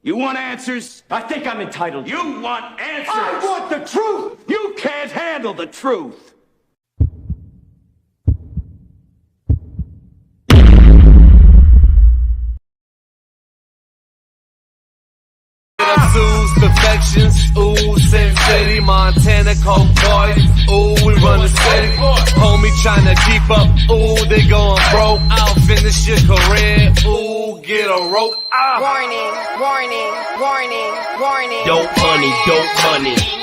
You want answers? I think I'm entitled. You want answers? I want the truth! You can't handle the truth. Sue's perfections, ooh, Sin City, Montana, Coke Boy, ooh, we run the city, homie tryna keep up, ooh, they going broke, I'll finish your career, ooh, get a rope, Warning, warning, warning, warning. Dope money,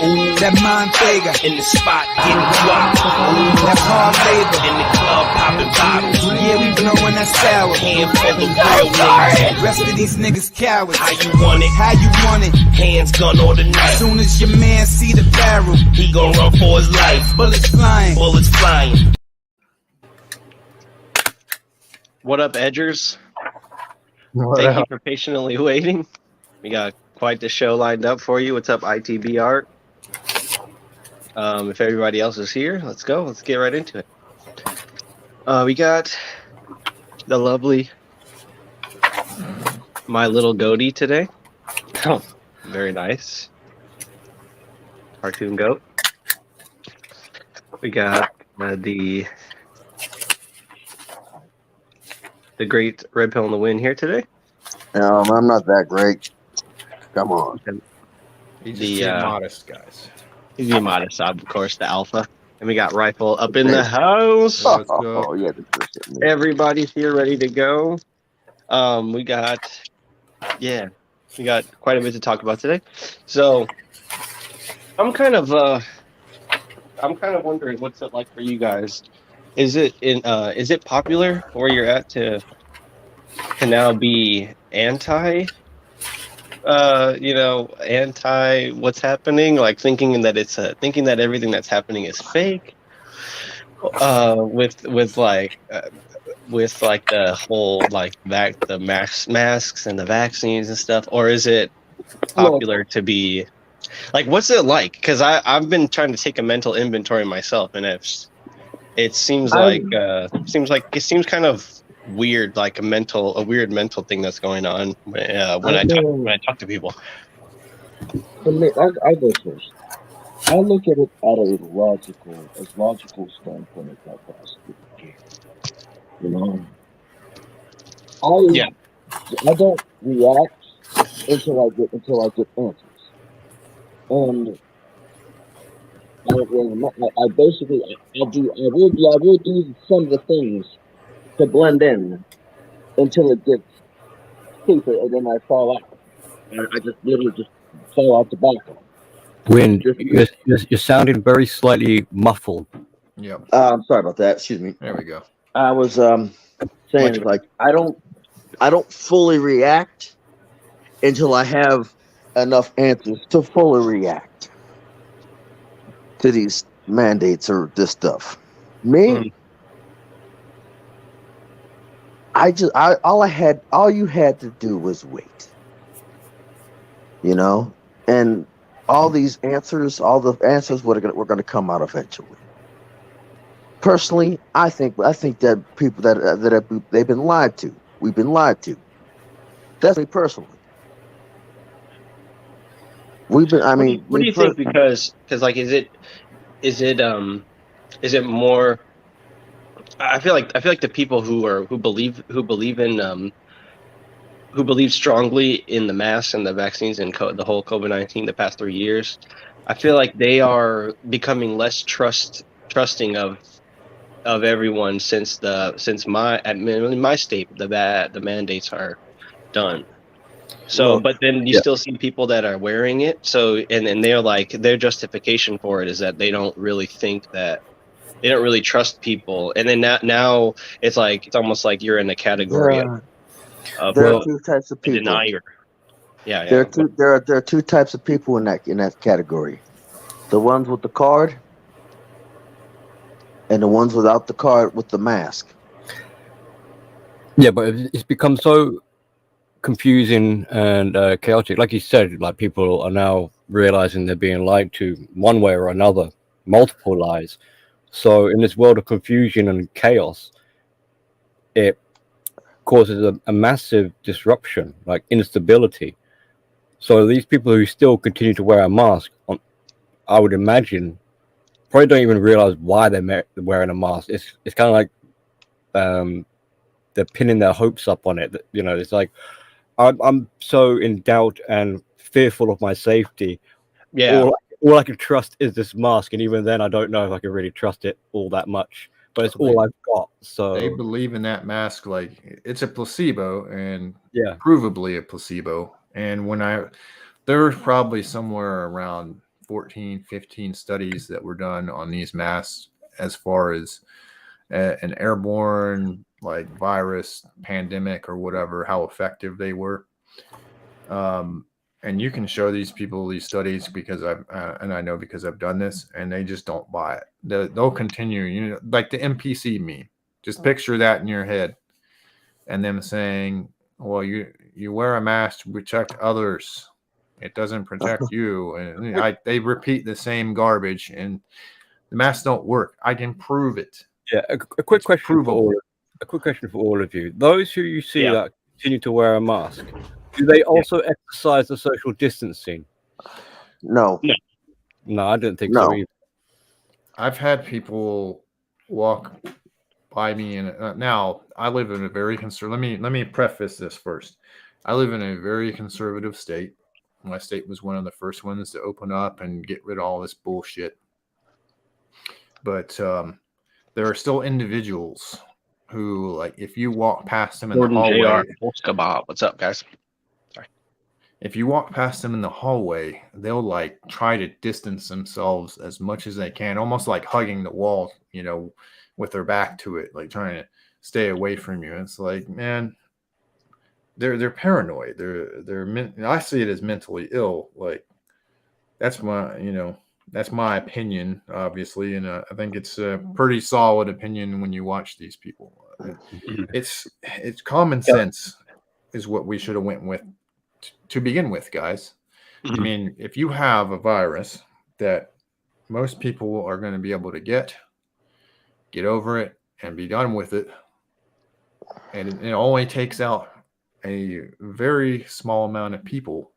ooh, That Montega, in the spot, getting guap, ooh, that hard labor. in the club, popping bottles, Yeah, we blowing that sour. handful of real niggas. Rest of these niggas cowards. How you want it? How you want it? Hands gun or the knife. Soon as your man see the barrel, He gon' run for his life. bullets flying. Bullets flying. What up, Edgers? Thank you for patiently waiting. We got quite the show lined up for you. What's up, ITB Art? If everybody else is here, let's go. Let's get right into it. We got the lovely My Little Goatee today. Oh, very nice. Cartoon goat. We got the great Red Pill in the Wind here today. I'm not that great. Come on. He's just The, too uh, modest, guys. He's the modest, of course, the alpha. And we got Rifle up in the house. Let's go. Oh, yeah. This is it. Everybody's here ready to go. We got quite a bit to talk about today. So I'm kind of wondering what's it like for you guys. Is it popular where you're at to now be anti what's happening, like thinking that everything that's happening is fake, with the whole the masks and the vaccines and stuff, or is it popular to be like, what's it like? Because I've been trying to take a mental inventory myself, and it seems kind of weird, like a weird mental thing that's going on when I talk to people. For me, I go first. I look at it at a logical standpoint as I possibly can. You know, I don't react until I get answers, and I will do some of the things to blend in until it gets stupid, and then I fall out. I just literally just fall out the back. Wind, you're sounding very slightly muffled. Yep. I'm sorry about that. Excuse me. There we go. I was saying, like, I don't fully react until I have enough answers to fully react to these mandates or this stuff. Me, all you had to do was wait. You know, and all the answers were going to come out eventually. Personally, I think that people they've been lied to. We've been lied to. That's me personally. We've been. I mean, what do you think? Because like, is it more? I feel like the people who believe strongly in the masks and the vaccines and the whole COVID-19 the past 3 years, I feel like they are becoming less trusting of everyone since my state the mandates are done. So, but then you still see people that are wearing it. So, and they're like, their justification for it is that they don't really think that they don't really trust people. And then now it's like, it's almost like you're in the category of there are two types of people. Denier. Yeah. There are two types of people in that category. The ones with the card and the ones without the card with the mask. Yeah, but it's become so confusing and chaotic. Like you said, like, people are now realizing they're being lied to one way or another, multiple lies. So in this world of confusion and chaos, it causes a massive disruption, like instability. So these people who still continue to wear a mask, I would imagine, probably don't even realize why they're wearing a mask. It's kind of like they're pinning their hopes up on it. You know, it's like I'm so in doubt and fearful of my safety. Yeah. All I can trust is this mask, and even then, I don't know if I can really trust it all that much. But it's all I've got. So They believe in that mask like it's a placebo, and yeah, provably a placebo. And there were probably somewhere around 14, 15 studies that were done on these masks as far as an airborne like virus pandemic or whatever, how effective they were. And you can show these people these studies because I know because I've done this, and they just don't buy it. They'll continue, you know, like the NPC meme. Just picture that in your head, and them saying, "Well, you wear a mask to protect others. It doesn't protect you." And they repeat the same garbage, and the masks don't work. I can prove it. yeah. A quick question for all of you. Those who you see that continue to wear a mask, do they also exercise the social distancing? No. No, I don't think so either. I've had people walk by me, and now I live in a very conservative. Let me preface this first. I live in a very conservative state. My state was one of the first ones to open up and get rid of all this bullshit. But there are still individuals who, like, if you walk past them in the hallway, what's up, guys? Sorry. If you walk past them in the hallway, they'll like try to distance themselves as much as they can, almost like hugging the wall, you know, with their back to it, like trying to stay away from you. It's like, man, they're paranoid. I see it as mentally ill. Like that's my opinion, obviously, and I think it's a pretty solid opinion when you watch these people. It's common sense is what we should have went with to begin with, guys. I mean, if you have a virus that most people are going to be able to get over it and be done with it, and it only takes out a very small amount of people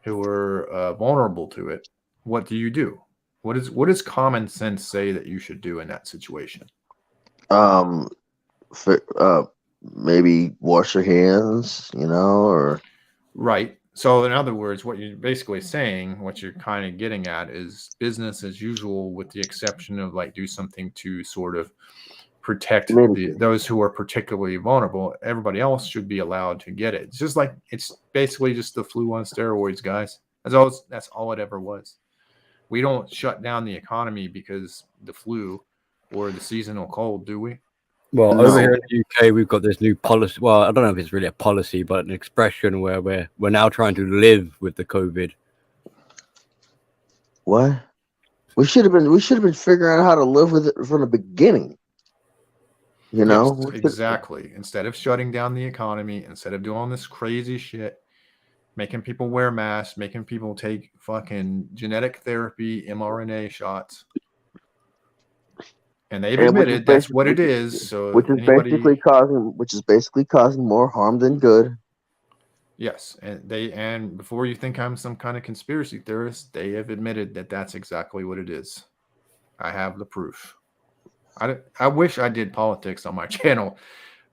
who are vulnerable to it, what do you do? What does common sense say that you should do in that situation? Maybe wash your hands, you know, or right. So in other words, what you're basically saying, what you're kind of getting at is business as usual, with the exception of like do something to sort of protect those who are particularly vulnerable. Everybody else should be allowed to get it. It's just like, it's basically just the flu on steroids, guys. That's all it ever was. We don't shut down the economy because the flu or the seasonal cold, do we? Well, over here in the UK, we've got this new policy. Well, I don't know if it's really a policy, but an expression where we're now trying to live with the COVID. What? We should have been figuring out how to live with it from the beginning. You know? Yes, exactly. Instead of shutting down the economy, instead of doing all this crazy shit, making people wear masks, making people take fucking genetic therapy, mRNA shots. And they've admitted that's what it is. So which is basically causing more harm than good. Yes, and before you think I'm some kind of conspiracy theorist, they have admitted that that's exactly what it is. I have the proof. I wish I did politics on my channel.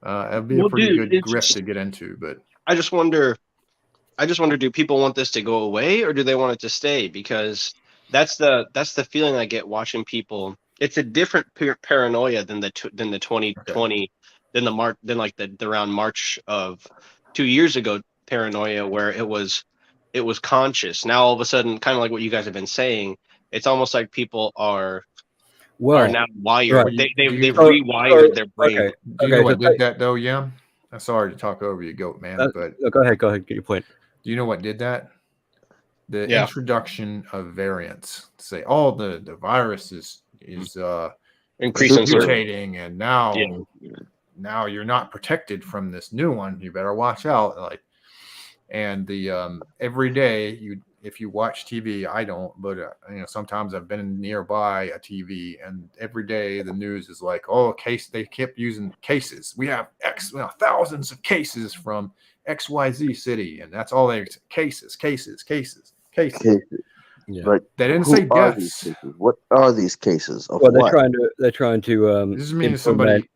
It'd be a pretty good grift to get into, but I just wonder, do people want this to go away or do they want it to stay? Because that's the feeling I get watching people. It's a different paranoia than the 2020, than the around March of 2 years ago paranoia, where it was conscious. Now all of a sudden, kind of like what you guys have been saying, it's almost like people are now wired. Right. They've rewired their brain. Okay. Do you know what did that though, yeah? I'm sorry to talk over you, goat man, but go ahead, get your point. Do you know what did that? The introduction of variants to say, oh, the virus is increasing, mutating, and now you're not protected from this new one. You better watch out. Like, and the every day if you watch TV, I don't, but sometimes I've been nearby a TV, and every day the news is like, oh, they kept using cases. We have thousands of cases from XYZ city, and that's all they cases. Cases. Yeah. But They didn't who say are these deaths. cases? What are these cases of Well, what? they're trying to This means implement somebody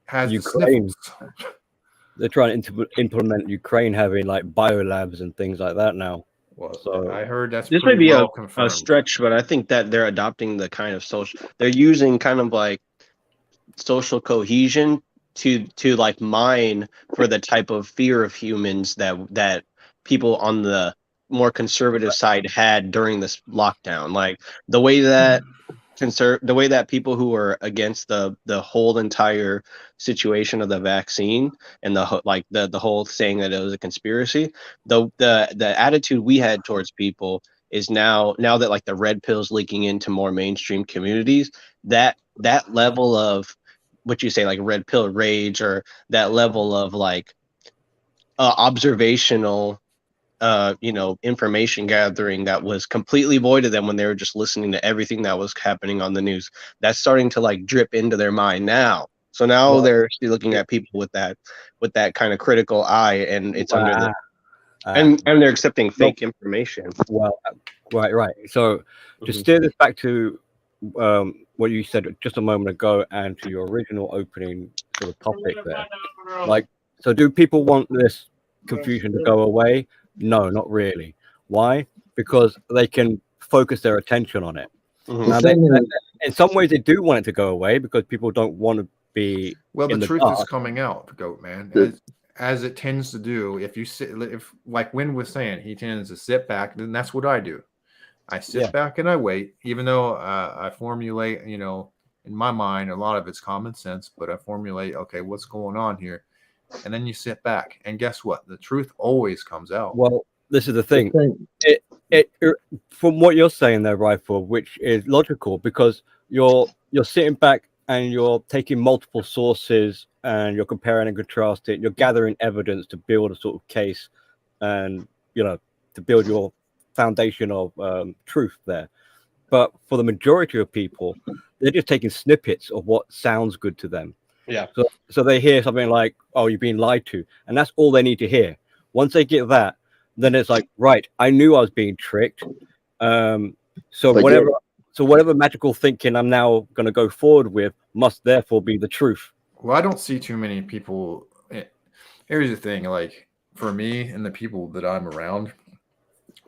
has the Ukraine. sniffles. They're trying to implement Ukraine having like biolabs and things like that now. Well, So I heard that's This may pretty be well a confirmed. stretch, but I think that they're adopting the kind of social. They're using kind of like social cohesion to like mine for the type of fear of humans that people on the more conservative side had during this lockdown. Like the way that the way that people who are against the whole entire situation of the vaccine and the whole saying that it was a conspiracy, the attitude we had towards people is now that like the red pill's leaking into more mainstream communities, that level of what you say, like red pill rage, or that level of like observational information gathering that was completely void of them when they were just listening to everything that was happening on the news, that's starting to like drip into their mind now. So now they're still looking at people with that kind of critical eye, and it's under the and they're accepting fake information. Well, right. So to steer this back to what you said just a moment ago and to your original opening sort of topic there, like, so do people want this confusion to go away? No, not really. Why? Because they can focus their attention on it. Now, in some ways, they do want it to go away because people don't want to be. Well, in the truth dark. is coming out, Goat Man, as it tends to do. If you sit, if like Wynn was saying, he tends to sit back. Then that's what I do. I sit back and I wait, even though I formulate, in my mind, a lot of it's common sense, but I formulate, okay, what's going on here? And then you sit back, and guess what? The truth always comes out. Well, this is the thing. It from what you're saying there, Rifle, which is logical, because you're sitting back and you're taking multiple sources and you're comparing and contrasting. You're gathering evidence to build a sort of case, and to build your foundation of truth there. But for the majority of people, they're just taking snippets of what sounds good to them. Yeah. So they hear something like, "Oh, you're being lied to," and that's all they need to hear. Once they get that, then it's like, right, I knew I was being tricked. So whatever magical thinking I'm now going to go forward with must therefore be the truth. Well, I don't see too many people. Here's the thing, like for me and the people that I'm around,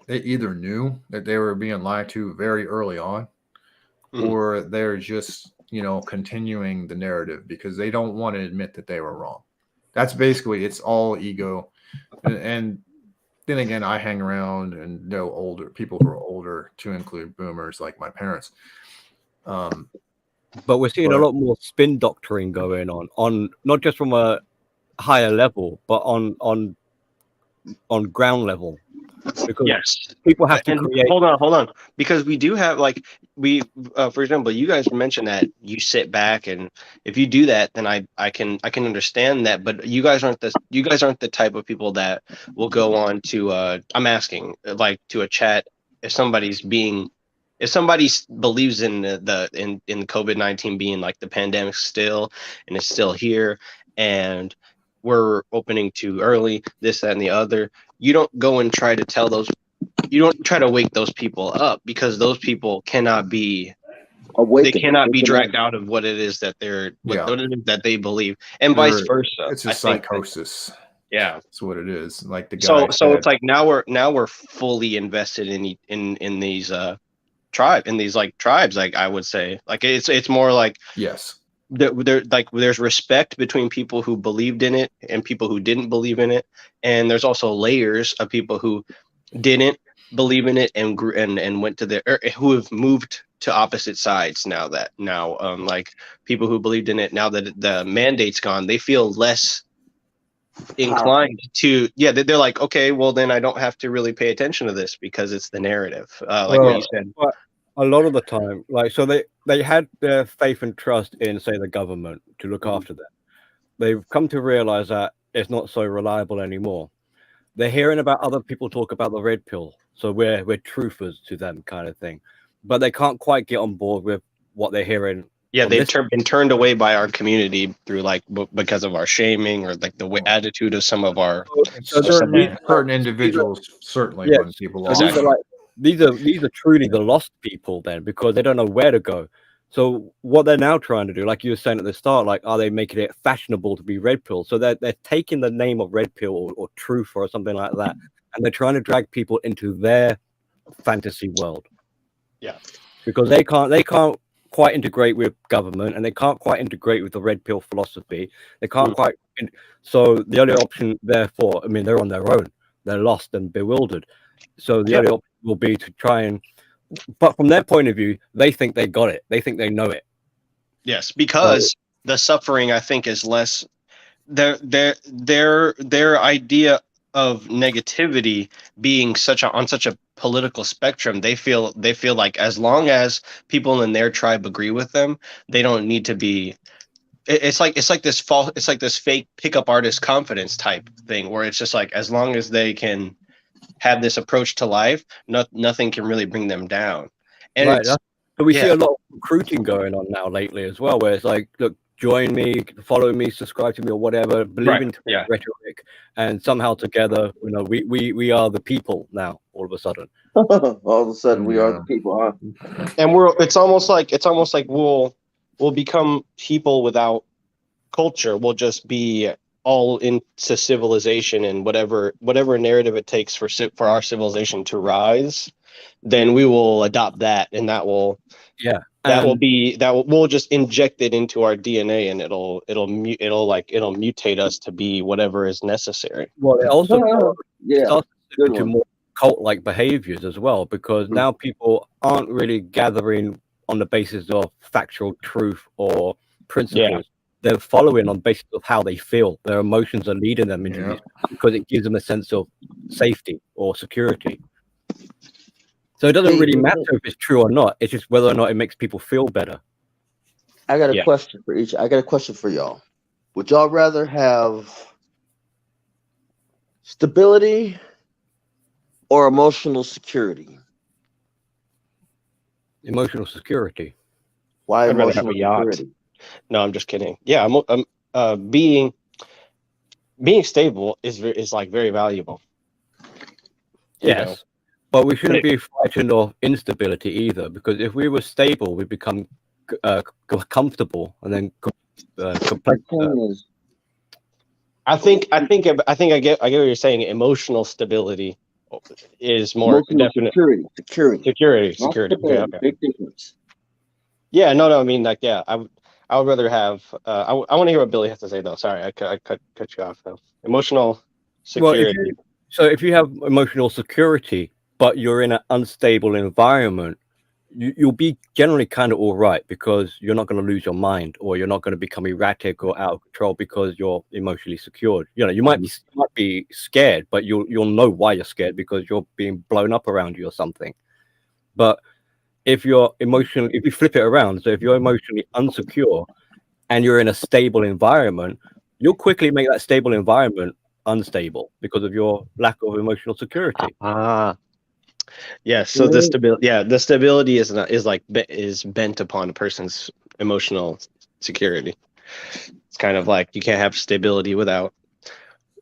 they either knew that they were being lied to very early on, or they're just continuing the narrative because they don't want to admit that they were wrong. That's basically, it's all ego. And then again, I hang around and know older people who are older, to include boomers like my parents. But we're seeing a lot more spin doctoring going on not just from a higher level, but on ground level. Because people have to create. Hold on, because we do have for example, you guys mentioned that you sit back, and if you do that, then I can understand that. But you guys aren't the type of people that will go on to I'm asking, like, to a chat if somebody believes in in COVID-19 being like the pandemic still, and it's still here, and we're opening too early, this, that, and the other. You don't go and try to tell those. You don't try to wake those people up, because those people cannot be. They cannot be dragged out of what it is that what it is that they believe, and vice versa. It's a psychosis. Yeah, that's what it is. Like the guy. So it's like now we're fully invested in these tribes. Like, I would say, like, it's more like, yes. There's respect between people who believed in it and people who didn't believe in it, and there's also layers of people who didn't believe in it and went to who have moved to opposite sides now. Like people who believed in it, now that the mandate's gone, they feel less inclined to. They're like, okay, well then I don't have to really pay attention to this because it's the narrative, what you said. But a lot of the time, so they had their faith and trust in, say, the government to look after them. They've come to realize that it's not so reliable anymore. They're hearing about other people talk about the red pill, so we're truthers to them, kind of thing. But they can't quite get on board with what they're hearing Yeah, from they've this. been turned away by our community through like because of our shaming or like the attitude of some of our. So Certain individuals certainly yeah, run people so off. these are truly the lost people then, because they don't know where to go. So what they're now trying to do, like you were saying at the start, like, are they making it fashionable to be red pill? So they're taking the name of red pill or truth or something like that, and they're trying to drag people into their fantasy world. Yeah, because they can't quite integrate with government, and they can't quite integrate with the red pill philosophy. They can't quite. So the only option, therefore, I mean, they're on their own. They're lost and bewildered. So the only option will be to try and. But from their point of view, they think they got it. They think they know it. Yes, because the suffering, I think, is less. Their idea of negativity being on such a political spectrum, they feel like as long as people in their tribe agree with them, they don't need to be. It's like this fake pickup artist confidence type thing, where it's just like as long as they can have this approach to life, nothing can really bring them down. And Right. So we see a lot of recruiting going on now lately as well, where it's like, look, join me, follow me, subscribe to me, or whatever, believe in rhetoric, and somehow together, we are the people now. All of a sudden, we are the people, huh? And it's almost like we'll become people without culture. We'll just be all into civilization, and whatever narrative it takes for our civilization to rise, then we will adopt that, and we'll just inject it into our DNA, and it'll mutate us to be whatever is necessary. Well, it also starts to more cult-like behaviors as well, because now people aren't really gathering on the basis of factual truth or principles. They're following on the basis of how they feel. Their emotions are leading them into these, because it gives them a sense of safety or security. So it doesn't really matter if it's true or not. It's just whether or not it makes people feel better. I got a question for each. I got a question for y'all. Would y'all rather have stability or emotional security? Emotional security. Why I'd rather have emotional a yacht. security? No, I'm just kidding. Yeah, being stable is like very valuable. Yes, but we shouldn't be frightened of instability either, because if we were stable, we become comfortable, and then I think I get what you're saying. Emotional stability is more definite. Security. Okay. Big difference. Yeah, no. I mean, like, yeah, I would rather have. I want to hear what Billy has to say, though. Sorry, I cut you off, though. Emotional security. Well, if you have emotional security, but you're in an unstable environment, you'll be generally kind of all right, because you're not going to lose your mind, or you're not going to become erratic or out of control because you're emotionally secured. You might be scared, but you'll know why you're scared, because you're being blown up around you or something. But if you flip it around, so if you're emotionally unsecure and you're in a stable environment, you'll quickly make that stable environment unstable because of your lack of emotional security. Yes. So the stability is bent upon a person's emotional security. It's kind of like you can't have stability without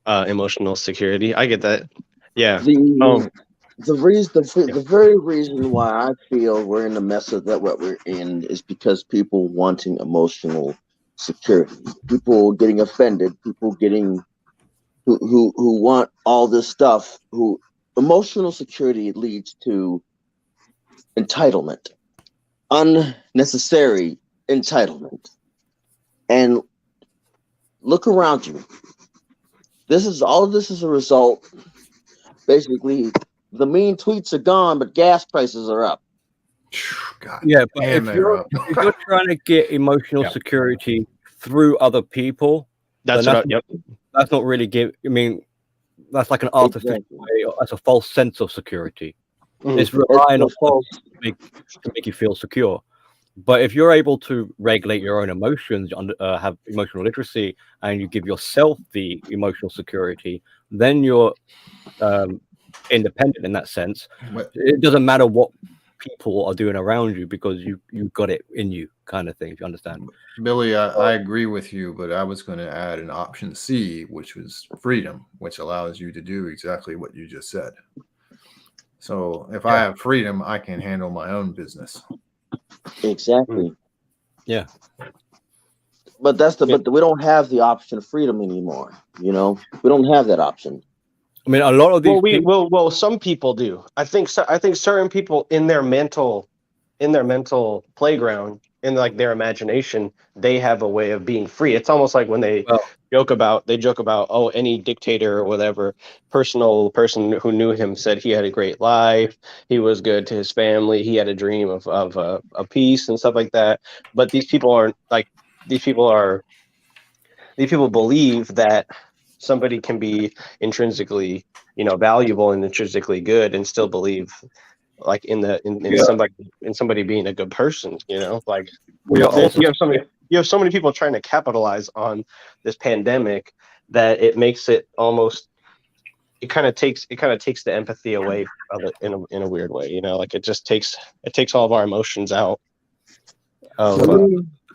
emotional security. I get that. Yeah. The very reason why I feel we're in the mess of what we're in is because people wanting emotional security, people getting offended, people getting who want all this stuff. Who emotional security leads to entitlement, unnecessary entitlement, and look around you. All of this is a result. Basically, the mean tweets are gone, but gas prices are up. God, yeah, but if you're trying to get emotional security through other people, that's not really that's like an artificial way. That's a false sense of security. It's relying on false to make you feel secure. But if you're able to regulate your own emotions, have emotional literacy, and you give yourself the emotional security, then you're independent in that sense. It doesn't matter what people are doing around you because you got it in you, kind of thing. If you understand. Billy, I agree with you, but I was going to add an option C, which was freedom, which allows you to do exactly what you just said. So if I have freedom, I can handle my own business. Exactly. Yeah. But but we don't have the option of freedom anymore. You know, we don't have that option. I mean, a lot of these Well, some people do. I think certain people in their mental playground, in like their imagination, they have a way of being free. It's almost like when they joke about oh, any dictator or whatever person who knew him said he had a great life, he was good to his family, he had a dream of a peace and stuff like that. But these people believe that somebody can be intrinsically, valuable and intrinsically good and still believe like in somebody being a good person, like you have so many people trying to capitalize on this pandemic that it makes it almost, it kind of takes the empathy away of it in a weird way, like it takes all of our emotions out of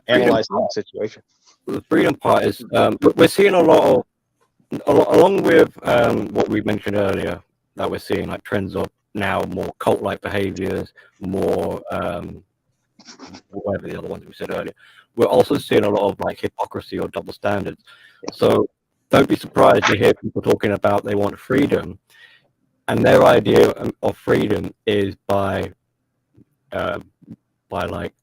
analyzing the situation. The freedom part is we're seeing a lot along with what we mentioned earlier, that we're seeing like trends of now more cult-like behaviors, more whatever the other ones we said earlier. We're also seeing a lot of like hypocrisy or double standards. So don't be surprised to hear people talking about they want freedom, and their idea of freedom is by like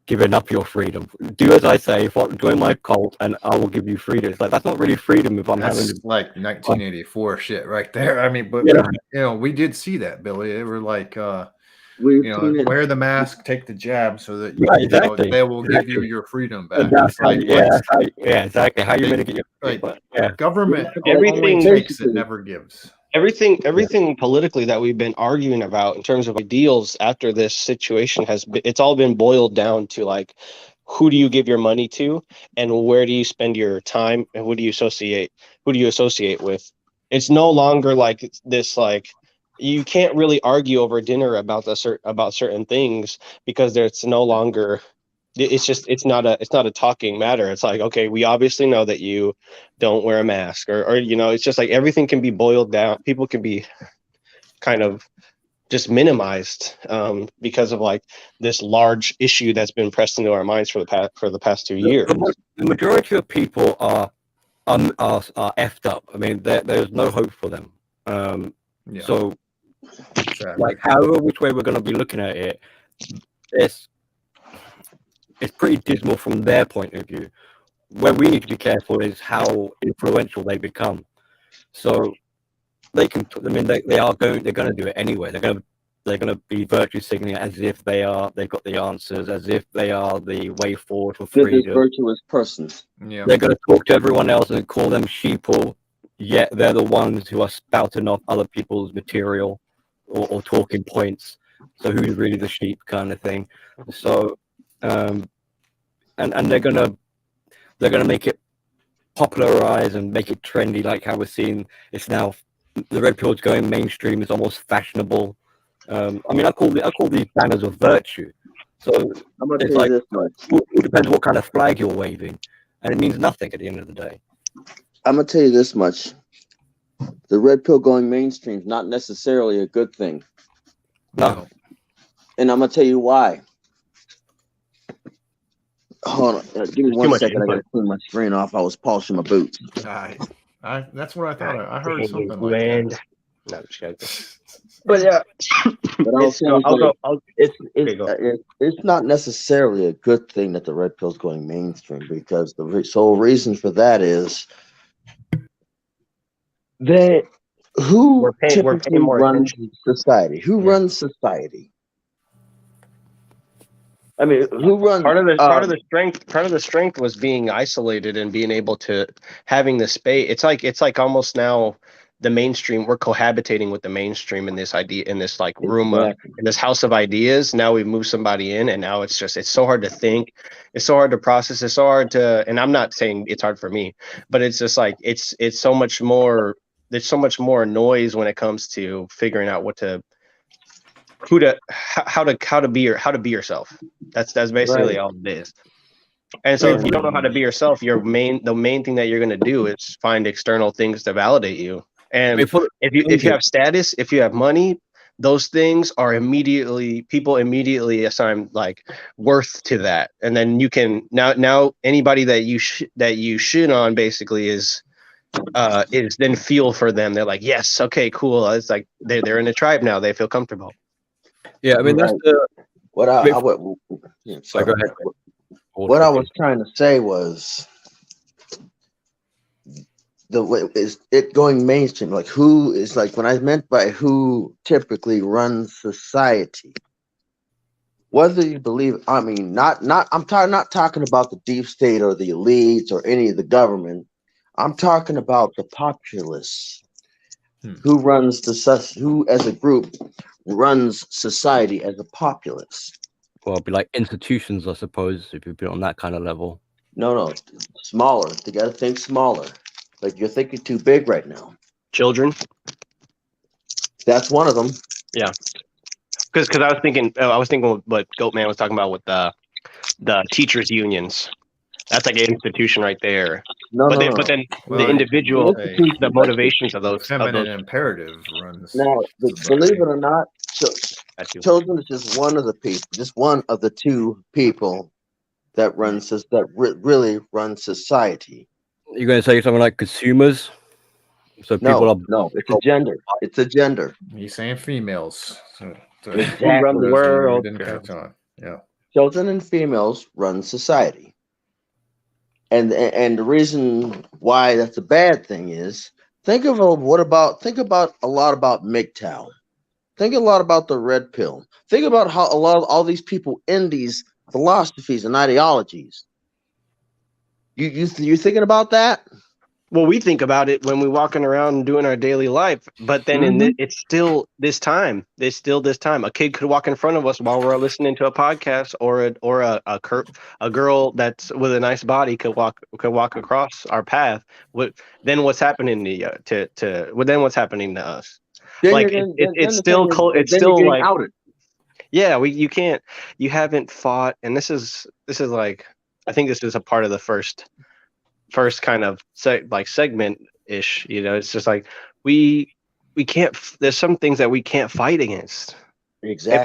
giving up your freedom. Do as I say, join my cult, and I will give you freedom. It's like that's not really freedom if I'm having like 1984 shit right there. I mean, but we did see that, Billy. They were like, wear the mask, take the jab, so that they will give you your freedom back. Exactly. How you going to get your government only takes, it never gives. Everything politically that we've been arguing about in terms of ideals after this situation it's all been boiled down to like, who do you give your money to and where do you spend your time and who do you associate with? It's no longer like this, like you can't really argue over dinner about certain things because it's no longer, it's not a talking matter. It's like, okay, we obviously know that you don't wear a mask or it's just like everything can be boiled down. People can be kind of just minimized because of like this large issue that's been pressed into our minds for the past 2 years. The majority of people are effed up. I mean, there's no hope for them. So like however which way we're going to be looking at it, it's pretty dismal from their point of view. Where we need to be careful is how influential they become. So they can, I mean, they're going to do it anyway. They're going to be virtue signaling as if they've got the answers, as if they are the way forward for freedom. Virtuous persons. Yeah. They're going to talk to everyone else and call them sheeple, yet they're the ones who are spouting off other people's material or talking points. So who's really the sheep kind of thing? So and they're gonna make it popularize and make it trendy, like how we're seeing it's now. The red pill's going mainstream. It's almost fashionable. I mean, I call these banners of virtue. So I'm gonna it's tell like you this much. it depends what kind of flag you're waving, and it means nothing at the end of the day. I'm gonna tell you this much. The red pill going mainstream is not necessarily a good thing. No. And I'm gonna tell you why. Hold on, give me 1 second. I gotta clean my screen off. I was polishing my boots. That's what I thought. I heard something like that. No, but yeah, it's not necessarily a good thing that the red pill's going mainstream, because the sole reason for that is that who typically runs society? Who runs society? I mean, who runs? Part of the strength was being isolated and being able to having the space. It's like almost now the mainstream. We're cohabitating with the mainstream in this idea, in this like room, in this house of ideas. Now we've moved somebody in, and now it's so hard to think. It's so hard to process. It's so hard to. And I'm not saying it's hard for me, but it's just like it's so much more. There's so much more noise when it comes to figuring out what to how to be yourself. That's basically all it is. And so if you don't know how to be yourself, the main thing that you're going to do is find external things to validate you. And if you have status, if you have money, those things are people immediately assign like worth to that. And then you can now anybody that you shit on basically is then feel for them. They're like, yes, okay, cool. It's like they're in a tribe now. They feel comfortable. Yeah, I mean that's the What I go ahead. What I was trying to say was the way is it going mainstream? Like who is like when I meant by who typically runs society. Whether you believe, I mean, not I'm not talking about the deep state or the elites or any of the government. I'm talking about the populace who runs who as a group runs society as a populace. Well, it'd be like institutions, I suppose, if you put it on that kind of level. No, smaller. They got to think smaller. Like you're thinking too big right now. Children. That's one of them. Yeah. Because I was thinking what Goatman was talking about with the teachers unions. That's like an institution right there. But then the individual, the motivations of those feminine imperative runs. Now, believe it or not, children is just one of the people, just one of the two people that really run society. You're going to say something like consumers? So people no, it's a gender. It's a gender. He's saying females. So exactly. Who run the world. Didn't catch on. Yeah. Children and females run society. And the reason why that's a bad thing is think about a lot about MGTOW. Think a lot about the red pill. Think about how a lot of all these people in these philosophies and ideologies. You thinking about that? Well, we think about it when we're walking around and doing our daily life, but then it's still this time. There's still this time. A kid could walk in front of us while we're listening to a podcast, or a girl that's with a nice body could walk across our path. Then what's happening then what's happening to us? It's still like outed. Yeah, you haven't fought, and this is like I think this is a part of the first kind of segment ish, it's just like we can't, there's some things that we can't fight against. Exactly.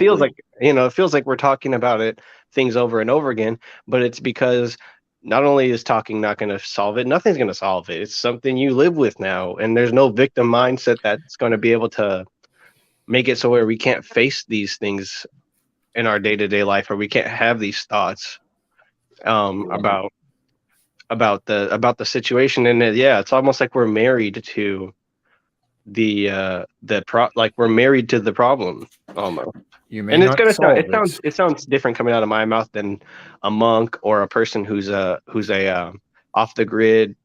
It feels like we're talking about things over and over again, but it's because not only is talking not going to solve it, nothing's going to solve it. It's something you live with now, and there's no victim mindset that's going to be able to make it so where we can't face these things in our day-to-day life, or we can't have these thoughts about the situation. And it's almost like we're married to we're married to the problem almost. It sounds different coming out of my mouth than a monk or a person who's a off the grid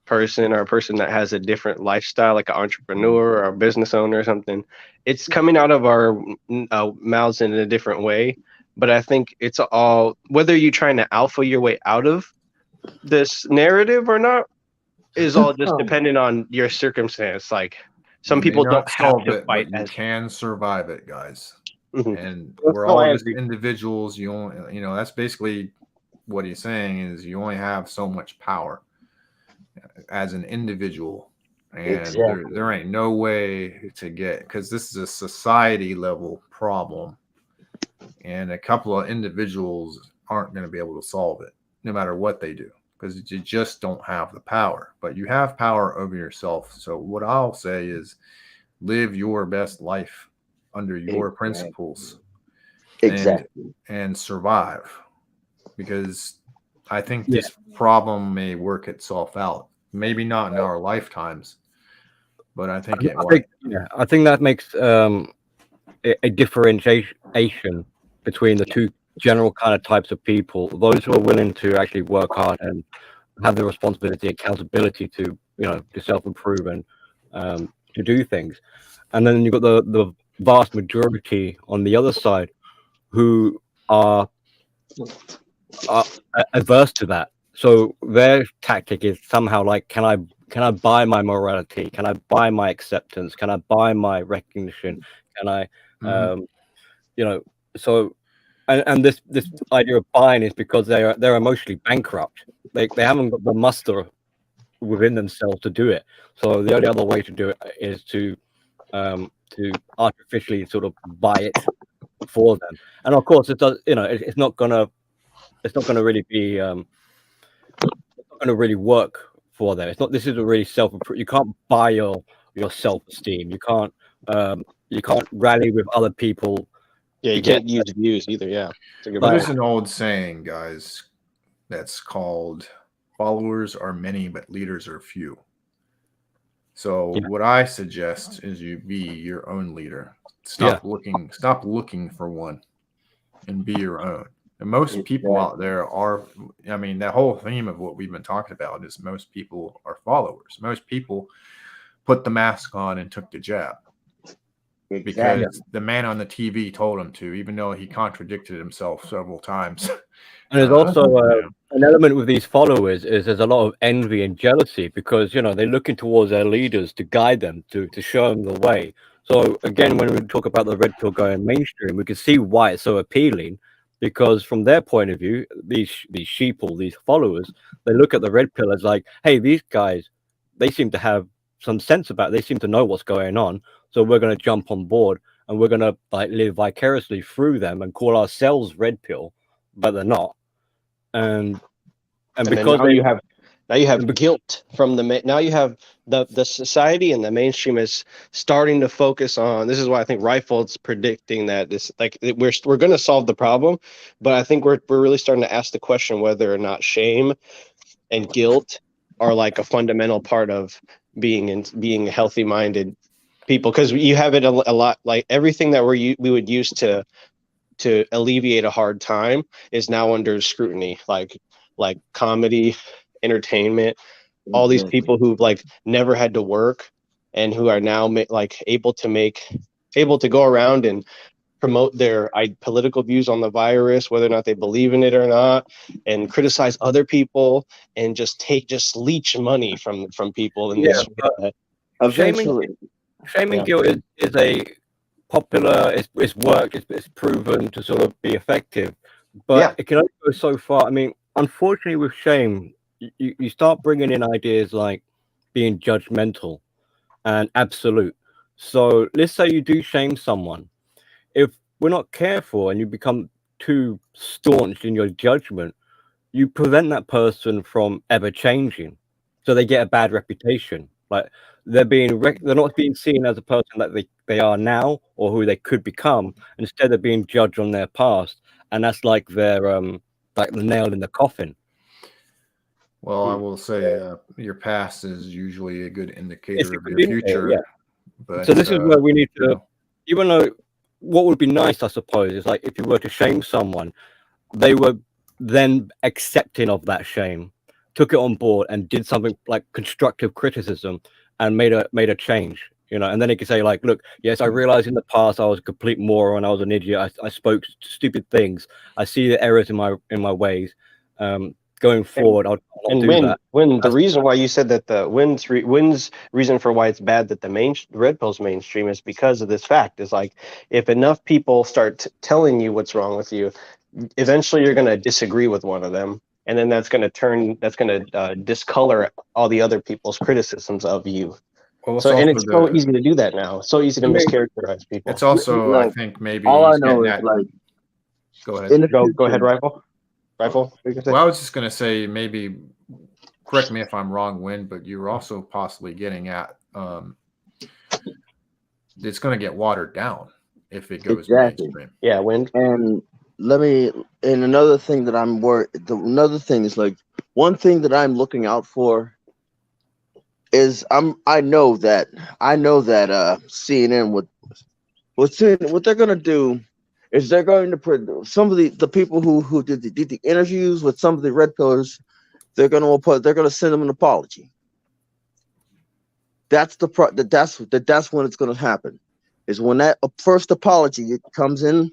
person, or a person that has a different lifestyle, like an entrepreneur or a business owner or something. It's coming out of our mouths in a different way. But I think it's all, whether you're trying to alpha your way out of this narrative or not, is all just dependent on your circumstance. Like some people don't have to fight. You can survive it, guys. And we're all just individuals. That's basically what he's saying, is you only have so much power as an individual, and there ain't no way to get, because this is a society level problem, and a couple of individuals aren't going to be able to solve it no matter what they do, because you just don't have the power. But you have power over yourself. So what I'll say is live your best life under your principles. And survive, because I think this problem may work itself out. Maybe not in our lifetimes, but I think it will. I think that makes a differentiation between the two general kind of types of people: those who are willing to actually work hard and have the responsibility, accountability to self-improve and to do things, and then you've got the vast majority on the other side who are averse to that. So their tactic is somehow like, can I buy my morality? Can I buy my acceptance? Can I buy my recognition? Can I you know. So, and this idea of buying is because they're emotionally bankrupt. They haven't got the muster within themselves to do it. So the only other way to do it is to artificially sort of buy it for them. And of course, it does. You know, it's not gonna really be it's not gonna really work for them. It's not. This isn't really you can't buy your self-esteem. You can't rally with other people. Yeah, you can't use views either. Yeah, there's an old saying, guys, that's called "followers are many, but leaders are few." So what I suggest is you be your own leader. Stop looking for one, and be your own. And most people out there are, I mean, that whole theme of what we've been talking about is most people are followers. Most people put the mask on and took the jab because the man on the TV told him to, even though he contradicted himself several times. And there's also an element with these followers is there's a lot of envy and jealousy because, you know, they're looking towards their leaders to guide them, to show them the way. So again, when we talk about the red pill going mainstream, we can see why it's so appealing. Because from their point of view, these sheeple, these followers, they look at the red pill as like, hey, these guys, they seem to have some sense about it. They seem to know what's going on. So we're going to jump on board and we're going to like live vicariously through them and call ourselves red pill, but they're not. And because now you have guilt from now you have the society and the mainstream is starting to focus on. This is why I think Reifeld's predicting that this we're going to solve the problem, but I think we're really starting to ask the question whether or not shame and guilt are like a fundamental part of being healthy-minded people, because you have it a lot, like everything that we would use to alleviate a hard time is now under scrutiny, like comedy, entertainment, all these people who've like never had to work and who are now able to go around and promote their political views on the virus, whether or not they believe in it or not, and criticize other people and just leech money from people in this way. Eventually, shaming guilt is a popular, it's worked, it's proven to sort of be effective, but it can only go so far. I mean, unfortunately with shame, you start bringing in ideas like being judgmental and absolute. So let's say you do shame someone. If we're not careful and you become too staunch in your judgment, you prevent that person from ever changing. So they get a bad reputation. Like they're not being seen as a person that they are now or who they could become. Instead, they're being judged on their past, and that's like their like the nail in the coffin. Well, I will say your past is usually a good indicator of your future. But, so this is where we need to, even though what would be nice, I suppose, is like if you were to shame someone, they were then accepting of that shame, took it on board and did something like constructive criticism and made a change, you know, and then it could say like, look, yes, I realized in the past I was a complete moron, I was an idiot, I spoke stupid things, I see the errors in my ways. Going forward, I'll do that. The reason why you said that the Wynn's reason for why it's bad that the red pill's mainstream is because of this fact. Is like if enough people start telling you what's wrong with you, eventually you're going to disagree with one of them, and then that's going to discolor all the other people's criticisms of you. Well, so so easy to do that now. It's so easy to mischaracterize people. It's also, I think, maybe all I know is like. Go ahead. Go ahead, Rifle. Well, I was just going to say, maybe correct me if I'm wrong, Wynn, but you're also possibly getting at it's going to get watered down if it goes mainstream. Yeah, Wynn. And another thing that I'm worried. Another thing is like one thing that I'm looking out for is I know that CNN what they're going to do. Is they're going to put some of the people who did the interviews with some of the red pillars, they're going to send them an apology. That's that's when it's going to happen. Is when that first apology comes in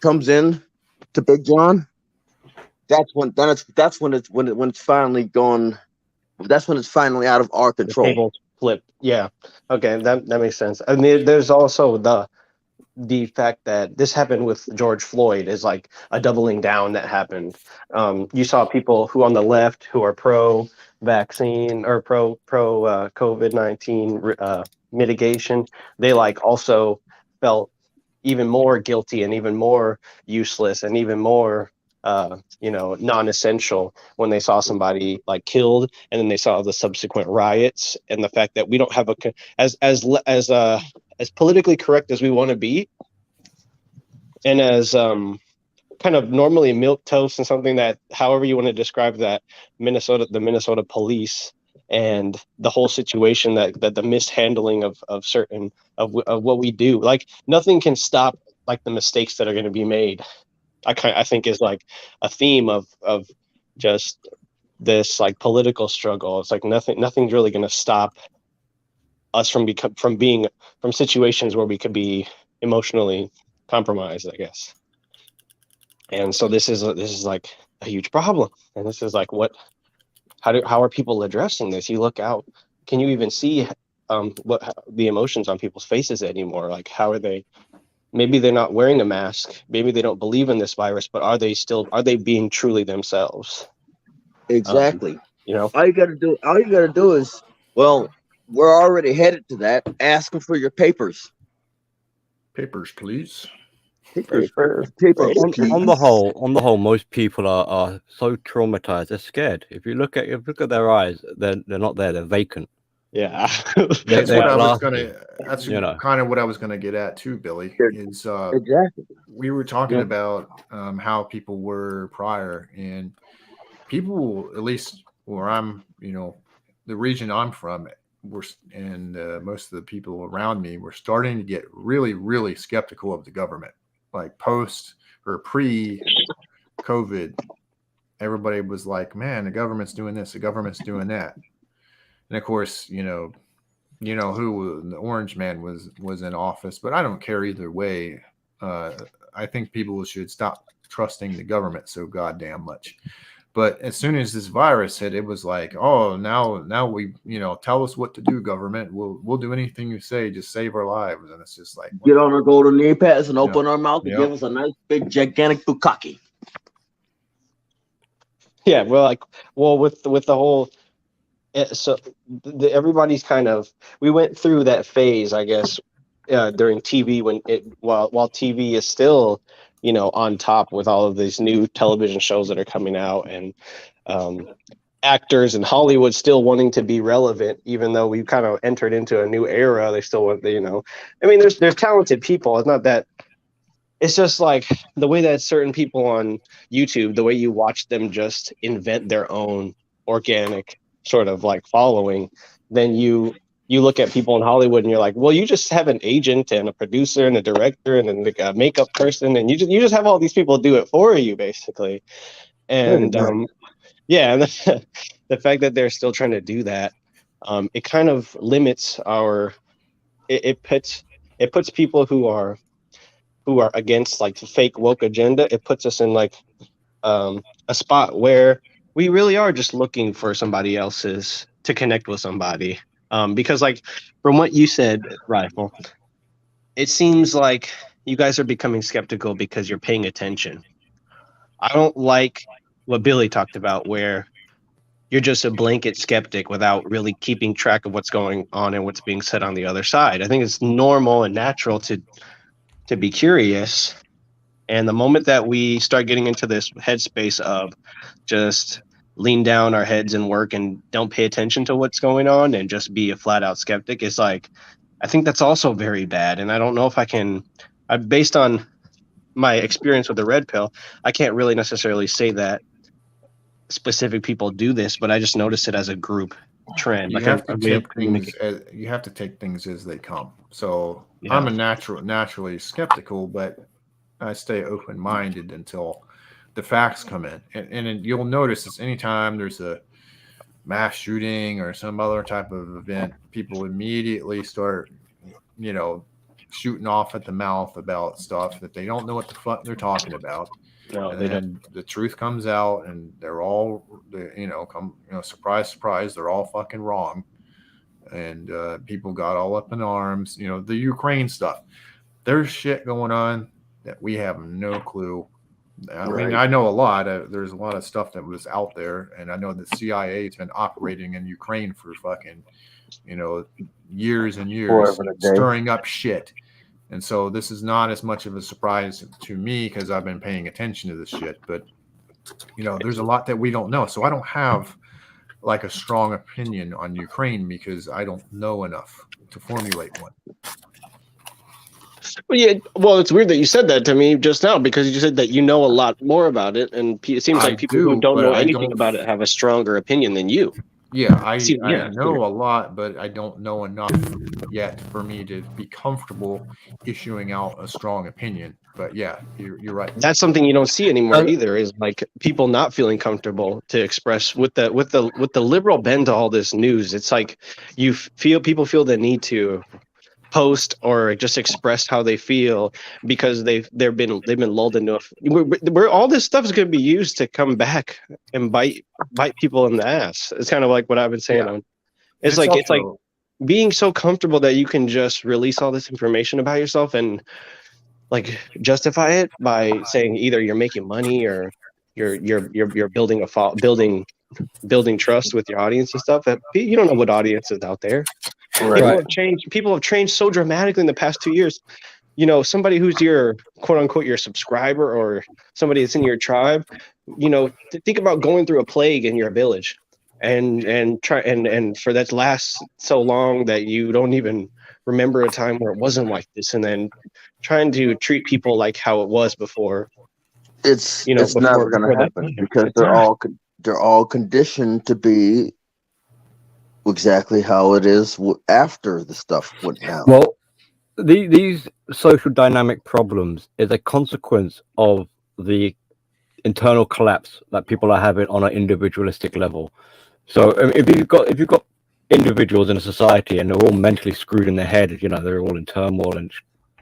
to Big John. That's when it's finally gone. That's when it's finally out of our control. The tables flip. Yeah. Okay, that makes sense. I mean, there's also the fact that this happened with George Floyd is like a doubling down that happened. You saw people who on the left who are pro vaccine or pro COVID-19 mitigation. They like also felt even more guilty and even more useless and even more non-essential when they saw somebody like killed, and then they saw the subsequent riots, and the fact that we don't have as politically correct as we want to be, and as kind of normally milk toast and something that, however you want to describe that, the Minnesota police and the whole situation, that the mishandling of certain of what we do, like nothing can stop like the mistakes that are going to be made. I think is like a theme of just this like political struggle. It's like nothing's really going to stop us from situations where we could be emotionally compromised, I guess. And so this is like a huge problem. And this is like how are people addressing this? You look out, can you even see what the emotions on people's faces anymore? Like how are they? Maybe they're not wearing a mask. Maybe they don't believe in this virus, but are they being truly themselves? Exactly. You know, all you gotta do is, well, we're already headed to that. Ask them for your papers. Papers, please. Papers. On the whole, most people are so traumatized. They're scared. If you look at their eyes, they're not there. They're vacant. Yeah. That's what I was gonna. That's kind of what I was gonna get at too, Billy. Is exactly. We were talking about how people were prior, and people, at least where I'm, the region I'm from, and most of the people around me were starting to get really, really skeptical of the government. Like post or pre-COVID, everybody was like, "Man, the government's doing this, the government's doing that." And of course, who the orange man was in office, but I don't care either way. I think people should stop trusting the government so goddamn much. But as soon as this virus hit, it was like, oh, now we, tell us what to do, government. We'll do anything you say, just save our lives. And it's just like, get on our golden knee pads and open our mouth and give us a nice big gigantic bukkake. Yeah, with the whole. So everybody's kind of, we went through that phase, I guess, during TV while TV is still, on top with all of these new television shows that are coming out, and actors in Hollywood still wanting to be relevant, even though we've kind of entered into a new era. They still want, I mean, there's talented people. It's not that. It's just like the way that certain people on YouTube, the way you watch them just invent their own organic sort of like following, then you look at people in Hollywood and you're like, well, you just have an agent and a producer and a director and a makeup person, and you just have all these people do it for you, basically. And the fact that they're still trying to do that, it kind of limits it puts people who are against like the fake woke agenda. It puts us in like a spot where we really are just looking for somebody else's to connect with somebody. Because like from what you said, Rifle, it seems like you guys are becoming skeptical because you're paying attention. I don't like what Billy talked about, where you're just a blanket skeptic without really keeping track of what's going on and what's being said on the other side. I think it's normal and natural to be curious. And the moment that we start getting into this headspace of just lean down our heads and work and don't pay attention to what's going on and just be a flat out skeptic, it's like, I think that's also very bad. And I don't know if based on my experience with the red pill, I can't really necessarily say that specific people do this, but I just notice it as a group trend. You have to take things as they come. So I'm a naturally skeptical, but I stay open-minded until the facts come in. And you'll notice this anytime there's a mass shooting or some other type of event, people immediately start, shooting off at the mouth about stuff that they don't know what the fuck they're talking about. No, and then the truth comes out, and they're all, surprise, surprise, they're all fucking wrong. And people got all up in arms. The Ukraine stuff. there's shit going on that we have no clue. I mean, Right. I know a lot. There's a lot of stuff that was out there, and I know the CIA has been operating in Ukraine for fucking, years and years, Forever and a day. stirring up shit. And so this is not as much of a surprise to me because I've been paying attention to this shit. But there's a lot that we don't know. So I don't have like a strong opinion on Ukraine because I don't know enough to formulate one. Well, it's weird that you said that to me just now because you said that you know a lot more about it, and it seems like people who don't know anything about it have a stronger opinion than you. Yeah, I know a lot, but I don't know enough yet for me to be comfortable issuing out a strong opinion. But yeah, you're right. That's something you don't see anymore either. Is like people not feeling comfortable to express with the liberal bend to all this news. It's like people feel the need to post or just express how they feel because they've been lulled into where all this stuff is going to be used to come back and bite people in the ass. It's kind of like what I've been saying. Yeah. It's like being so comfortable that you can just release all this information about yourself and like justify it by saying either you're making money or you're building building trust with your audience and stuff. You don't know what audience is out there. Right. People have changed so dramatically in the past 2 years. Somebody who's your quote unquote your subscriber or somebody that's in your tribe, think about going through a plague in your village and for that lasts so long that you don't even remember a time where it wasn't like this, and then trying to treat people like how it was before. It's never going to happen because they're all conditioned to be exactly how it is after the stuff went down. Well, these social dynamic problems is a consequence of the internal collapse that people are having on an individualistic level. So if you've got individuals in a society and they're all mentally screwed in their head, they're all in turmoil and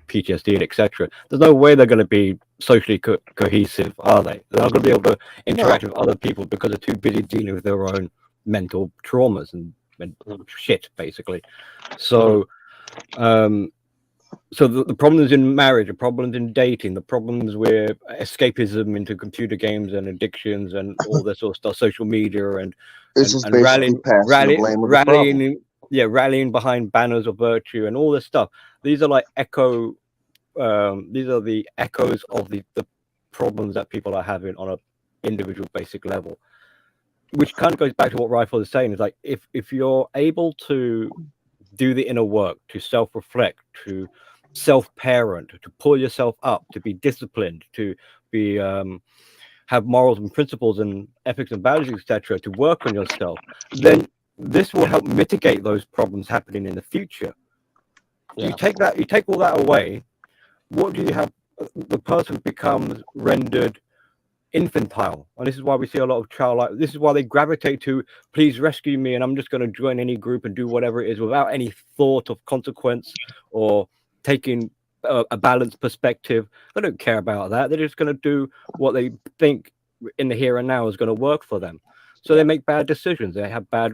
PTSD and etc. There's no way they're going to be socially cohesive, are they? They're not going to be able to interact with other people because they're too busy dealing with their own mental traumas and shit, basically. So the problems in marriage, the problems in dating, the problems with escapism into computer games and addictions and all this sort of stuff, social media and rallying behind banners of virtue and all this stuff. These are like these are the echoes of the problems that people are having on an individual basic level. Which kind of goes back to what Rifle is saying, is like if you're able to do the inner work, to self-reflect, to self-parent, to pull yourself up, to be disciplined, to be have morals and principles and ethics and values, etc., to work on yourself, then this will help mitigate those problems happening in the future. You take all that away, what do you have? The person becomes rendered infantile, and this is why we see a lot of childlike. This is why they gravitate to please rescue me, and I'm just going to join any group and do whatever it is without any thought of consequence or taking a balanced perspective. They don't care about that. They're just going to do what they think in the here and now is going to work for them. So they make bad decisions. They have bad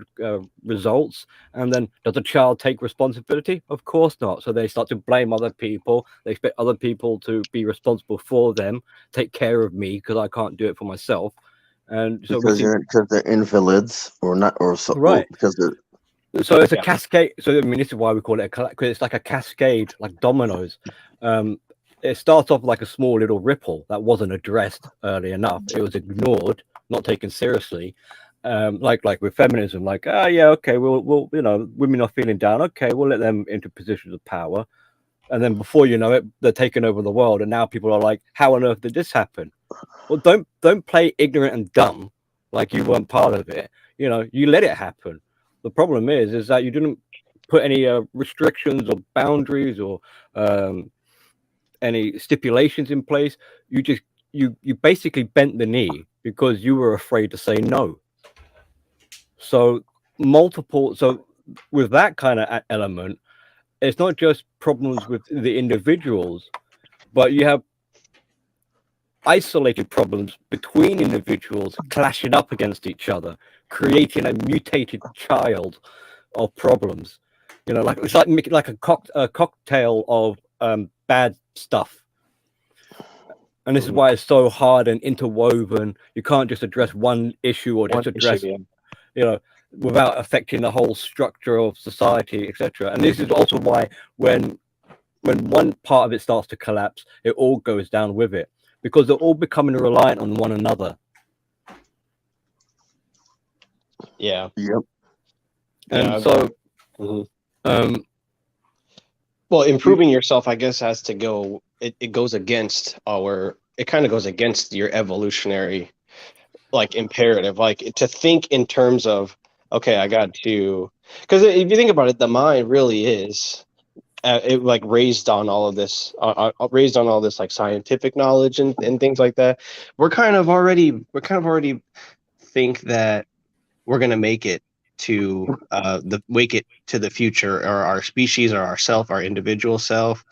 results. And then does the child take responsibility? Of course not. So they start to blame other people. They expect other people to be responsible for them, take care of me because I can't do it for myself. And so because they're invalids or not, or so, right? Because they're. So it's a cascade. So I mean, this is why we call it because it's like a cascade, like dominoes. It starts off like a small little ripple that wasn't addressed early enough. It was ignored, not taken seriously. Like with feminism, like, okay, we'll women are feeling down. Okay, we'll let them into positions of power, and then before you know it, they're taking over the world. And now people are like, how on earth did this happen? Well, don't play ignorant and dumb like you weren't part of it. You let it happen. The problem is that you didn't put any restrictions or boundaries or any stipulations in place. You basically bent the knee because you were afraid to say no. So with that kind of element, it's not just problems with the individuals, but you have isolated problems between individuals clashing up against each other, creating a mutated child of problems. It's like a cocktail of bad stuff. And this is why it's so hard and interwoven. You can't just address one issue or just address, you know, without affecting the whole structure of society, etc. And this is also why when one part of it starts to collapse, it all goes down with it, because they're all becoming reliant on one another. Yeah. Yep. And so, well, improving yourself, I guess, has to go. It goes against it kind of goes against your evolutionary, like, imperative, like to think in terms of, okay, I got to, because if you think about it, the mind really is, it like raised on all of this, like scientific knowledge and things like that. We're kind of already think that we're gonna make it to the future, or our species, or ourself, our individual self.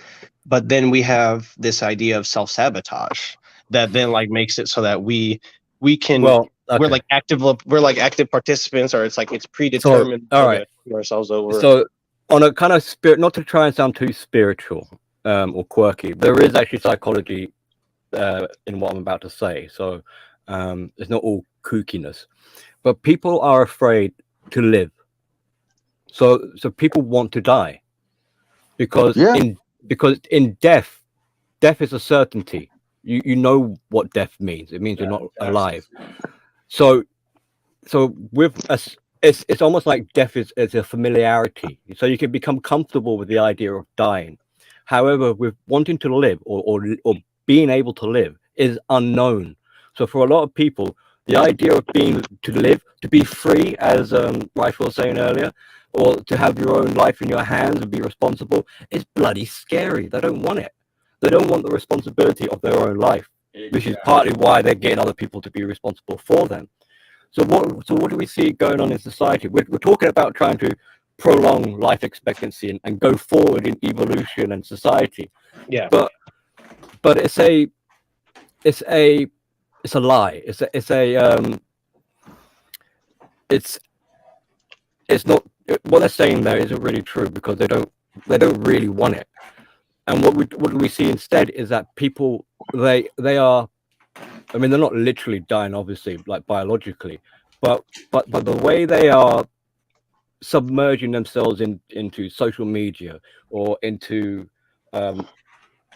But then we have this idea of self-sabotage that then like makes it so that we can, we're like active participants, or it's like it's predetermined. So, all right, ourselves over. So on a kind of spirit, not to try and sound too spiritual or quirky, there is actually psychology in what I'm about to say. So it's not all kookiness, but people are afraid to live. So people want to die because in death is a certainty. You know what death means. It means you're not alive. So with us, it's almost like death is a familiarity. So you can become comfortable with the idea of dying. However, with wanting to live or being able to live is unknown. So for a lot of people, the idea of to be free, as Rife was saying earlier, or to have your own life in your hands and be responsible, is bloody scary. They don't want it. They don't want the responsibility of their own life, which is partly why they're getting other people to be responsible for them. So what do we see going on in society? We're talking about trying to prolong life expectancy and go forward in evolution and society. Yeah. But it's a lie. It's not, what they're saying there isn't really true, because they don't really want it. And what we see instead is that people, they are, I mean, they're not literally dying, obviously, like biologically, but the way they are submerging themselves into social media or into the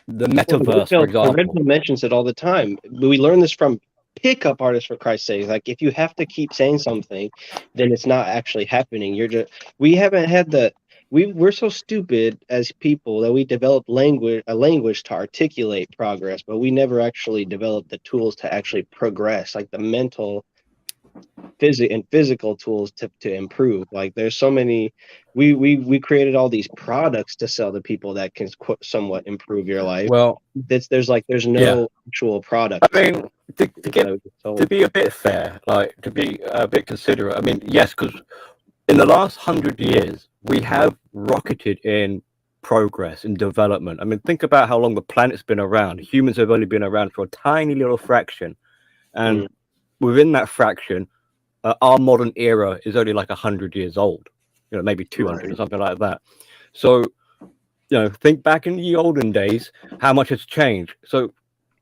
metaverse, for example. Original mentions it all the time. We learn this from pickup artists, for Christ's sake. Like, if you have to keep saying something, then it's not actually happening. We haven't had we're so stupid as people that we developed a language to articulate progress, but we never actually developed the tools to actually progress, like the mental, physical tools to improve. Like, there's so many. We created all these products to sell to people that can somewhat improve your life. Well, there's no actual product. I mean, to be a bit fair, like to be a bit considerate. I mean, yes, because in the last 100 years, we have rocketed in progress and development. I mean, think about how long the planet's been around. Humans have only been around for a tiny little fraction. And within that fraction, our modern era is only like 100 years old, maybe 200 or something like that. So, think back in the olden days, how much has changed. So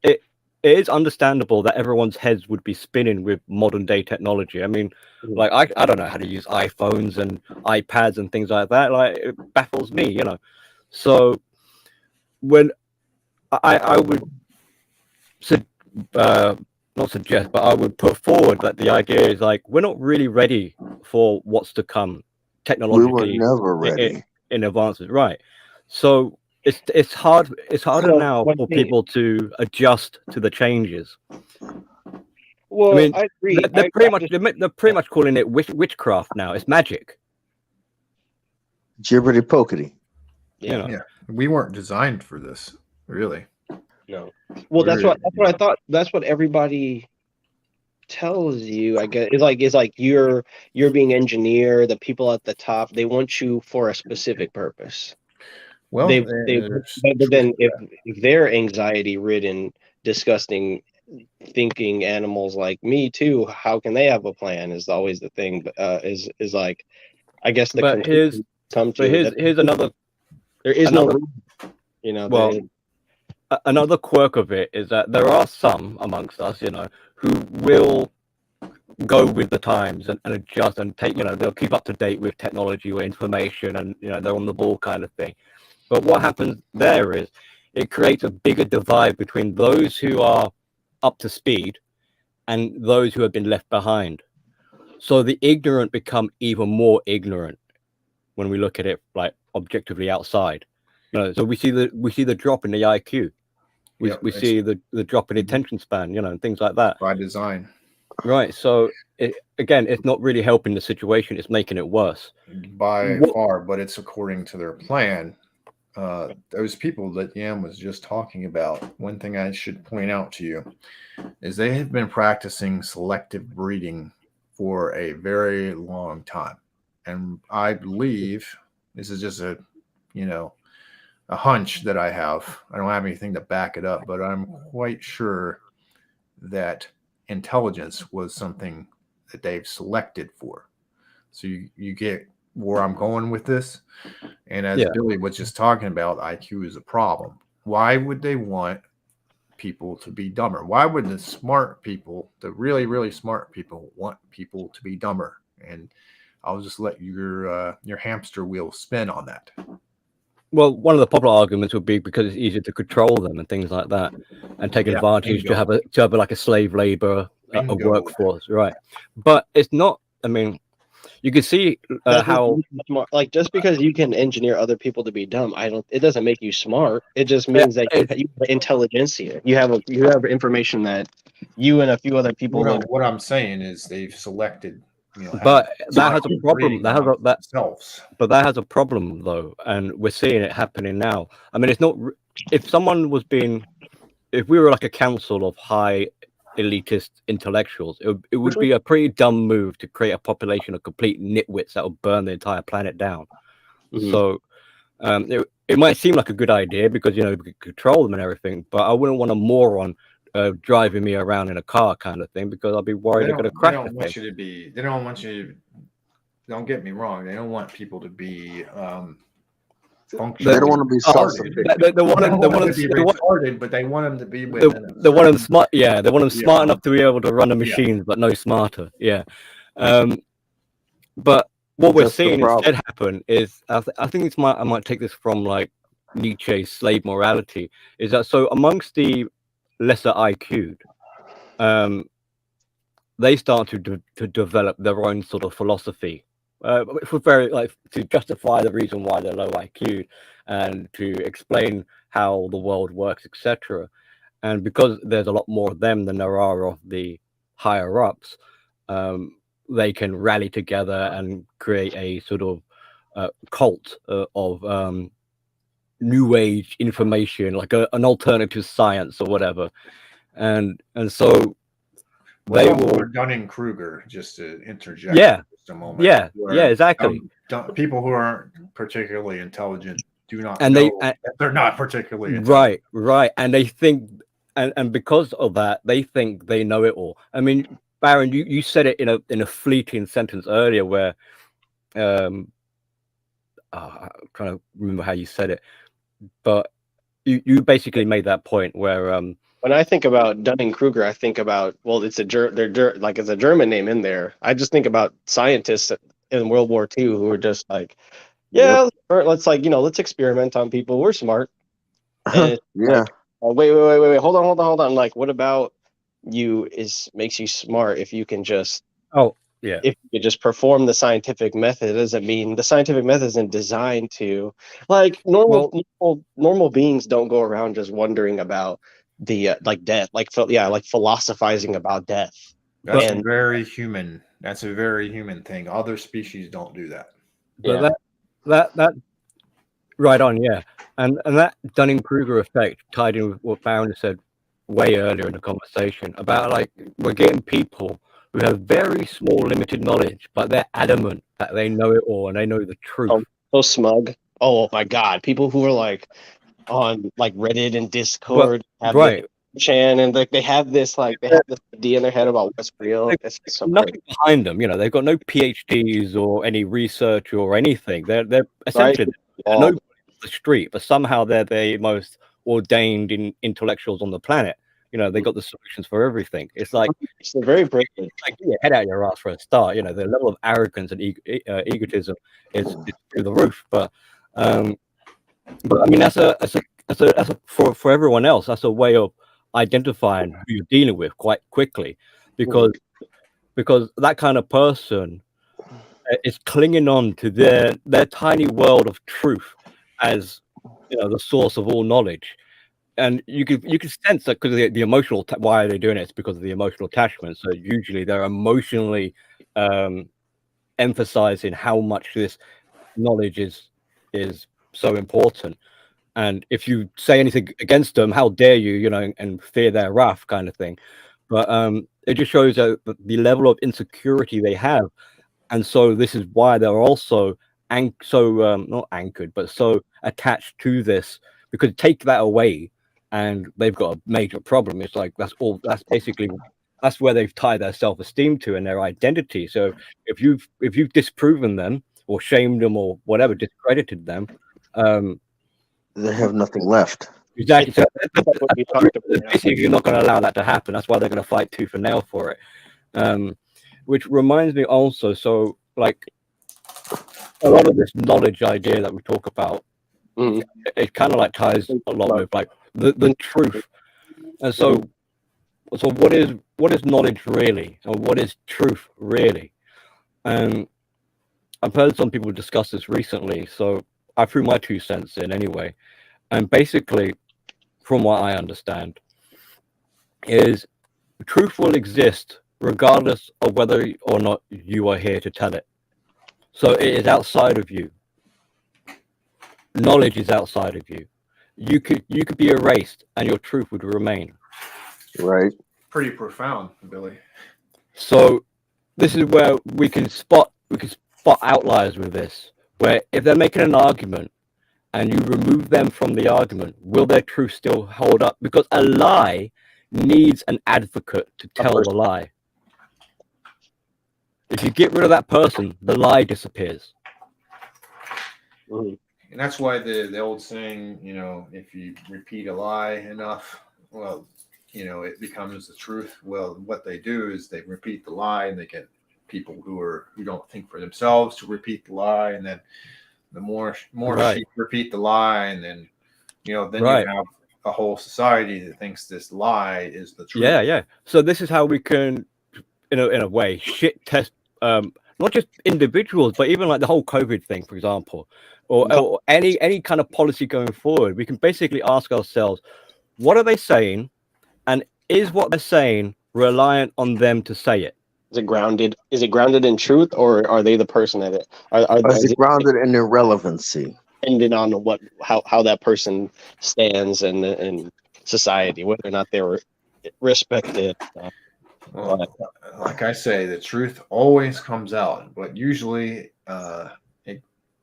it is understandable that everyone's heads would be spinning with modern day technology. I mean, like, I don't know how to use iPhones and iPads and things like that. Like, it baffles me, So when I would not suggest, but I would put forward that the idea is like, we're not really ready for what's to come technologically. We were never ready in advances, right? So it's harder now for people to adjust to the changes. Well, I mean, I agree. They're pretty much calling it witchcraft now. It's magic. Jibbity pokity. Yeah, we weren't designed for this, really. No. Well, that's what I thought. That's what everybody tells you. I guess it's like you're being engineered. The people at the top, they want you for a specific purpose. Well, but then if they're anxiety-ridden, disgusting, thinking animals like me too, how can they have a plan? Is always the thing. But is like, I guess the. But here's another. There is no room. Well, another quirk of it is that there are some amongst us, who will go with the times and adjust and take, they'll keep up to date with technology or information, and they're on the ball kind of thing. But what happens there is it creates a bigger divide between those who are up to speed and those who have been left behind. So the ignorant become even more ignorant when we look at it like objectively outside. So we see the drop in the IQ. We see the drop in attention span, and things like that. By design. Right. So again, it's not really helping the situation. It's making it worse. By far, but it's according to their plan. Those people that Yam was just talking about, one thing I should point out to you is they have been practicing selective breeding for a very long time. And I believe, this is just a hunch that I have. I don't have anything to back it up, but I'm quite sure that intelligence was something that they've selected for. So you get where I'm going with this. And as Billy was just talking about, IQ is a problem. Why would they want people to be dumber? Why would the smart people, the really, really smart people, want people to be dumber? And I'll just let your hamster wheel spin on that. Well, one of the popular arguments would be because it's easier to control them and things like that, and take advantage to have like a slave labor, a workforce, right? But it's not. I mean, you can see how, like, just because you can engineer other people to be dumb, it doesn't make you smart. It just means that you have intelligentsia. You have information that you and a few other people. What I'm saying is they've selected. But that has a problem. But that has a problem though, and we're seeing it happening now. I mean, it's not. If we were like a council of high elitist intellectuals, it would be a pretty dumb move to create a population of complete nitwits that will burn the entire planet down. Mm-hmm. So it might seem like a good idea because we can control them and everything, but I wouldn't want a moron driving me around in a car kind of thing, because I'll be worried they're going to crash. They don't want you to. Don't get me wrong. They don't want people to be functional. They don't want to be self-sufficient. They want them to be retarded, but they want them to be within they want them smart. Yeah, they want them smart enough to be able to run the machines, but no smarter. Yeah. But what we're seeing instead happen is, I think I might take this from like Nietzsche's slave morality, is that so amongst the lesser IQ'd, they start to develop their own sort of philosophy, for very to justify the reason why they're low IQ'd and to explain how the world works, etc. And because there's a lot more of them than there are of the higher ups, they can rally together and create a sort of cult of new age information, like an alternative science or whatever, and so they will. Dunning-Kruger, just to interject. Just a moment. Exactly. People who aren't particularly intelligent do not and know that they're not particularly intelligent. Right, and they think, and because of that, they think they know it all. I mean, Baron, you said it in a fleeting sentence earlier, where I'm trying to remember how you said it, but you basically made that point where when I think about Dunning-Kruger, I think about, well, it's it's a German name in there. I just think about scientists in World War II who were just like, let's let's experiment on people. We're smart. And wait, hold on. Like, what about you makes you smart if you can just if you just perform the scientific method? It doesn't mean the scientific method isn't designed to, like, normal beings don't go around just wondering about the death, like philosophizing about death. That's very human. That's a very human thing. Other species don't do that. But that right on, and that Dunning-Kruger effect tied in with what Baron said way earlier in the conversation about, like, we're getting people who have very small, limited knowledge, but they're adamant that they know it all and they know the truth. So smug. Oh my God, people who are like on like Reddit and Discord, Chan, and like they have this idea in their head about what's real. It's so nothing behind them, they've got no PhDs or any research or anything. They're essentially nobody on the street, but somehow they're the most ordained intellectuals on the planet. You know, they got the solutions for everything. It's like It's very brilliant. like get your head out your ass for a start. You know, the level of arrogance and egotism is through the roof. But I mean, that's a for everyone else. That's a way of identifying who you're dealing with quite quickly, because that kind of person is clinging on to their tiny world of truth as, you know, the source of all knowledge. And you can sense that because of the emotional. Why are they doing it? It's because of the emotional attachment. So usually they're emotionally emphasizing how much this knowledge is so important. And if you say anything against them, how dare you? You know, and fear their wrath, kind of thing. But it just shows the level of insecurity they have, and so this is why they're also not anchored, but so attached to this. Because take that away, and they've got a major problem. It's like that's where they've tied their self-esteem to and their identity. So if you've disproven them or shamed them or whatever, discredited them, they have nothing left. Exactly. So basically, you're not going to allow that to happen. That's why they're going to fight tooth and nail for it. Which reminds me also, so like a lot of this knowledge idea that we talk about, it kind of like ties a lot with like the truth. And so what is knowledge really, and what is truth really? And I've heard some people discuss this recently, so I threw my 2 cents in anyway. And basically, from what I understand, is truth will exist regardless of whether or not you are here to tell it. So it is outside of you. Knowledge is outside of you. You could be erased and your truth would remain. Right. Pretty profound, Billy. So this is where we can spot outliers with this, where if they're making an argument and you remove them from the argument, will their truth still hold up? Because a lie needs an advocate to tell the lie. If you get rid of that person, the lie disappears. And that's why the old saying, you know, if you repeat a lie enough, well, you know, it becomes the truth. Well, what they do is they repeat the lie, and they get people who don't think for themselves to repeat the lie, and then the more sheep repeat the lie, and then you know, then you have a whole society that thinks this lie is the truth. Yeah. So this is how we can, in a way, shit test not just individuals, but even like the whole COVID thing, for example, or any kind of policy going forward. We can basically ask ourselves, what are they saying, and is what they're saying reliant on them to say it? Is it grounded? Is it grounded in truth, or are they the person that it? Is it grounded in irrelevancy? Depending on how that person stands in society, whether or not they were respected. Well, like I say, the truth always comes out, but usually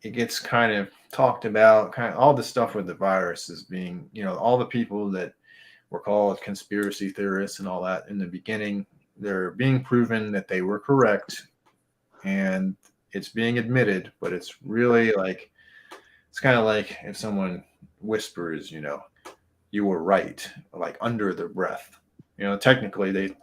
it gets kind of talked about. Kind of all the stuff with the virus is being, you know, all the people that were called conspiracy theorists and all that in the beginning, they're being proven that they were correct, and it's being admitted. But it's really like, it's kind of like if someone whispers, you know, you were right, like under their breath. You know, technically they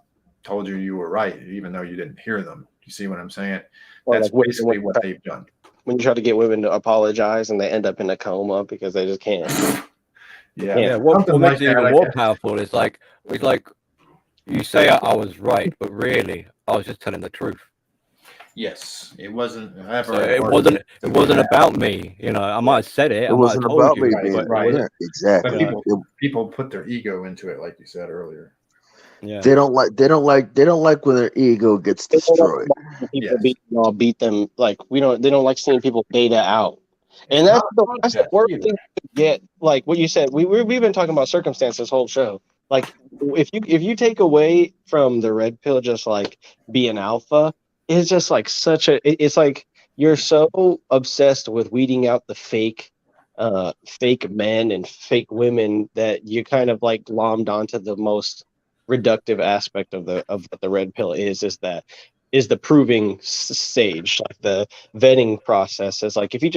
told you were right, even though you didn't hear them. You see what I'm saying? That's like basically what they've done. When you try to get women to apologize and they end up in a coma because they just can't. What makes it even more powerful is like you say I was right, but really I was just telling the truth. Yes, it wasn't ever. So it wasn't about me. You know, I might have said it. It wasn't about me. Right. Yeah, exactly. But people put their ego into it, like you said earlier. Yeah. They don't like when their ego gets destroyed. People beat them. Like they don't like seeing people data out. And that's the worst thing to get. Like what you said, we've been talking about circumstance this whole show. Like if you take away from the red pill just like being alpha, it's just like it's like you're so obsessed with weeding out the fake men and fake women that you kind of like glommed onto the most reductive aspect of what the red pill is the proving stage, like the vetting process. Is like if you're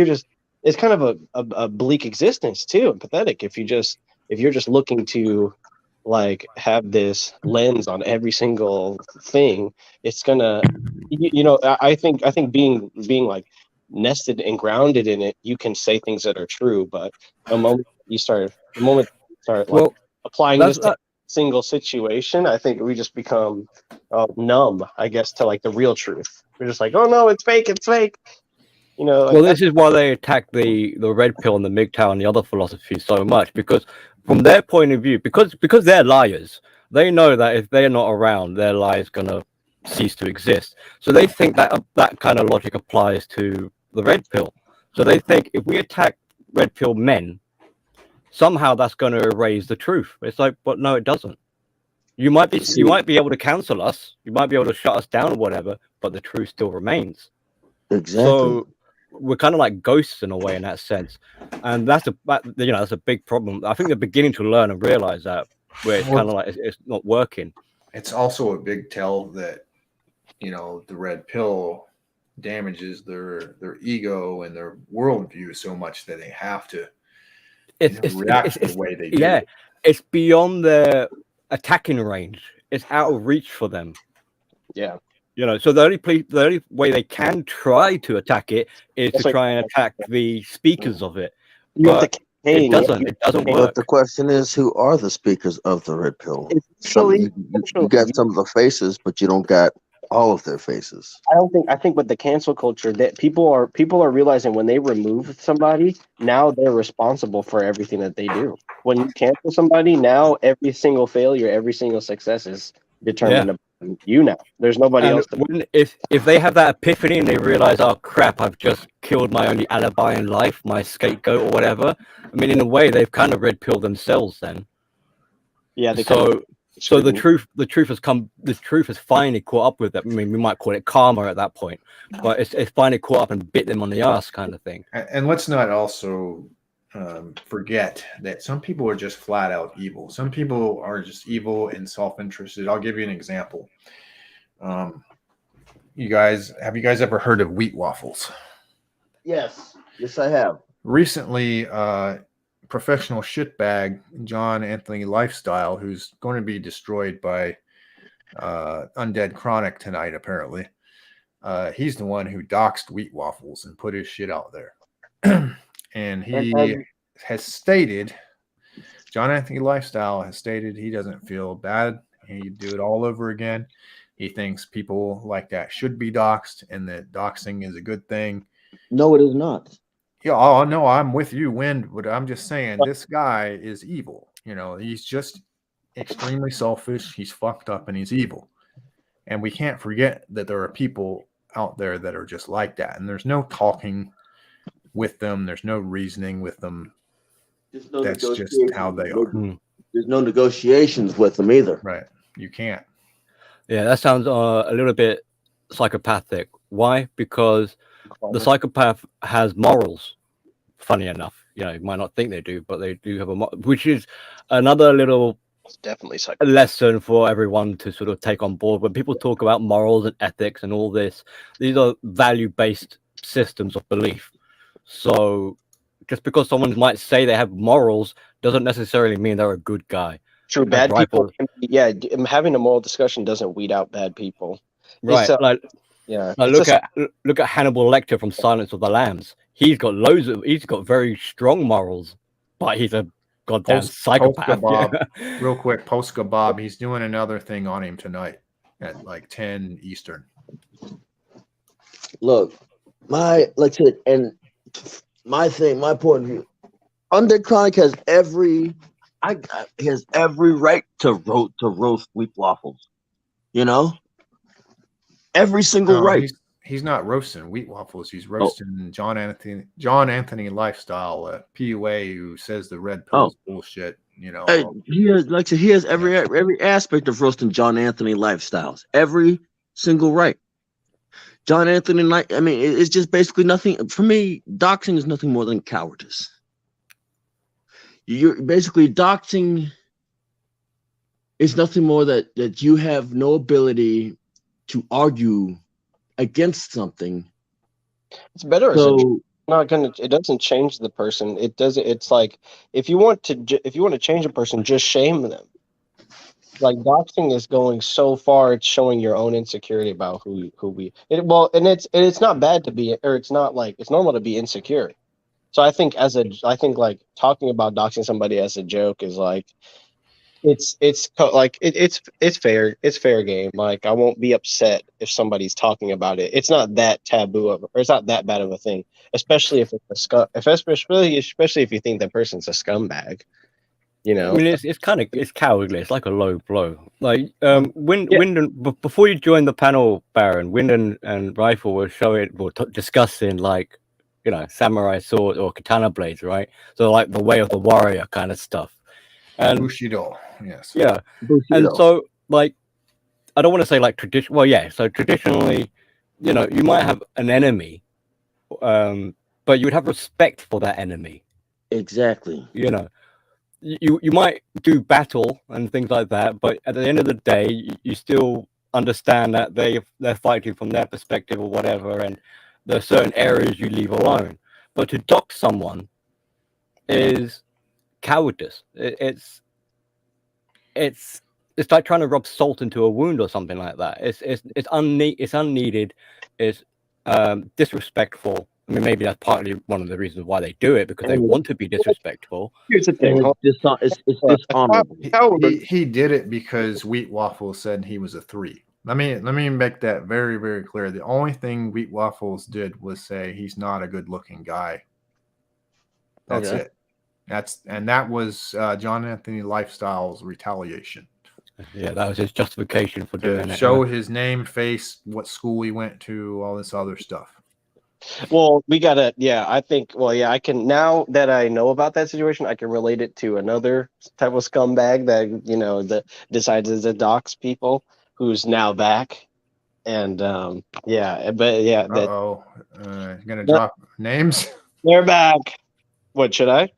just it's kind of a bleak existence too, and pathetic if you're just looking to like have this lens on every single thing. It's gonna, I think being like nested and grounded in it, you can say things that are true, but the moment you start like Well, applying that's this to single situation, I think we just become numb, I guess, to like the real truth. We're just like, oh no, it's fake, it's fake. Like well, this is why they attack the red pill and the MGTOW and the other philosophies so much, because from their point of view, because they're liars, they know that if they're not around, their lie is gonna cease to exist. So they think that that kind of logic applies to the red pill. So they think if we attack red pill men, somehow that's going to erase the truth. It's like, but no, it doesn't. You might be able to cancel us, you might be able to shut us down or whatever, but the truth still remains. Exactly. So we're kind of like ghosts in a way in that sense, and that's a big problem. I think they're beginning to learn and realize that, where it's kind of like it's not working. It's also a big tell that the red pill damages their ego and their worldview so much that they have to react the way they do. Yeah, it's beyond their attacking range. It's out of reach for them. Yeah. So the only way they can try to attack it is to try and attack the speakers of it. But it doesn't work. But the question is, who are the speakers of the red pill? You got some of the faces, but you don't got all of their faces. I think with the cancel culture that people are realizing when they remove somebody, now they're responsible for everything that they do. When you cancel somebody, now every single failure, every single success is determined upon you now. There's nobody else. If they have that epiphany and they realize, oh crap, I've just killed my only alibi in life, my scapegoat or whatever. I mean, in a way, they've kind of red pilled themselves then. Yeah. So the truth has finally caught up with them. I mean, we might call it karma at that point, but it's finally caught up and bit them on the ass, kind of thing. And let's not also forget that some people are just flat out evil. Some people are just evil and self-interested. I'll give you an example. Have you guys ever heard of wheat waffles? Yes, I have. Recently, professional shitbag John Anthony Lifestyle, who's going to be destroyed by Undead Chronic tonight, apparently. He's the one who doxed wheat waffles and put his shit out there. And he has stated, John Anthony Lifestyle has stated he doesn't feel bad. He'd do it all over again. He thinks people like that should be doxed and that doxing is a good thing. No, it is not. Yeah, oh no, I'm with you, Wind, but I'm just saying this guy is evil. He's just extremely selfish. He's fucked up and he's evil. And we can't forget that there are people out there that are just like that. And there's no talking with them. There's no reasoning with them. That's just how they are. There's no negotiations with them either. Right. You can't. Yeah, that sounds a little bit psychopathic. Why? Because the psychopath has morals. Funny enough, you might not think they do, but they do have which is another little definitely lesson for everyone to sort of take on board. When people talk about morals and ethics and all this, these are value-based systems of belief. So just because someone might say they have morals doesn't necessarily mean they're a good guy. True, bad people. Having a moral discussion doesn't weed out bad people. Right. Look at Hannibal Lecter from Silence of the Lambs. He's got very strong morals, but he's a goddamn psychopath. Real quick, Posca Bob, he's doing another thing on him tonight at like 10 Eastern. Look, my point of view, Undead Chronic has every right to roast wheat waffles. Every single right. He's not roasting wheat waffles. He's roasting John Anthony Lifestyle, PUA, who says the red pill is bullshit. He has every aspect of roasting John Anthony Lifestyles. Every single right. John Anthony, it's just basically nothing. For me, doxing is nothing more than cowardice. You're basically doxing is nothing more that you have no ability to argue against something. It's better. not gonna. It doesn't change the person. It doesn't. It's like if you want to change a person, just shame them. Like doxing is going so far, it's showing your own insecurity about who we. Well, and it's not bad to be, or it's not like it's normal to be insecure. So I think like talking about doxing somebody as a joke is like it's fair game. Like I won't be upset if somebody's talking about it. It's not that taboo or it's not that bad of a thing, especially if it's a especially if you think that person's a scumbag. You I know. mean, it's cowardly. It's like a low blow. Like Yeah. Before you joined the panel, Baron, Wind and Rifle were discussing like, you know, samurai sword or katana blades, right? So like the way of the warrior kind of stuff. And Bushido, yes. Yeah. Bushido. And so like, I don't want to say like tradition. Well, yeah. So traditionally, you know, you might have an enemy, but you would have respect for that enemy. Exactly. You know. You might do battle and things like that, but at the end of the day, you still understand that they're fighting from their perspective or whatever, and there are certain areas you leave alone. But to dox someone is cowardice. It's like trying to rub salt into a wound or something like that. It's unneeded. It's disrespectful. I mean, maybe that's partly one of the reasons why they do it, because they want to be disrespectful. Here's the thing. It's dishonorable. He did it because Wheat Waffle said he was a 3. Let me make that very, very clear. The only thing Wheat Waffles did was say he's not a good-looking guy. That's Okay. it. That was John Anthony Lifestyle's retaliation. Yeah, that was his justification for doing it. Show his name, face, what school he went to, all this other stuff. Well, we gotta, I think, I can, now that I know about that situation, I can relate it to another type of scumbag that, you know, that decides to dox people, who's now back. And, You're gonna drop names? They're back. What, should I?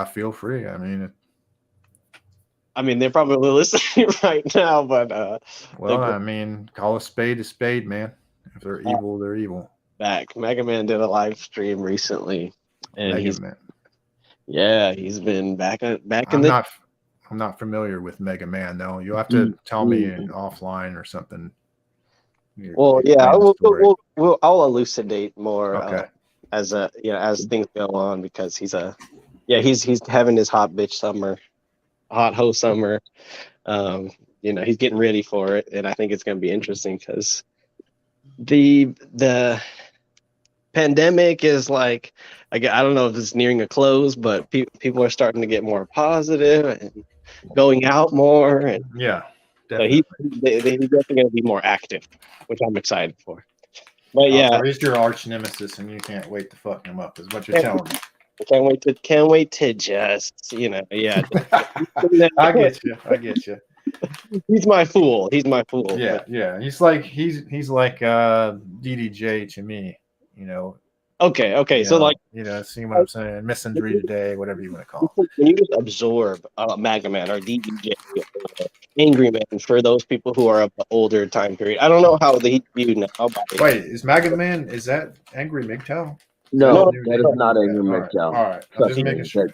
Feel free. I mean, they're probably listening right now, but, I mean, call a spade, man. If they're evil, they're evil. Back. Mega Man did a live stream recently, and he's been back in the. I'm not familiar with Mega Man though. You'll have to tell me offline or something. I'll elucidate more okay. As things go on, because he's having his hot bitch summer, hot hoe summer. He's getting ready for it, and I think it's going to be interesting because the pandemic is like, I don't know if it's nearing a close, but people are starting to get more positive and going out more, and definitely. He's definitely going to be more active, which I'm excited for. But so he's your arch nemesis, and you can't wait to fuck him up, is what you're telling me. Can't wait to just I get you. He's my fool. Yeah. He's like DDJ to me, you know. Okay. So see what I'm saying? Misandry today, whatever you want to call it. When you just absorb Mega Man or DDJ, Angry Man, for those people who are of the older time period. I don't know how they view now. Wait, is Mega Man, is that Angry MGTOW? No, that is not Angry MGTOW. All right. I'm just making sure.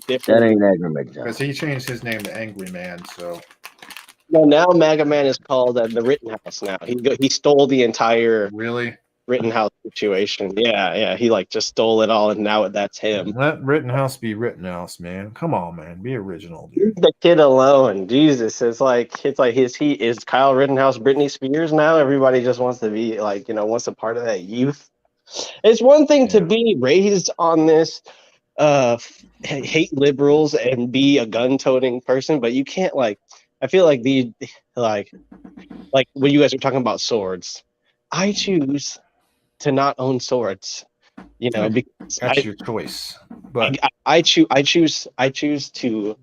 That ain't Angry MGTOW. Because he changed his name to Angry Man, so. No, now Mega Man is called the Rittenhouse. Now he stole the entire Rittenhouse situation. Yeah. He just stole it all, and now that's him. Let Rittenhouse be Rittenhouse, man. Come on, man. Be original, dude. Leave the kid alone. Jesus, is Kyle Rittenhouse Britney Spears now? Everybody just wants to be wants a part of that youth. It's one thing to be raised on this hate liberals and be a gun-toting person, but you can't I feel like when you guys are talking about swords, I choose to not own swords. Because that's your choice. But I choose to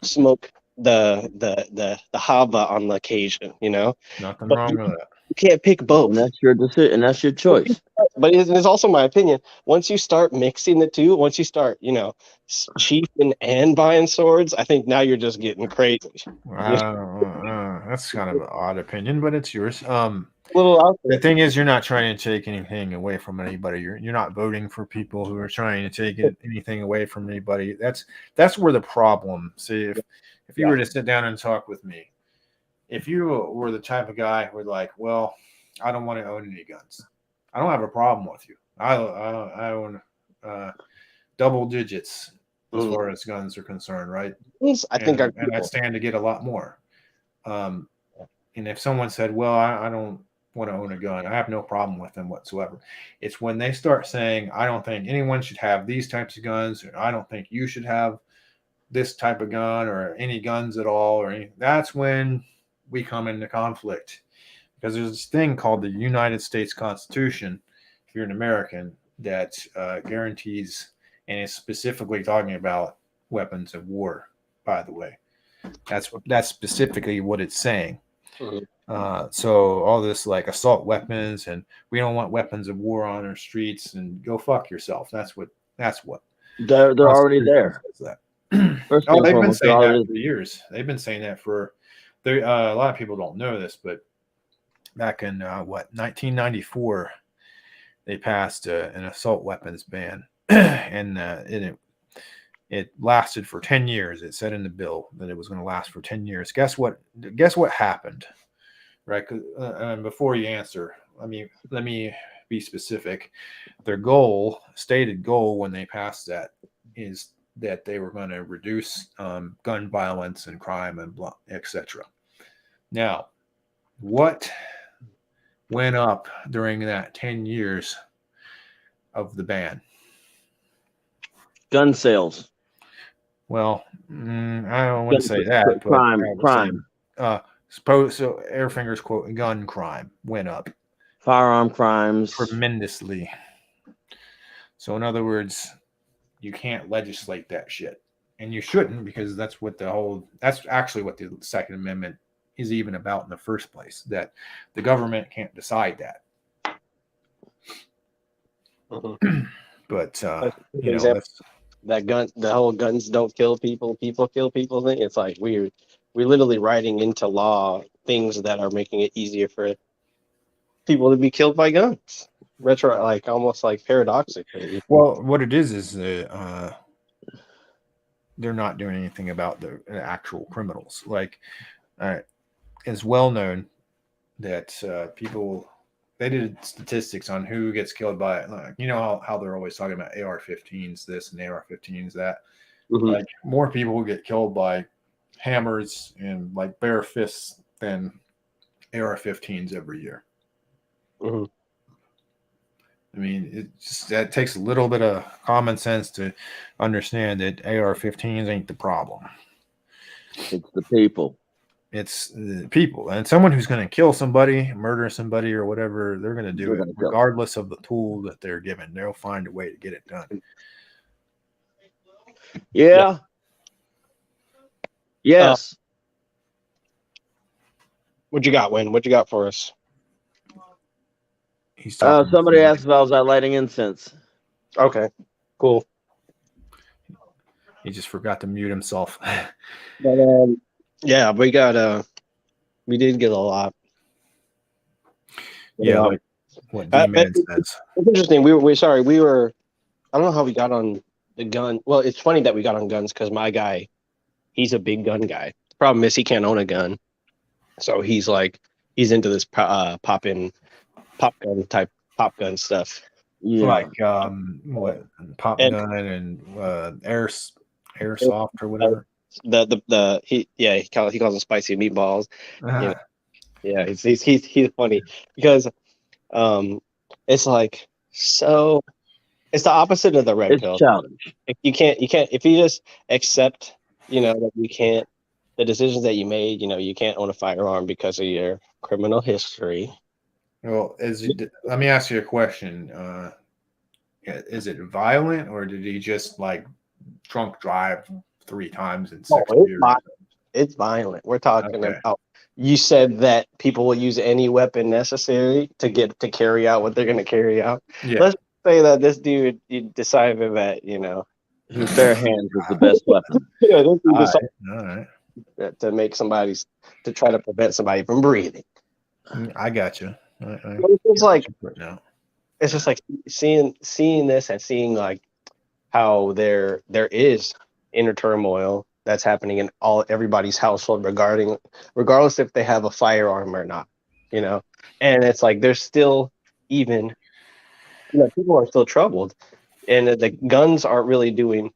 smoke the hava on the occasion. Nothing wrong with that. You can't pick both. And that's your decision. And that's your choice. But it's also my opinion. Once you start mixing the two, once you start, chiefing and buying swords, I think now you're just getting crazy. That's kind of an odd opinion, but it's yours. little out The thing is, you're not trying to take anything away from anybody. You're not voting for people who are trying to take anything away from anybody. That's where the problem. See, if you were to sit down and talk with me, if you were the type of guy who were like, well, I don't want to own any guns. I don't have a problem with you. I own double digits as far as guns are concerned, right? I think and I stand to get a lot more. And if someone said, well, I don't want to own a gun, I have no problem with them whatsoever. It's when they start saying, I don't think anyone should have these types of guns, or I don't think you should have this type of gun or any guns at all, or anything. That's when we come into conflict, because there's this thing called the United States Constitution, if you're an American, that guarantees, and it's specifically talking about weapons of war, by the way. That's specifically what it's saying. So all this like assault weapons, and we don't want weapons of war on our streets, and go fuck yourself. That's what they're already there. They've been saying that for years. They've been saying that for a lot of people don't know this, but back in 1994, they passed an assault weapons ban, and it lasted for 10 years. It said in the bill that it was going to last for 10 years. Guess what happened? Right? Before you answer, let me be specific. Their stated goal when they passed that is that they were going to reduce gun violence and crime and etc. Now, what went up during that 10 years of the ban? Gun sales. Well, I don't want to say that. Crime. So Airfinger's quote, gun crime went up. Firearm crimes. Tremendously. So in other words, you can't legislate that shit. And you shouldn't, because that's actually what the Second Amendment is even about in the first place, that the government can't decide that. But the whole guns don't kill people, people kill people thing. It's like we're literally writing into law things that are making it easier for people to be killed by guns. Almost like paradoxically. Well, what it is they're not doing anything about the actual criminals. Like, it's well known that they did statistics on who gets killed by, how they're always talking about AR-15s this and AR-15s that. Like, more people get killed by hammers and like bare fists than AR-15s every year. That takes a little bit of common sense to understand that AR-15s ain't the problem. It's the people. It's the people, and someone who's going to kill somebody, murder somebody, or whatever, they're going to do it regardless of the tool that they're given. They'll find a way to get it done. Yeah. Yes. What you got, Win? What you got for us? Somebody asked if I was out lighting incense. Okay, cool. He just forgot to mute himself. But yeah, we did get a lot. Yeah, like what D-Man says. It's interesting. We were. I don't know how we got on the gun. Well, it's funny that we got on guns because my guy, he's a big gun guy. The problem is he can't own a gun, so he's into this pop gun stuff. Yeah. Like what pop gun and airsoft or whatever. He calls them spicy meatballs. Yeah, he's funny because it's like, so it's the opposite of the red pill. Challenge. You can't if you just accept that you can't, the decisions that you made, you can't own a firearm because of your criminal history. Well, let me ask you a question. Is it violent, or did he just like drunk drive 3 times in 6 years? It's violent. We're talking about. You said that people will use any weapon necessary to carry out what they're going to carry out. Yeah. Let's say that this dude decided that his bare hands is the best weapon. All right. To make to try to prevent somebody from breathing. I got you. It's just like right now. it's just like seeing this and seeing like how there is inner turmoil that's happening in everybody's household regardless if they have a firearm or not, you know. And it's like there's still even people are still troubled, and the guns aren't really doing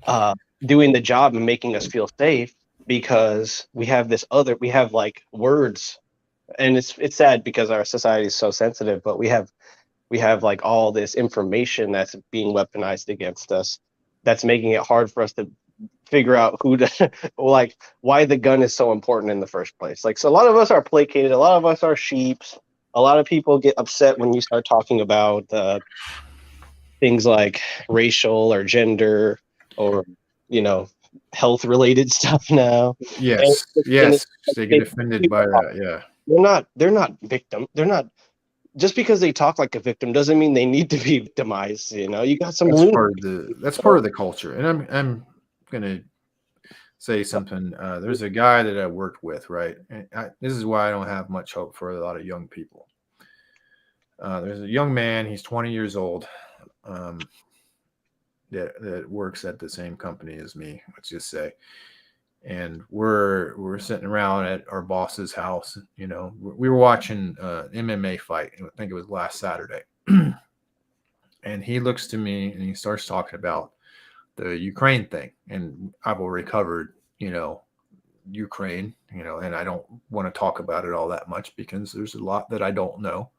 the job and making us feel safe because we have like words, and it's sad because our society is so sensitive, but we have like all this information that's being weaponized against us that's making it hard for us to figure out like why the gun is so important in the first place. Like, so a lot of us are placated, a lot of us are sheeps, a lot of people get upset when you start talking about things like racial or gender or health related stuff now. Yes, And they get offended by that. Yeah, they're not victim. They're not. Just because they talk like a victim doesn't mean they need to be victimized. You got some that's part of the culture. And I'm gonna say something. There's a guy that I worked with, right? And this is why I don't have much hope for a lot of young people. There's a young man. He's 20 years old. That works at the same company as me. Let's just say. And we're sitting around at our boss's house. We were watching an MMA fight. I think it was last Saturday. And he looks to me and he starts talking about the Ukraine thing. And I've already covered, Ukraine, and I don't want to talk about it all that much because there's a lot that I don't know.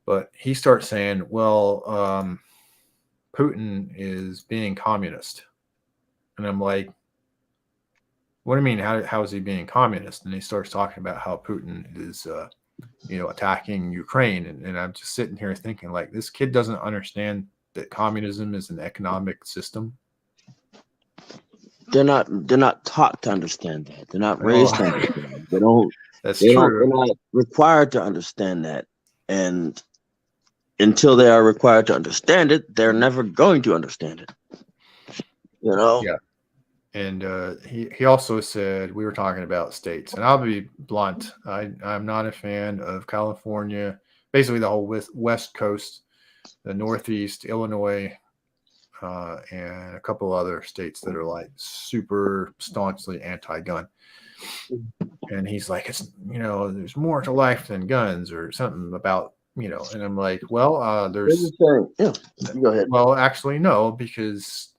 But he starts saying, well, Putin is being communist. And I'm like, what do you mean? How is he being communist? And he starts talking about how Putin is, attacking Ukraine. And I'm just sitting here thinking, like, this kid doesn't understand that communism is an economic system. They're not taught to understand that. They're not raised to understand that. They don't. That's true. They're not required to understand that. And until they are required to understand it, they're never going to understand it. Yeah. And he also said, we were talking about states, and I'll be blunt. I'm not a fan of California, basically the whole West Coast, the Northeast, Illinois, and a couple other states that are like super staunchly anti-gun. And he's like, it's, there's more to life than guns or something about, and I'm like, well, there's, yeah, go ahead. Well, actually, no, because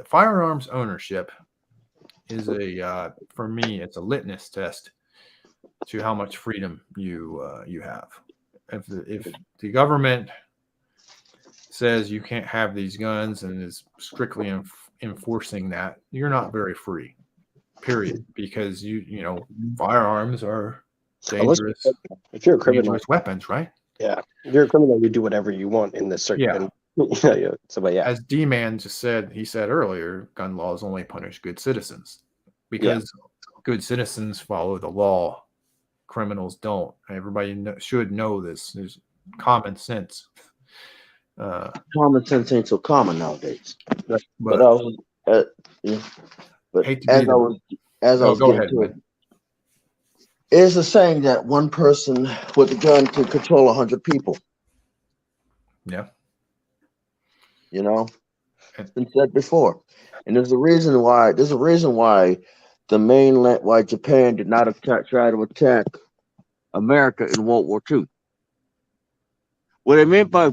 firearms ownership is for me, it's a litmus test to how much freedom you have. If the government says you can't have these guns and is strictly enforcing that, you're not very free, period. Because firearms are dangerous. If you're a criminal, dangerous weapons, right? Yeah, if you're a criminal, you do whatever you want in this circuit. Yeah. So, but yeah, as D-Man just said, he said earlier, gun laws only punish good citizens because good citizens follow the law. Criminals don't. Everybody should know this. There's common sense. Common sense ain't so common nowadays. But as I was getting to it, it's a saying that one person with a gun can control 100 people. Yeah. It's been said before, and there's a reason why. The mainland, why Japan did not try to attack America in World War II. What I meant by a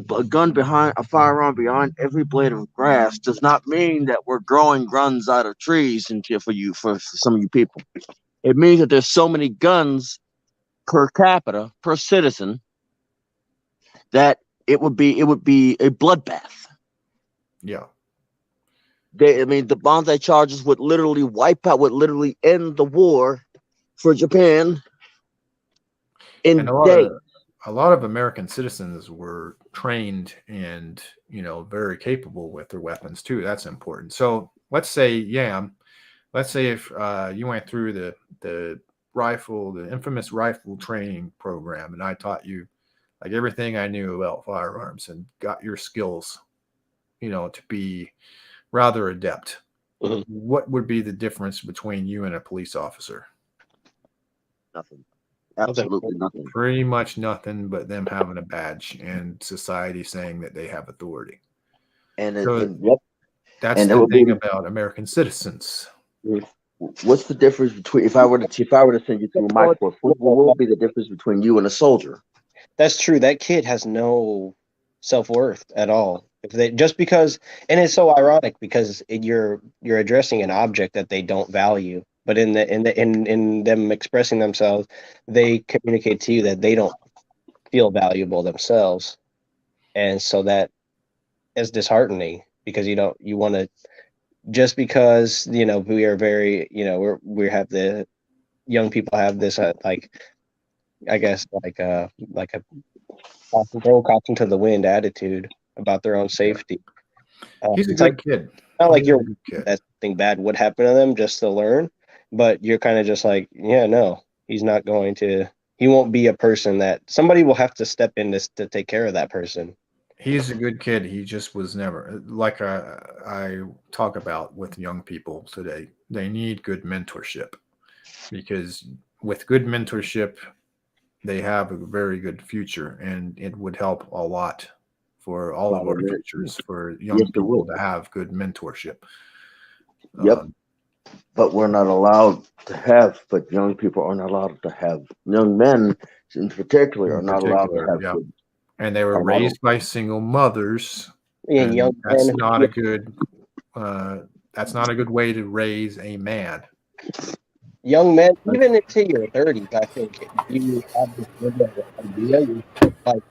firearm behind every blade of grass does not mean that we're growing guns out of trees and for some of you people. It means that there's so many guns per capita, per citizen, that it would be a bloodbath. Yeah. The Banzai charges would literally end the war for Japan in days. A lot of American citizens were trained and, very capable with their weapons too. That's important. So let's say, if you went through the infamous rifle training program, and I taught you like everything I knew about firearms and got your skills, to be rather adept. Mm-hmm. What would be the difference between you and a police officer? Nothing. Absolutely nothing. Pretty much nothing but them having a badge and society saying that they have authority. And So yep. that's And it the would thing be about American citizens. what's the difference between if I were to send you through my course, what will be the difference between you and a soldier? That's true. That kid has no self-worth at all. If they just because, and it's so ironic because you're addressing an object that they don't value, but in them expressing themselves, they communicate to you that they don't feel valuable themselves, and so that is disheartening because you want to just because we are very we have the young people have this like I guess like a throw caution to the wind attitude about their own safety. He's a It's good like kid. not like He's a you're good kid. that something bad would happen to them just to learn, but you're kind of just like, yeah, no, he's not going to. He won't be a person that somebody will have to step in this to take care of that person. He's a good kid. He just was never like I talk about with young people today. They need good mentorship because with good mentorship, they have a very good future, and it would help a lot for all of our futures for young Yes, it people would. to have good mentorship. Yep. But we're not allowed to have, but young people are not allowed to have. Young men, in particular, are not allowed to have. Yeah. Good, And they were raised by single mothers, And young that's men not a good. That's not a good way to raise a man. young men, even into your 30s, I think you have this liberal idea. Like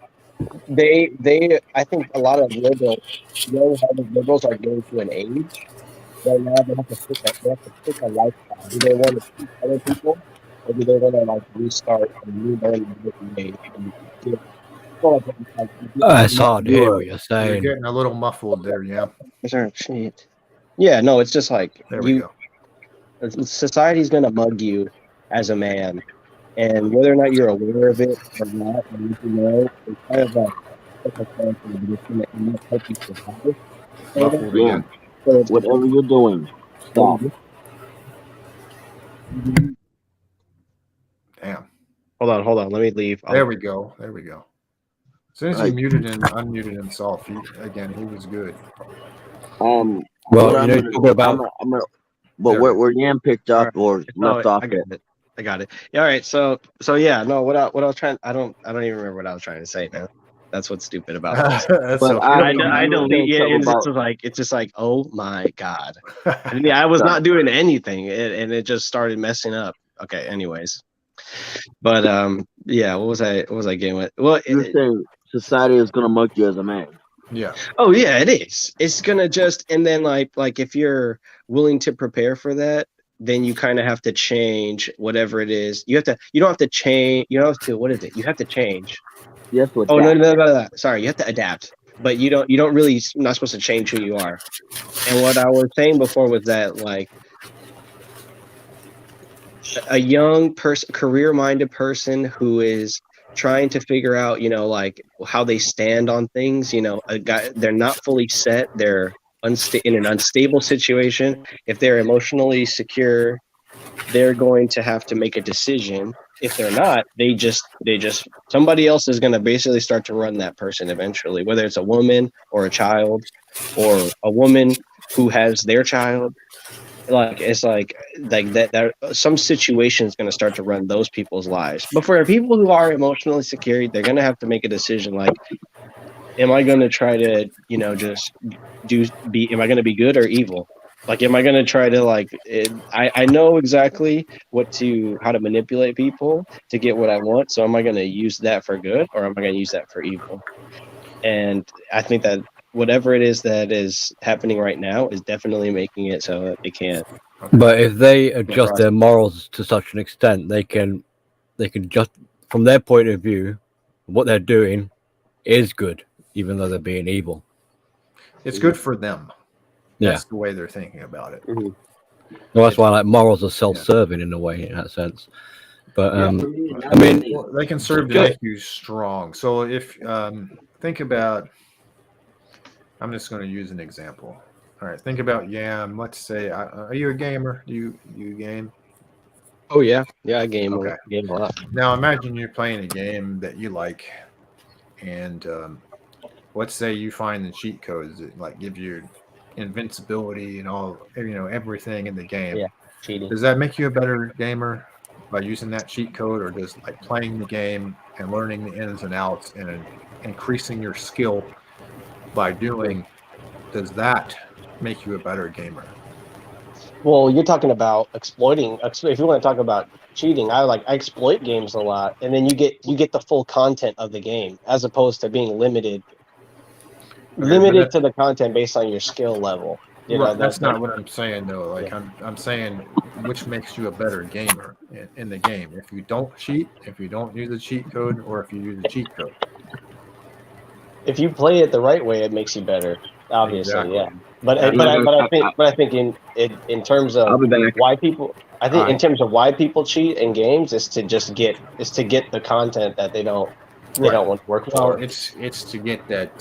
I think a lot of young-hearted liberals are getting to an age where now they have to pick a lifestyle. Do they want to teach other people, or do they want to like restart and relearn a different way? And It's hard to hear what you're You're saying. getting a little muffled there, yeah. Yeah, no, it's just like There we go. Society's gonna mug you as a man, and whether or not you're aware of it or not, or you know, it's kind of like it's gonna help you survive. Muffled yeah. again. So Whatever you're doing, stop. Damn. Hold on. Let me leave. There we go. There we go. As soon as he muted and unmuted himself, he was good. Well, where Yam picked up or left off. I got it. Yeah, all right. So yeah, no. What I was trying. I don't even remember what I was trying to say now. That's what's stupid about this. But I delete it, and it's just like, oh my god. And yeah, I was not doing anything, and it just started messing up. Okay. Anyways, but yeah. What was I getting with? Well, you're saying society is gonna mug you as a man. Yeah. Oh yeah, it is. It's gonna just, and then like if you're willing to prepare for that, then you kind of have to change whatever it is. You don't have to change. You don't have to. What is it? You have to change. Yes. Oh no. Sorry, you have to adapt, but you don't really. You're not supposed to change who you are. And what I was saying before was that like a young person, career-minded person who is trying to figure out, like how they stand on things. They're not fully set. They're in an unstable situation. If they're emotionally secure, they're going to have to make a decision. If they're not, they just somebody else is going to basically start to run that person eventually, whether it's a woman or a child or a woman who has their child. Like it's like that some situation is going to start to run those people's lives. But for people who are emotionally secure, they're going to have to make a decision like, am I going to try to, just am I going to be good or evil? Like, am I going to try to I know exactly how to manipulate people to get what I want. So am I going to use that for good or am I going to use that for evil? And I think that whatever it is that is happening right now is definitely making it so that they can't. But if they adjust their morals to such an extent, they can just, from their point of view, what they're doing is good, even though they're being evil. It's good for them. Yeah. That's the way they're thinking about it. Mm-hmm. Well, that's why morals are self-serving in a way, in that sense. But I mean, they can serve to make you strong. So if think about, I'm just going to use an example. All right, think about Yam. Let's say, are you a gamer? Do you game? Oh yeah, yeah. I game Okay. game a lot. Now imagine you're playing a game that you like, and let's say you find the cheat codes that like give you invincibility and all, everything in the game. Yeah, cheating. Does that make you a better gamer by using that cheat code, or does like playing the game and learning the ins and outs and increasing your skill by doing, does that make you a better gamer? Well, you're talking about exploiting. If you want to talk about cheating, I exploit games a lot, and then you get the full content of the game as opposed to being Okay, but limited to the content based on your skill level. You know, right, that that's that not what I'm saying though. yeah. Like I'm saying, which makes you a better gamer in the game? If you don't cheat, if you don't use a cheat code, or if you use a cheat code. If you play it the right way, it makes you better. Obviously, Exactly. yeah. But That's I think in terms I'll of be back. why people, I all think in right. terms of why people cheat in games is to just get the content that they don't Right. want to work Well, for. it's to get that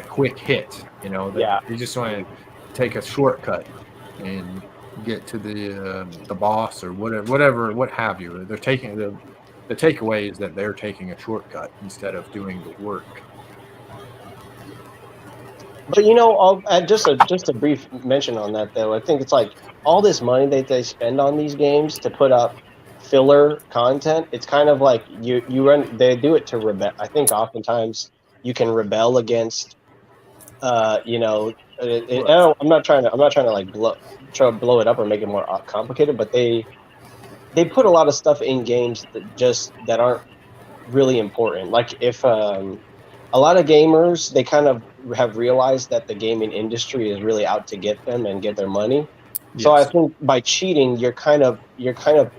quick hit. That Yeah. you just want to take a shortcut and get to the boss or whatever, what have you. They're taking the takeaway is that they're taking a shortcut instead of doing the work. But just a brief mention on that though. I think it's like all this money that they spend on these games to put up filler content. It's kind of like they do it to rebel. I think oftentimes you can rebel against Right. I'm not trying to like blow it up or make it more complicated, but they put a lot of stuff in games that aren't really important. Like if a lot of gamers, they kind of have realized that the gaming industry is really out to get them and get their money. So I Yes. think by cheating, you're kind of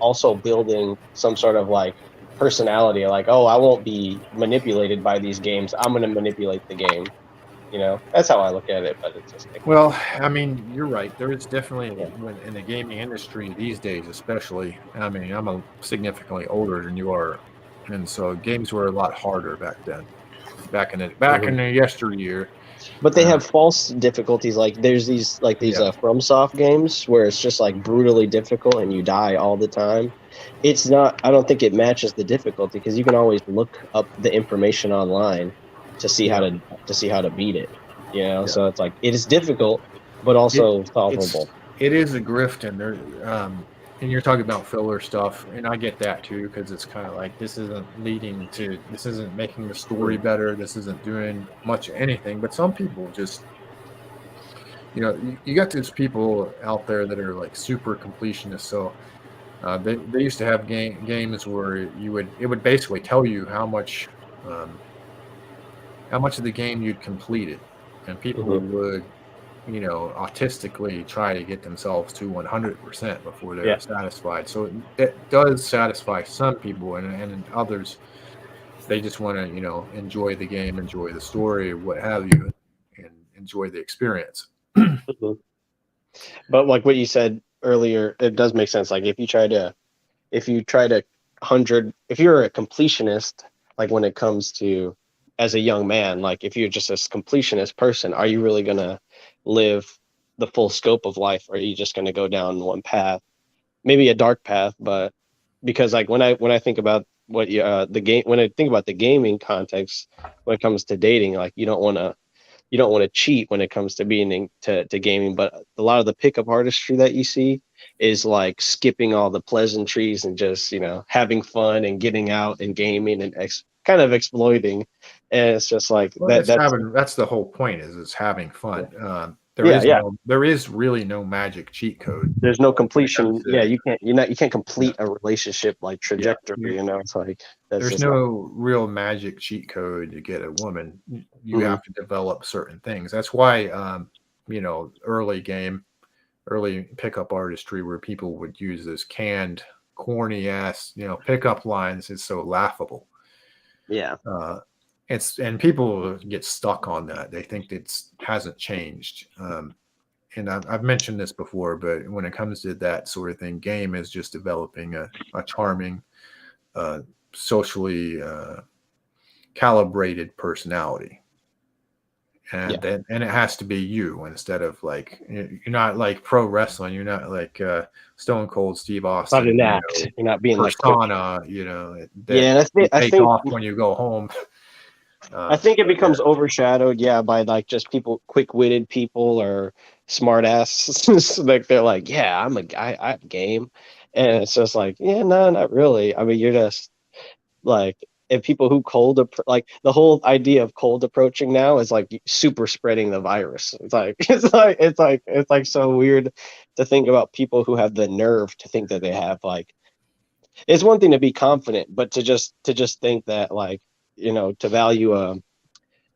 also building some sort of like personality. Like, oh, I won't be manipulated by these games. I'm going to manipulate the game. That's how I look at it. But it's just like, Well, I mean, you're right. There is definitely, yeah. when in the gaming industry these days, especially. I mean, I'm significantly older than you are, and so games were a lot harder back then. Back in the yesteryear. But they Uh, have false difficulties. Like there's these yeah. FromSoft games where it's just like brutally difficult and you die all the time. It's not. I don't think it matches the difficulty because you can always look up the information online to see how Yeah. to beat it. Yeah. So it's like it is difficult, but It also it's solvable. it is a grift, and and you're talking about filler stuff, and I get that too because it's kind of like this isn't making the story better. This isn't doing much of anything. But some people just, you got these people out there that are like super completionists. So they used to have games where it would basically tell you um, how much of the game you'd completed, and people Mhm. would autistically try to get themselves to 100% before Yeah. they're satisfied. So it does satisfy some people, and others, they just want to, enjoy the game, enjoy the story, what have you, and enjoy the experience. Mhm. But like what you said earlier, it does make sense. Like if you try to if you're a completionist, like when it comes to as a young man, like if you're just a completionist person, are you really gonna live the full scope of life, or are you just gonna go down one path, maybe a dark path? But because like when I think about what the game, when I think about the gaming context, when it comes to dating, like you don't want to cheat when it comes to being to gaming. But a lot of the pickup artistry that you see is like skipping all the pleasantries and just having fun and getting out and gaming and kind of exploiting. And it's just like Well, that. that's the whole point, is it's having fun. Yeah, yeah. There is really no magic cheat code There's no when it comes completion. Yeah, to, you can't yeah, complete a relationship like yeah. trajectory. It's like that's There's just not. no real magic cheat code to get a woman. You Mhm. have to develop certain things. That's why, early pickup artistry where people would use this canned, corny ass, pickup lines is so laughable. Yeah. And people get stuck on that. They think it hasn't changed. And I've mentioned this before, but when it comes to that sort of thing, game is just developing a charming, socially calibrated personality. and then it has to be you instead of like you're not like pro wrestling. You're not like Stone Cold Steve Austin. Not an act. You're not being like quick. persona. You know, that Yeah, and you I take think off when you go home. I think it becomes overshadowed, by like just people, quick-witted people or smart asses. Like they're like, yeah, I'm a guy, I'm game, and it's just like, yeah, no, not really. I mean, you're just like, and people who like the whole idea of cold approaching now is like super spreading the virus. It's like it's like so weird to think about people who have the nerve to think that they have like. It's one thing to be confident, but to just think that like, to value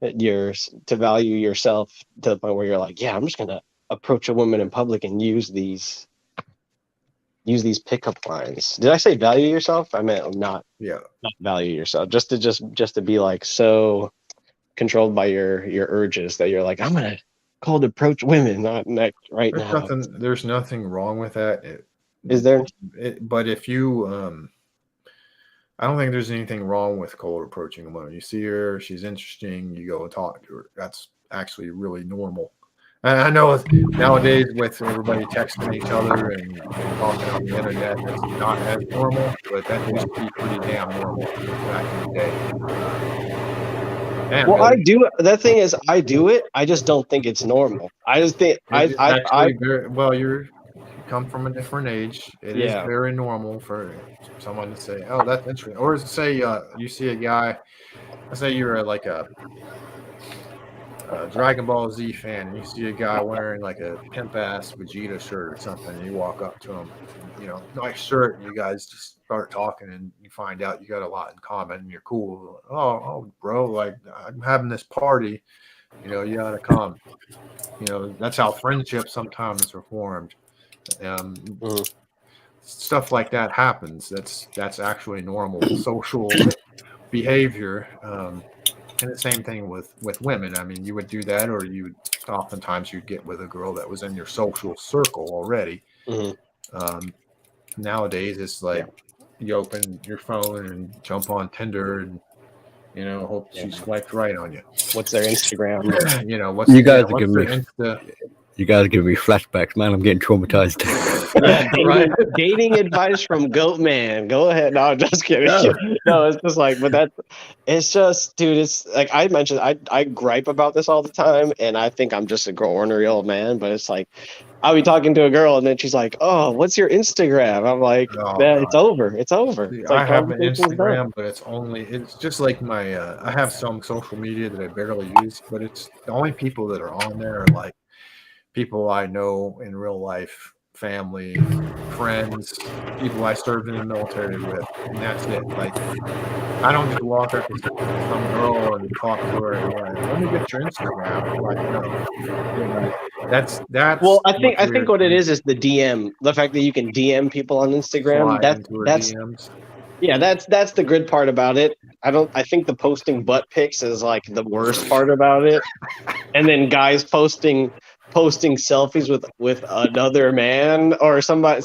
to value yourself to the point where you're like, yeah, I'm just gonna approach a woman in public and use these pickup lines. Did I say value yourself? I meant not value yourself. Just to be like so controlled by your urges that you're like, I'm gonna cold approach women right now. There's nothing wrong with that. Is there? But if you I don't think there's anything wrong with cold approaching a woman. You see her, she's interesting, you go and talk to her. That's actually really normal. And I know nowadays with everybody texting each other and talking on the internet, that's not as normal, but that used to be pretty damn normal back in the day. Well, I do. The thing is, I do it. I just don't think it's normal. I just think you come from a different age. It is very normal for someone to say, "Oh, that's interesting," or say you see a guy. Let's say you're like a Dragon Ball Z fan, and you see a guy wearing like a pimp ass Vegeta shirt or something, and you walk up to him, nice shirt, and you guys just start talking, and you find out you got a lot in common, and you're cool. Oh, bro, like I'm having this party, you gotta come. That's how friendships sometimes are formed. Stuff like that happens. That's actually normal social behavior. And the same thing with women. I mean, you would do that, or oftentimes you'd get with a girl that was in your social circle already. Nowadays, it's like you open your phone and jump on Tinder and hope she swiped right on you. What's their Instagram? You guys are giving me flashbacks, man. I'm getting traumatized. Dating advice from Goat Man. Go ahead. No, I'm just kidding. No, it's just like, it's just, dude, it's like I mentioned, I gripe about this all the time, and I think I'm just a ornery old man, but it's like, I'll be talking to a girl, and then she's like, oh, what's your Instagram? I'm like, it's over. It's over. See, I have an Instagram, but it's just like my, I have some social media that I barely use, but it's the only people that are on there are like people I know in real life, family, friends, people I served in the military with, and that's it. Like, I don't just walk up to some girl and talk to her and like, let me get your Instagram. Like, no. That's well, I think what it is the DM. The fact that you can DM people on Instagram. That's DMs. Yeah, that's the good part about it. I think the posting butt pics is like the worst part about it. And then guys posting selfies with another man or somebody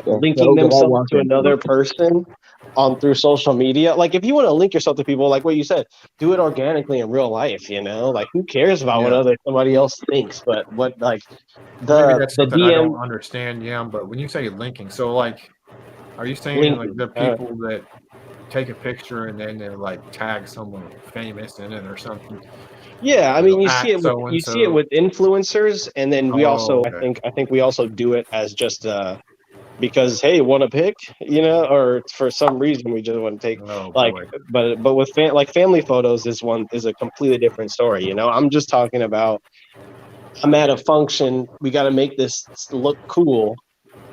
linking themselves to another person through social media. Like, if you want to link yourself to people, like what you said, do it organically in real life. Like, who cares about what somebody else thinks? But what, like, maybe that's something DM, I don't understand, but when you say linking, so like, are you saying like the people that take a picture and then they like tag someone famous in it or something? Yeah, I mean, you see it with influencers, and then we also, I think we also do it as just because, hey, want to pick, or for some reason we just want to take but with family photos is a completely different story. I'm just talking about, I'm at a function, we got to make this look cool,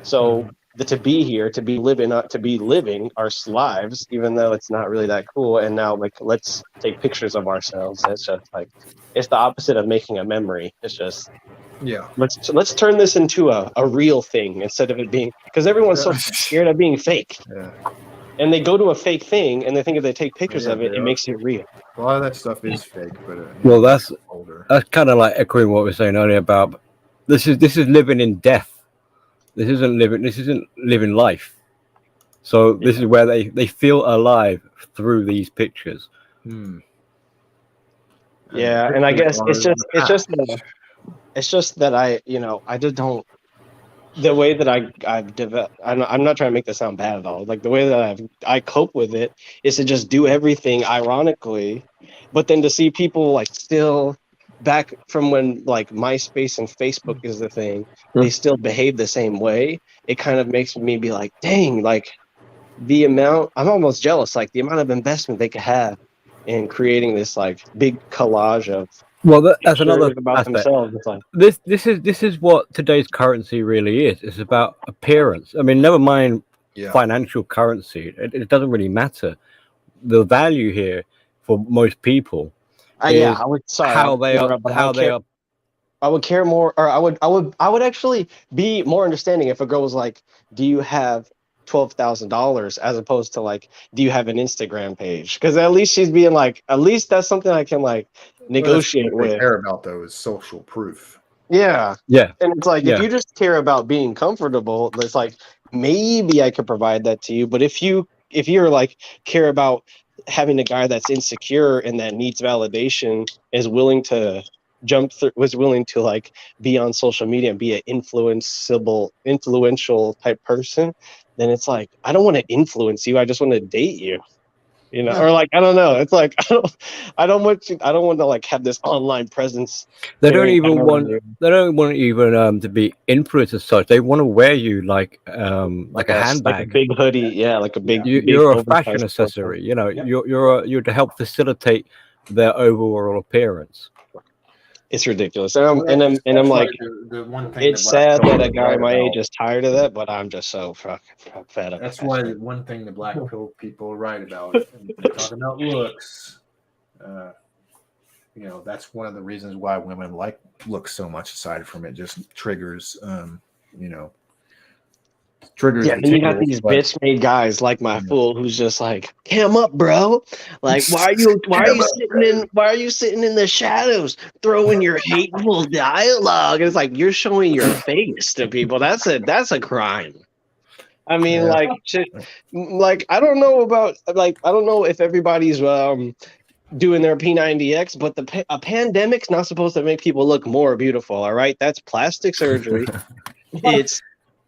so to be here, to be living our lives, even though it's not really that cool. And now, like, let's take pictures of ourselves. It's just like, it's the opposite of making a memory. It's just, let's turn this into a real thing instead of it being, because everyone's so scared of being fake. And they go to a fake thing, and they think if they take pictures of it, it makes it real. A lot of that stuff is fake, but that's kind of like echoing what we were saying earlier about this is living in death. This isn't living life. So this is where they feel alive through these pictures. Yeah, and I guess it's just that I just don't. The way that I've developed, I'm not trying to make this sound bad at all. Like the way that I cope with it is to just do everything ironically, but then to see people like still back from when like MySpace and Facebook is the thing, they still behave the same way. It kind of makes me be like, dang, like the amount. I'm almost jealous, like the amount of investment they could have in creating this like big collage of that's another about aspect. themselves. It's like This is what today's currency really is. It's about appearance. I mean, never mind financial currency. It doesn't really matter. The value here for most people is how they are. I would care more, or I would actually be more understanding if a girl was like, "Do you have $12,000?" as opposed to like, "Do you have an Instagram page?" Because at least she's being like, at least that's something I can like negotiate with. What they care about though is social proof. Yeah. And it's like if you just care about being comfortable, it's like maybe I could provide that to you. But if you're like care about having a guy that's insecure and that needs validation, is willing to was willing to like be on social media and be an influential type person, then it's like I don't want to influence you. I just want to date you. Or like I don't know. It's like I don't want to like have this online presence. They don't even want to be influenced as such. They want to wear you like a handbag, like a big hoodie, like a big. You're a fashion accessory. You're to help facilitate their overall appearance. It's ridiculous, and I'm like, it's sad that a guy my age is tired of that, but I'm just so fucking fed up. That's why one thing the black pill people are right about, talking about looks. That's one of the reasons why women like looks so much. Aside from it, just triggers. Triggers. Yeah, and you got these bitch-made guys like my fool who's just like, "Cam up, bro! Like, why are you sitting in the shadows throwing your hateful dialogue?" And it's like you're showing your face to people. That's a crime. I mean, like I don't know if everybody's doing their P90X, but a pandemic's not supposed to make people look more beautiful. All right, that's plastic surgery.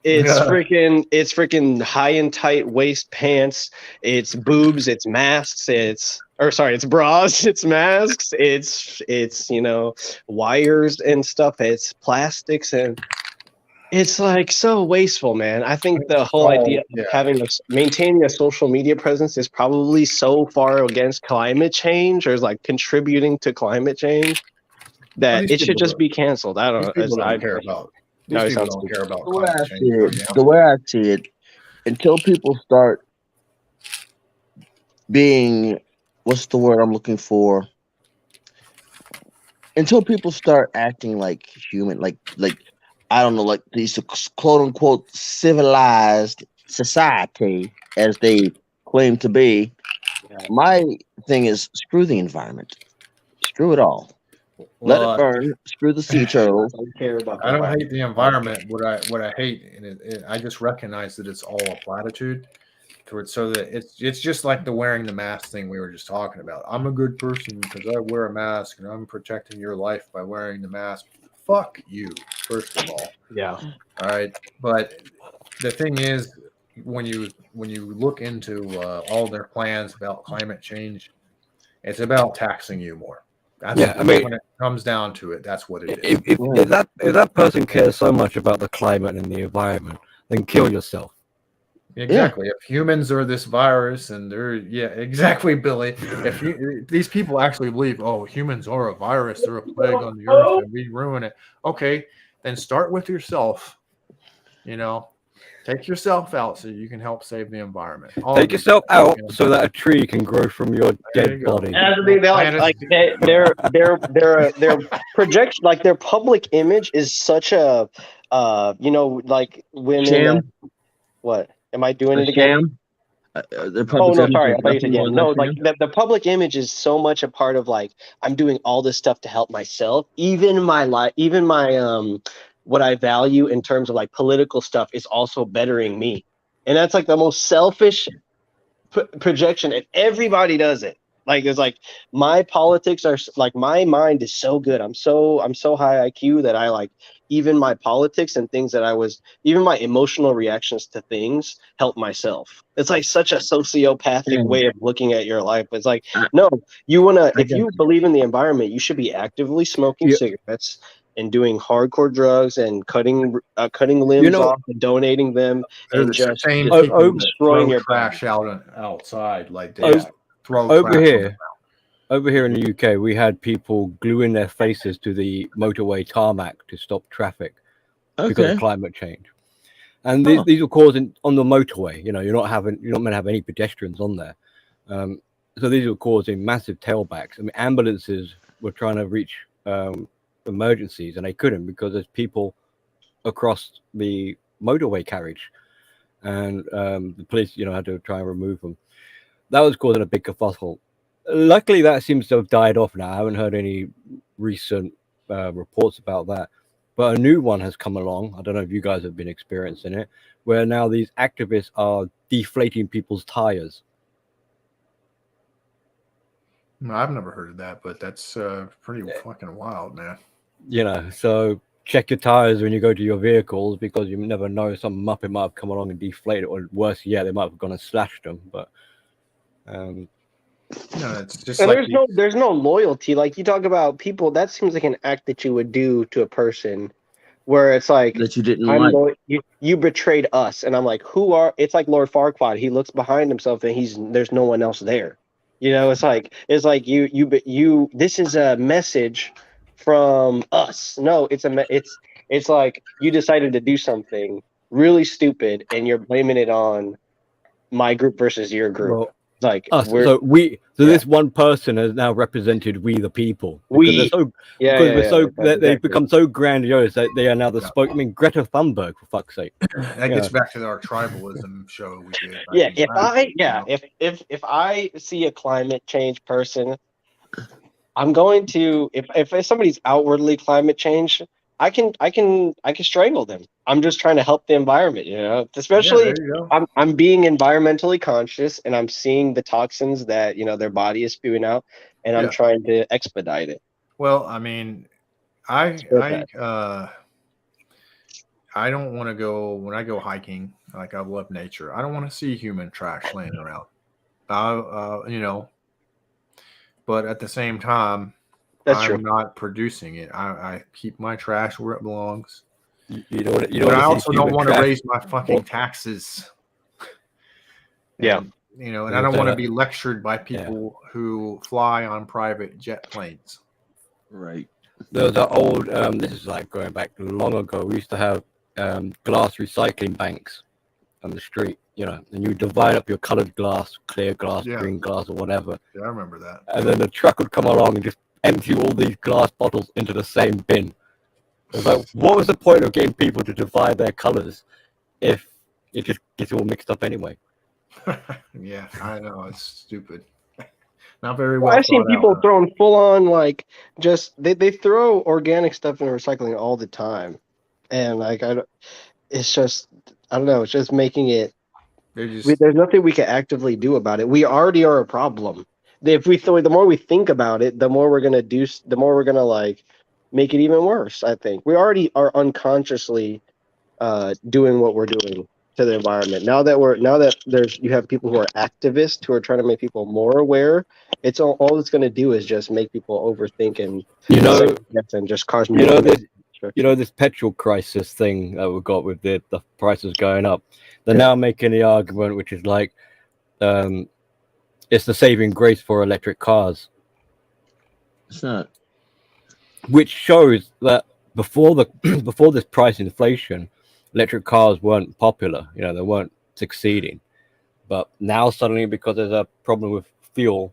It's freaking high and tight waist pants. It's boobs. It's masks. It's bras. It's masks. It's wires and stuff. It's plastics, and it's like so wasteful, man. I think the whole idea of maintaining a social media presence is probably so far against climate change, or is like contributing to climate change, that it should just be canceled. I don't care about. These people don't care about climate change. The way I see it, until people start being, what's the word I'm looking for? Until people start acting like human, like I don't know, like these quote unquote civilized society as they claim to be. My thing is screw the environment, screw it all. Let it burn. Screw the sea turtles. I don't hate the environment. What I hate, and I just recognize that it's all a platitude. So that it's just like the wearing the mask thing we were just talking about. I'm a good person because I wear a mask, and I'm protecting your life by wearing the mask. Fuck you, first of all. Yeah. All right. But the thing is, when you look into all their plans about climate change, it's about taxing you more. I mean, when it comes down to it, that's what it is. If that person cares so much about the climate and the environment, then kill yourself. Exactly. If humans are this virus, and they're exactly, Billy. If these people actually believe, humans are a virus, they're a plague on the earth, and we ruin it. Okay, then start with yourself. Take yourself out so you can help save the environment. Take yourself out so that a tree can grow from your dead body. Their projection, like their public image, is such a, like women. Sham? What am I doing it again? Sorry. I thought you said no. Like the public image is so much a part of like I'm doing all this stuff to help myself. Even my what I value in terms of like political stuff is also bettering me. And that's like the most selfish projection, and everybody does it. Like it's like my politics are like my mind is so good. I'm so high IQ that I like even my politics and things that I was even my emotional reactions to things help myself. It's like such a sociopathic way of looking at your life. It's like no, you wanna if you believe in the environment, you should be actively smoking cigarettes and doing hardcore drugs and cutting limbs off and donating them and just same people that destroying throw your trash body. outside, like they throw over trash here. Over here in the UK, we had people gluing their faces to the motorway tarmac to stop traffic because of climate change. And these are causing on the motorway. You know, you're not meant to have any pedestrians on there. So these are causing massive tailbacks. I mean, ambulances were trying to reach emergencies and they couldn't because there's people across the motorway carriage, and the police, had to try and remove them. That was causing a big kerfuffle. Luckily, that seems to have died off now. I haven't heard any recent reports about that. But a new one has come along. I don't know if you guys have been experiencing it, where now these activists are deflating people's tires. No, I've never heard of that, but that's pretty fucking wild, man. So check your tires when you go to your vehicles because you never know, some muppet might have come along and deflated, or worse yet, they might have gone and slashed them. But it's just and like there's no loyalty. Like you talk about people, that seems like an act that you would do to a person, where it's like that you didn't you betrayed us, and I'm like, it's like Lord Farquaad. He looks behind himself, and there's no one else there. It's like you. This is a message from us. No, it's like you decided to do something really stupid, and you're blaming it on my group versus your group. Well, like us. This one person has now represented we the people. They've become so grandiose that they are now the spoke. I mean, Greta Thunberg, for fuck's sake. That gets back to our tribalism show we did. If I see a climate change person, I'm going to if somebody's outwardly climate change, I can strangle them. I'm just trying to help the environment, Especially I'm being environmentally conscious and I'm seeing the toxins that their body is spewing out, and I'm trying to expedite it. Well, I mean, I don't want to go when I go hiking. Like I love nature. I don't want to see human trash laying around. But at the same time, I'm not producing it. I keep my trash where it belongs. But I also don't want to raise my fucking taxes. And I don't want to be lectured by people who fly on private jet planes. Right. There was that old, this is like going back long ago, we used to have glass recycling banks on the street, and you divide up your colored glass, clear glass, green glass, or whatever. Yeah, I remember that. And then the truck would come along and just empty all these glass bottles into the same bin. It's like, what was the point of getting people to divide their colors if it just gets all mixed up anyway? Yeah, I know, it's stupid. Not very well. I've seen people throwing full on they throw organic stuff in recycling all the time, and it's just I don't know. It's just making it. There's nothing we can actively do about it. We already are a problem. The more we think about it, the more we're gonna make it even worse. I think we already are unconsciously doing what we're doing to the environment. Now that you have people who are activists who are trying to make people more aware, it's all it's going to do is just make people overthink and just cause more. This petrol crisis thing that we've got with the prices going up. They're now making the argument, which is like, it's the saving grace for electric cars. It's not. Which shows that before this price inflation, electric cars weren't popular. They weren't succeeding. But now suddenly, because there's a problem with fuel,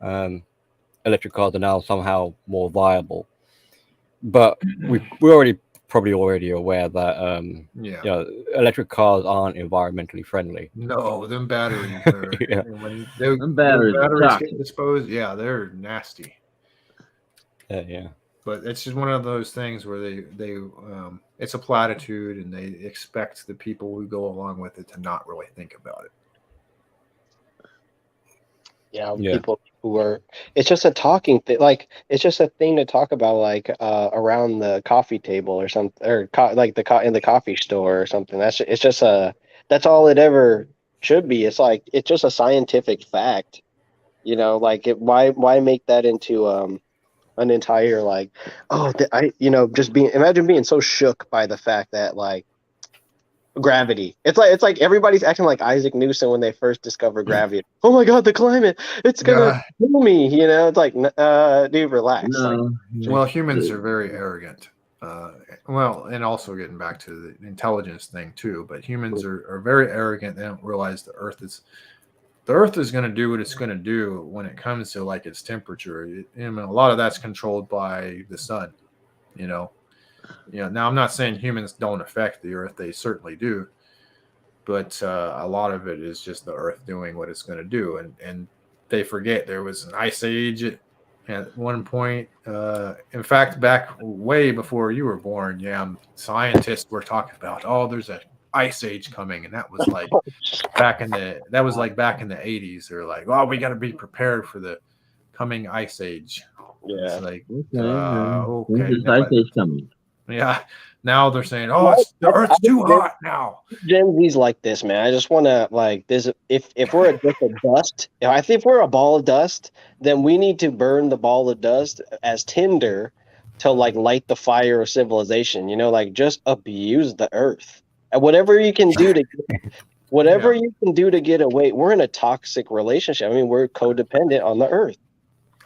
electric cars are now somehow more viable. But we're probably already aware that electric cars aren't environmentally friendly. No, them batteries are when them batteries get disposed, they're nasty. Yeah. But it's just one of those things where they it's a platitude, and they expect the people who go along with it to not really think about it. Yeah. who are. It's just a talking thing. Like it's just a thing to talk about, like around the coffee table or something, or in the coffee store or something. It's just a. That's all it ever should be. It's like it's just a scientific fact. Like why make that into an entire like just being imagine being so shook by the fact that like gravity. It's like everybody's acting like Isaac Newton when they first discovered gravity. Oh my God, the climate! It's gonna kill me. It's like, dude, relax. No. Well, humans are very arrogant. And also getting back to the intelligence thing too, but humans are very arrogant. They don't realize the Earth is going to do what it's going to do when it comes to like its temperature. A lot of that's controlled by the sun. Now I'm not saying humans don't affect the Earth; they certainly do, but a lot of it is just the Earth doing what it's going to do, and they forget there was an ice age at one point. In fact, back way before you were born, scientists were talking about, there's an ice age coming, and that was like back in the 80s. They're like, we got to be prepared for the coming ice age. Yeah. It's like, okay. This ice age coming. Yeah. Now they're saying, the Earth's too hot now. Gen Z's like this, man. I just want to like this. If we're just a dust, if we're a ball of dust, then we need to burn the ball of dust as tinder to like light the fire of civilization. Like just abuse the Earth and whatever you can do to. You can do to get away. We're in a toxic relationship. I mean, we're codependent on the Earth.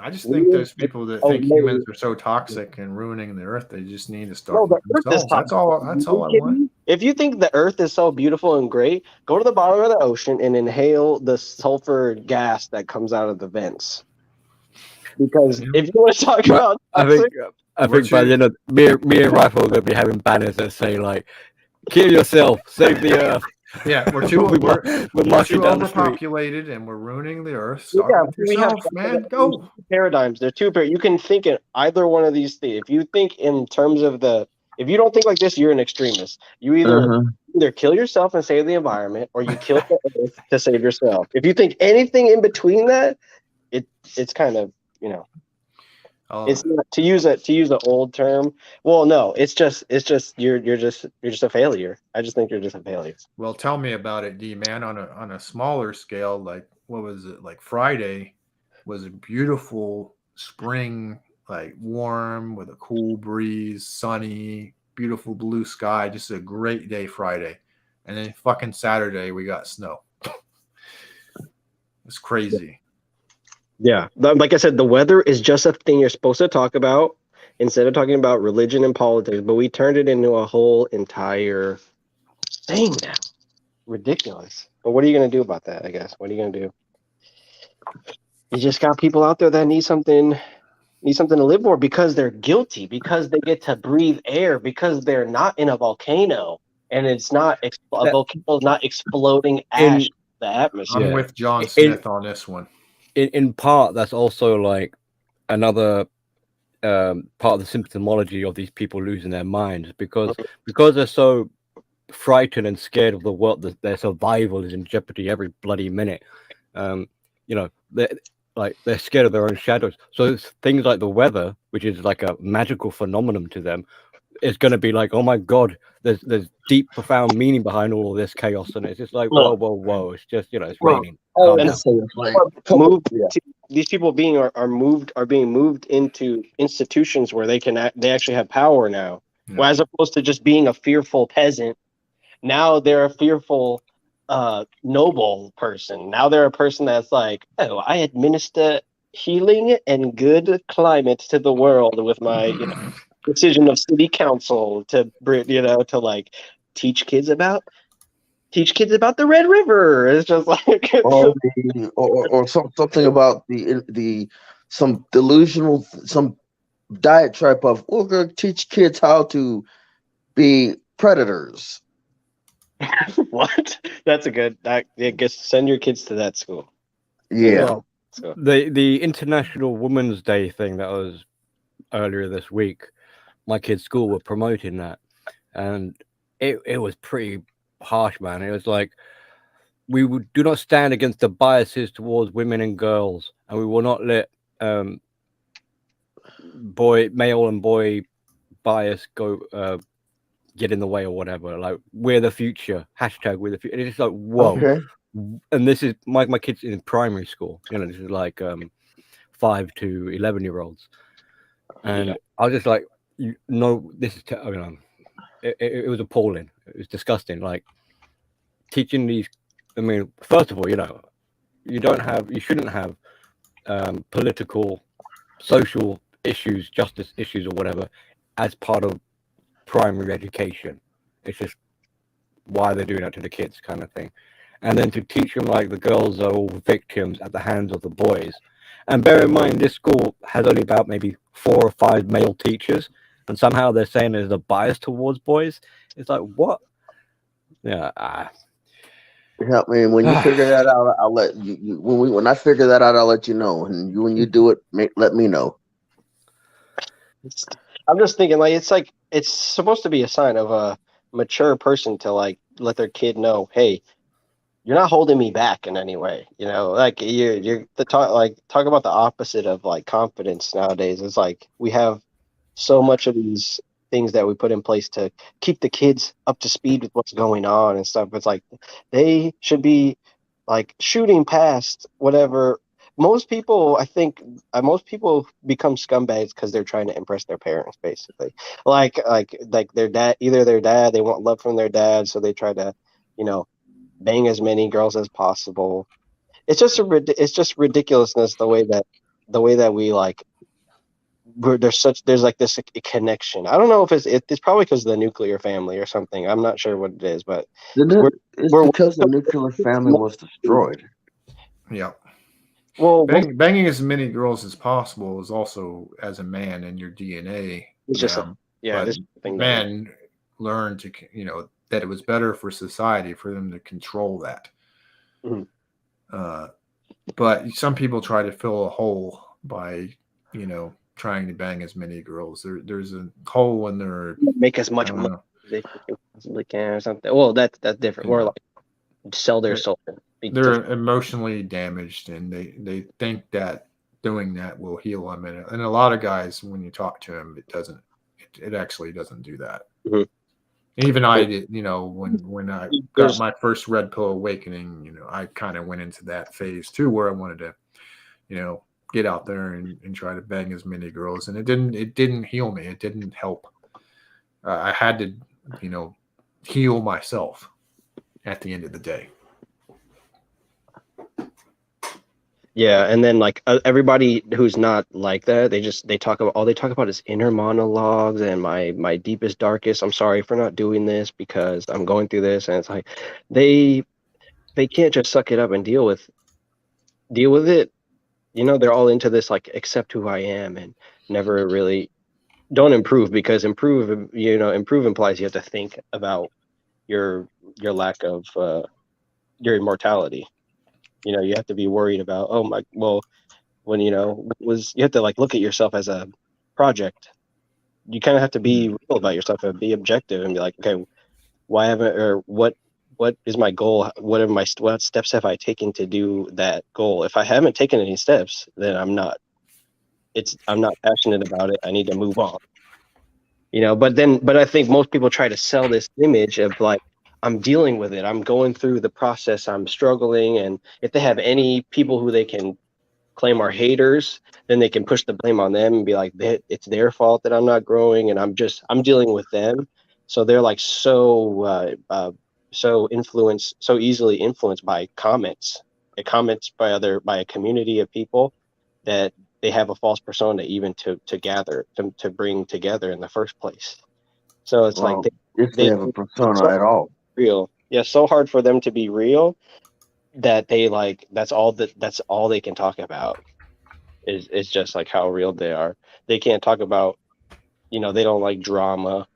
I just think those people that think humans are so toxic and ruining the Earth, they just need to start with themselves. That's all I want. If you think the Earth is so beautiful and great, go to the bottom of the ocean and inhale the sulfur gas that comes out of the vents. Because if you want to talk about toxic, I think by the end of me and Rifle are going to be having banners that say like, "Kill yourself, save the Earth." Yeah, we're too overpopulated and we're ruining the Earth. Start with yourself, man. Go. Paradigms. They're two. You can think in either one of these things. If you think in terms of if you don't think like this, you're an extremist. You either kill yourself and save the environment, or you kill the Earth to save yourself. If you think anything in between that, it's kind of it's not, to use an old term. Well, no, it's just you're just a failure. I just think you're just a failure. Well, tell me about it, D man. On a smaller scale, like what was it? Like Friday was a beautiful spring, like warm with a cool breeze, sunny, beautiful blue sky. Just a great day Friday, and then fucking Saturday we got snow. It's crazy. Yeah, like I said, the weather is just a thing you're supposed to talk about instead of talking about religion and politics, but we turned it into a whole entire thing now. Ridiculous. But what are you going to do about that, I guess? What are you going to do? You just got people out there that need something to live for because they're guilty, because they get to breathe air, because they're not in a volcano, and it's not a volcano not exploding ash in the atmosphere. I'm with John Smith on this one. In part, that's also like another part of the symptomology of these people losing their minds because they're so frightened and scared of the world that their survival is in jeopardy every bloody minute. They're scared of their own shadows. So things like the weather, which is like a magical phenomenon to them, is going to be like, oh my God, there's deep, profound meaning behind all of this chaos, and it's just like, whoa, it's just it's raining. These people are being moved into institutions where they actually have power now. Yeah. Well, as opposed to just being a fearful peasant, now they're a fearful noble person. Now they're a person that's like, I administer healing and good climate to the world with my decision of city council to like teach kids about the Red River. It's just like or something about some delusional diatribe of we're going to teach kids how to be predators. What? That's a good. I guess send your kids to that school. Yeah. So. The International Women's Day thing that was earlier this week, my kids' school were promoting that, and it was pretty harsh, man. It was like, we do not stand against the biases towards women and girls, and we will not let male and boy bias go get in the way or whatever. Like, we're the future. Hashtag we're the future. It's just like, whoa. Okay. And this is my kids in primary school. You know, this is like 5 to 11-year-olds, and I was just like, this is it was appalling. It was disgusting. Like, teaching these. I mean, first of all, you know, you shouldn't have political, social issues, justice issues, or whatever, as part of primary education. It's just why they're doing that to the kids, kind of thing. And then to teach them like the girls are all victims at the hands of the boys. And bear in mind, this school has only about maybe 4 or 5 male teachers, and somehow they're saying there's a bias towards boys. It's like, what? Yeah. Help me. When you figure that out, I'll let you. When I figure that out, I'll let you know. And when you do it, let me know. I'm just thinking, like, it's supposed to be a sign of a mature person to like let their kid know, hey, you're not holding me back in any way. You know, like you're talk about the opposite of like confidence nowadays. It's like we have so much of these things that we put in place to keep the kids up to speed with what's going on and stuff. It's like they should be like shooting past whatever. Most people, I think, most people become scumbags because they're trying to impress their parents, basically. Like their dad, either their dad, they want love from their dad, so they try to, you know, bang as many girls as possible. It's just ridiculousness the way that we like. There's like this connection. I don't know if it's probably because of the nuclear family or something. I'm not sure what it is, but It's because the nuclear family was destroyed. Yeah. Well, banging as many girls as possible is also, as a man, in your DNA. It's just but men learned to, you know, that it was better for society for them to control that. Mm-hmm. But some people try to fill a hole by, you know, trying to bang as many girls. There's a hole in their make as much money as they possibly can or something. Well, that's different. Or like sell their soul. They're emotionally damaged, and they think that doing that will heal them. And a lot of guys, when you talk to them, it doesn't. It actually doesn't do that. Mm-hmm. Even I did, you know, when I got my first red pill awakening, you know, I kind of went into that phase too, where I wanted to, you know, get out there and try to bang as many girls, and it didn't heal me. It didn't help. I had to, you know, heal myself at the end of the day. Yeah, and then like everybody who's not like that, they talk about is inner monologues and my deepest, darkest. I'm sorry for not doing this because I'm going through this, and it's like they can't just suck it up and deal with it. You know, they're all into this like accept who I am and never really don't improve, because improve implies you have to think about your lack of your immortality. You know, you have to be worried about, when, you know, you have to like look at yourself as a project. You kind of have to be real about yourself and be objective and be like, okay, what is my goal? What steps have I taken to do that goal? If I haven't taken any steps, then I'm not passionate about it. I need to move on. You know, but I think most people try to sell this image of like, I'm dealing with it. I'm going through the process. I'm struggling. And if they have any people who they can claim are haters, then they can push the blame on them and be like, it's their fault that I'm not growing, and I'm dealing with them. So they're like so easily influenced by comments by a community of people, that they have a false persona even to bring together in the first place. So it's like they have a persona at all. Real. Yeah, so hard for them to be real that they like that's all they can talk about is just like how real they are. They can't talk about, you know, they don't like drama,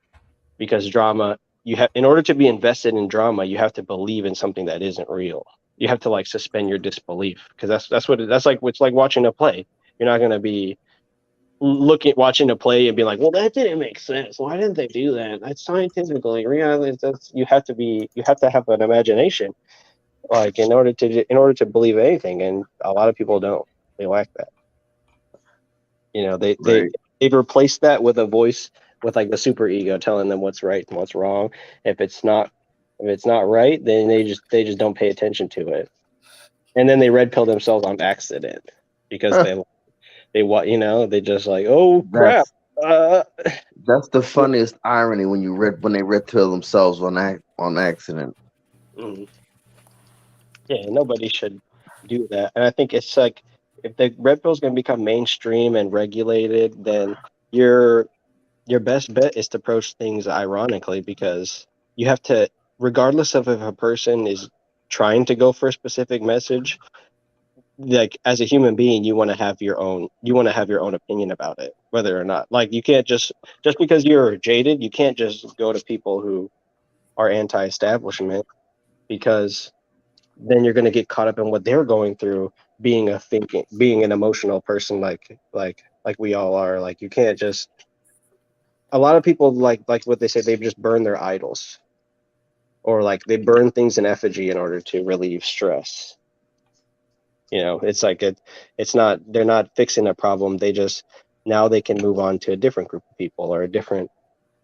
because drama, in order to be invested in drama, you have to believe in something that isn't real. You have to like suspend your disbelief, because that's like it's like watching a play. You're not going to be watching a play and be like, well, that didn't make sense. Why didn't they do that? That's scientifically reality. You have to have an imagination, like in order to believe anything, and a lot of people don't. They lack that. You know, Right. they've replaced that with a voice with like the super ego telling them what's right and what's wrong. If it's not right, then they just don't pay attention to it, and then they red pill themselves on accident because they just like, oh crap. That's that's the funniest irony when they red pill themselves on accident. Mm. Yeah, nobody should do that. And I think it's like if the red pill is going to become mainstream and regulated, then your best bet is to approach things ironically because you have to, regardless of if a person is trying to go for a specific message, like as a human being, you want to have your own opinion about it, whether or not like you can't just because you're jaded, you can't just go to people who are anti-establishment because then you're going to get caught up in what they're going through being an emotional person like we all are. Like you can't just, a lot of people like what they say, they've just burned their idols or like they burn things in effigy in order to relieve stress. You know, it's like it's not, they're not fixing a problem, they just, now they can move on to a different group of people or a different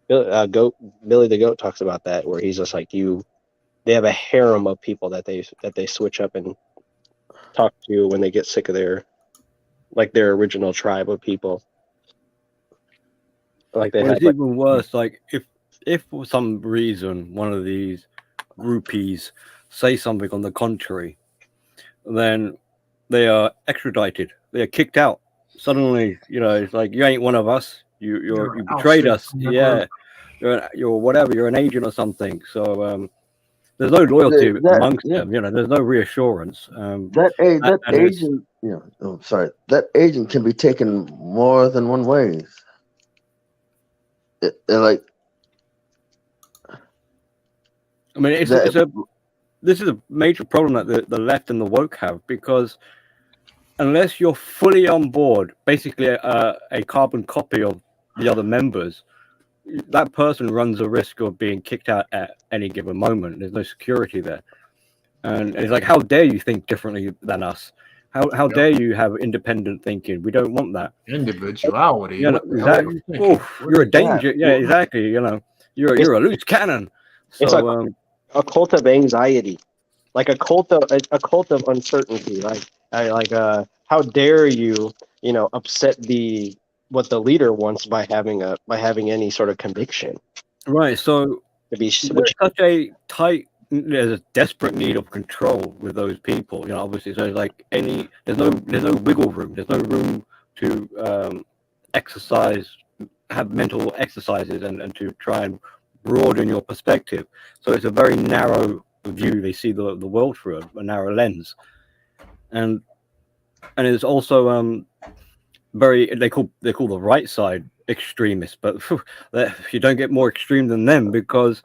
Billy the Goat talks about that, where he's just like they have a harem of people that they switch up and talk to when they get sick of their original tribe of people. Like they Well, have it's even worse. Like if for some reason one of these groupies say something on the contrary, then they are extradited. They are kicked out. Suddenly, it's like you ain't one of us. You betrayed us. Yeah, you're whatever. You're an agent or something. So there's no loyalty amongst them. There's no reassurance. That agent, that agent can be taken more than one way. Like, I mean, this is a major problem that the left and the woke have, because unless you're fully on board, basically a carbon copy of the other members, that person runs a risk of being kicked out at any given moment. There's no security there. And it's like, how dare you think differently than us? How dare you have independent thinking? We don't want that. Individuality. Exactly. You're a danger. Yeah, exactly. You're a loose cannon. So, it's like a cult of anxiety, like a cult of uncertainty. How dare you, upset what the leader wants by having any sort of conviction. Right. So there's a desperate need of control with those people. Obviously, so like there's no wiggle room. There's no room to exercise, have mental exercises, and to try and broaden your perspective. So it's a very narrow view. They see the world through a narrow lens, and it's also they call the right side extremists, but you don't get more extreme than them, because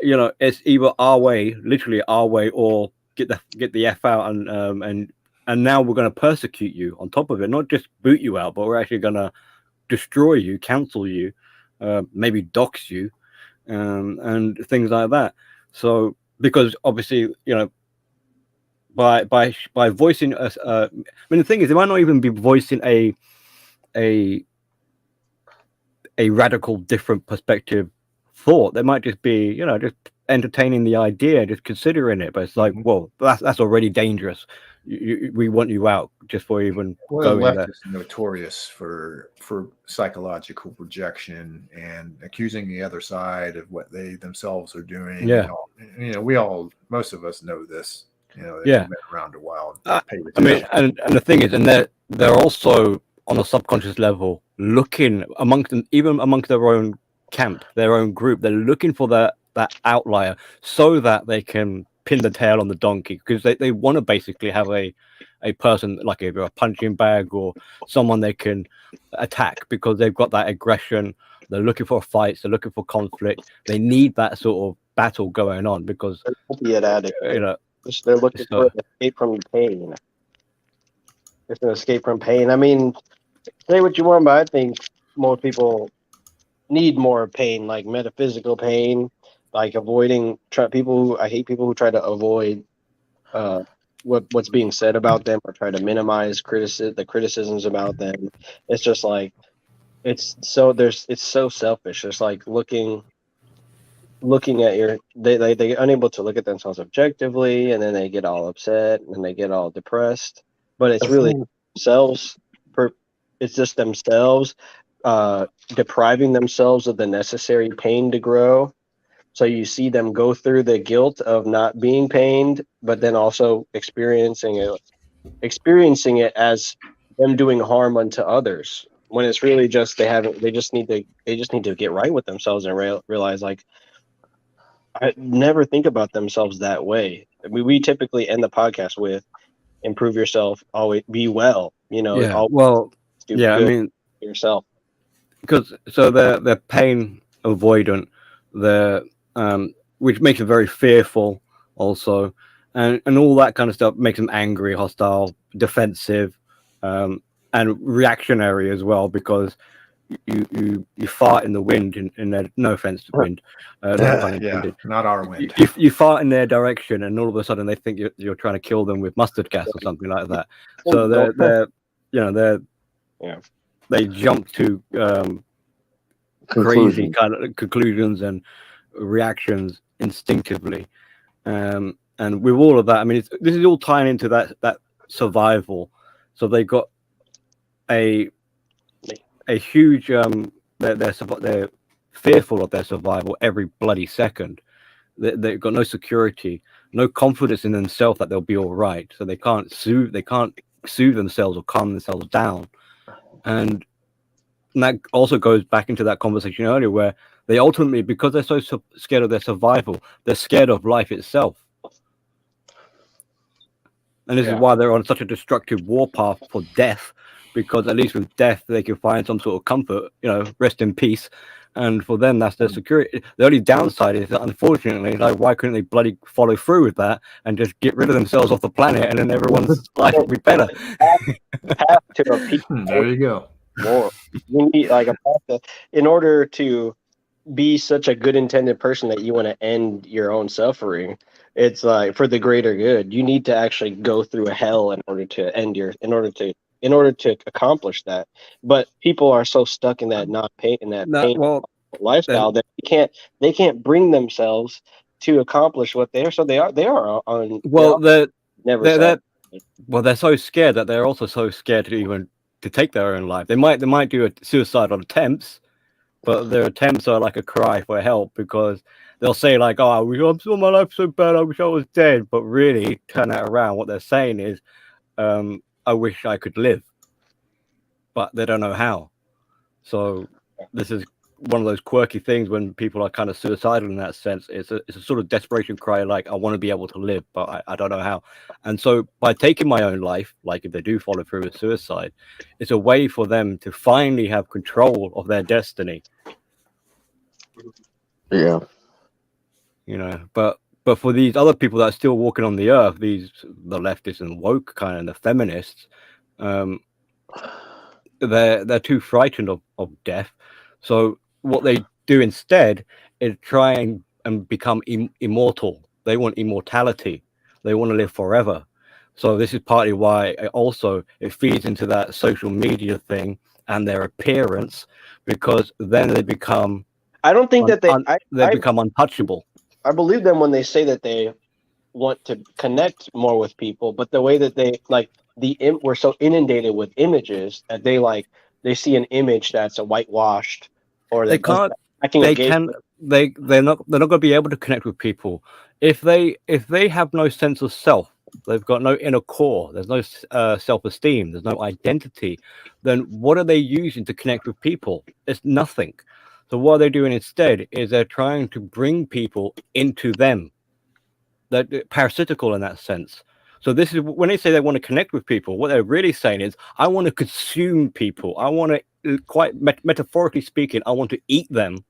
it's either our way, literally our way, or get the F out, and now we're going to persecute you on top of it, not just boot you out, but we're actually going to destroy you, cancel you, maybe dox you, and things like that. So because obviously by voicing I mean, the thing is, they might not even be voicing a radical different perspective thought. They might just be just entertaining the idea, just considering it, but it's like, well, that's already dangerous. We want you out just for even going left there. is notorious for psychological projection and accusing the other side of what they themselves are doing. Yeah. Most of us know this. They've been around a while. I mean, and the thing is, and they're also on a subconscious level looking amongst them, even amongst their own camp, their own group. They're looking for that outlier so that they can pin the tail on the donkey, because they want to basically have a person like either a punching bag or someone they can attack, because they've got that aggression. They're looking for fights. They're looking for conflict. They need that sort of battle going on, because they're looking for an escape from pain. It's an escape from pain. I mean, say what you want, but I think most people need more pain, like metaphysical pain, like avoiding I hate people who try to avoid what's being said about them or try to minimize the criticisms about them. It's just like it's so selfish. It's like looking at they're unable to look at themselves objectively, and then they get all upset and they get all depressed. But it's really themselves. It's just themselves depriving themselves of the necessary pain to grow. So you see them go through the guilt of not being pained, but then also experiencing it as them doing harm unto others. When it's really just they just need to get right with themselves and realize, like, I never think about themselves that way. I mean, we typically end the podcast with improve yourself, always be well, Yeah. always Well, do yeah. I good mean, for yourself. because so they're pain avoidant, they're which makes them very fearful also, and all that kind of stuff makes them angry, hostile, defensive, and reactionary as well, because you fart in the wind in their, no offense to wind, no pun intended. Not our wind. You fart in their direction, and all of a sudden they think you're trying to kill them with mustard gas or something like that. So they jump to crazy kind of conclusions and reactions instinctively, and with all of that, I mean, this is all tying into that survival. So they got a huge they're fearful of their survival every bloody second. They've got no security, no confidence in themselves that they'll be all right, so they can't soothe themselves or calm themselves down. And that also goes back into that conversation earlier, where they ultimately, because they're so scared of their survival, they're scared of life itself. And this is why they're on such a destructive war path for death, because at least with death, they can find some sort of comfort, rest in peace. And for them, that's their security. The only downside is that, unfortunately, like, why couldn't they bloody follow through with that and just get rid of themselves off the planet, and then everyone's life would be better? Have to repeat. There you go. More. You need in order to be such a good intended person that you want to end your own suffering. It's like, for the greater good, you need to actually go through a hell in order to accomplish that. But people are so stuck in that lifestyle that they can't bring themselves to accomplish what they are. So they are on. They're so scared that they're also so scared to take their own life. They might do suicidal attempts, but their attempts are like a cry for help, because they'll say, like, "Oh, I'm still, my life's so bad, I wish I was dead." But really, turn that around. What they're saying is, "I wish I could live," but they don't know how. So this is one of those quirky things when people are kind of suicidal in that sense. It's a sort of desperation cry, like, I want to be able to live, but I don't know how. And so by taking my own life, like if they do follow through with suicide, it's a way for them to finally have control of their destiny. Yeah. But for these other people that are still walking on the earth, the leftists and woke kind of, the feminists, they're too frightened of death. So what they do instead is try and become immortal. They want immortality. They want to live forever. So this is partly why it feeds into that social media thing and their appearance, because then they become. I don't think that they become untouchable. I believe them when they say that they want to connect more with people, but the way that they we're so inundated with images that they see an image that's a whitewashed, or they can't. They're not going to be able to connect with people if they have no sense of self. They've got no inner core. There's no self-esteem. There's no identity. Then what are they using to connect with people? It's nothing. So what they're doing instead is they're trying to bring people into them. They're parasitical in that sense. So this is when they say they want to connect with people, what they're really saying is, I want to consume people. I want to, quite metaphorically speaking, I want to eat them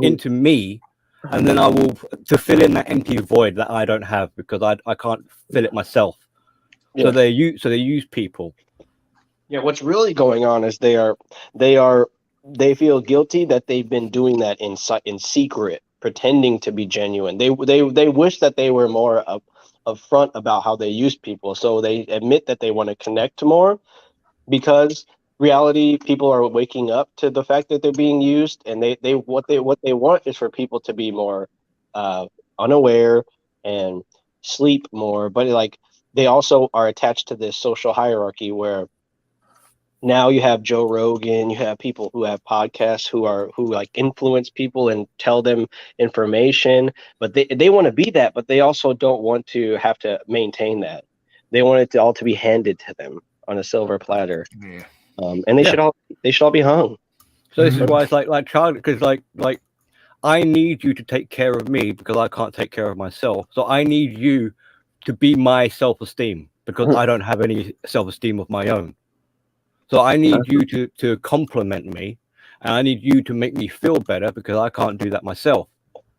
into me, and then I will, to fill in that empty void that I don't have, because I can't fill it myself. Yeah. So they use people. Yeah, what's really going on is they feel guilty that they've been doing that in secret, pretending to be genuine. They wish that they were more upfront about how they use people. So they admit that they want to connect more, because reality, people are waking up to the fact that they're being used, and what they want is for people to be more unaware and sleep more. But like, they also are attached to this social hierarchy where now you have Joe Rogan, you have people who have podcasts who like influence people and tell them information, but they want to be that, but they also don't want to have to maintain that. They want it to all to be handed to them on a silver platter. Yeah. And they should all be hung. So this is why it's like child, because like I need you to take care of me because I can't take care of myself. So I need you to be my self-esteem because I don't have any self-esteem of my own. So I need you to compliment me, and I need you to make me feel better because I can't do that myself.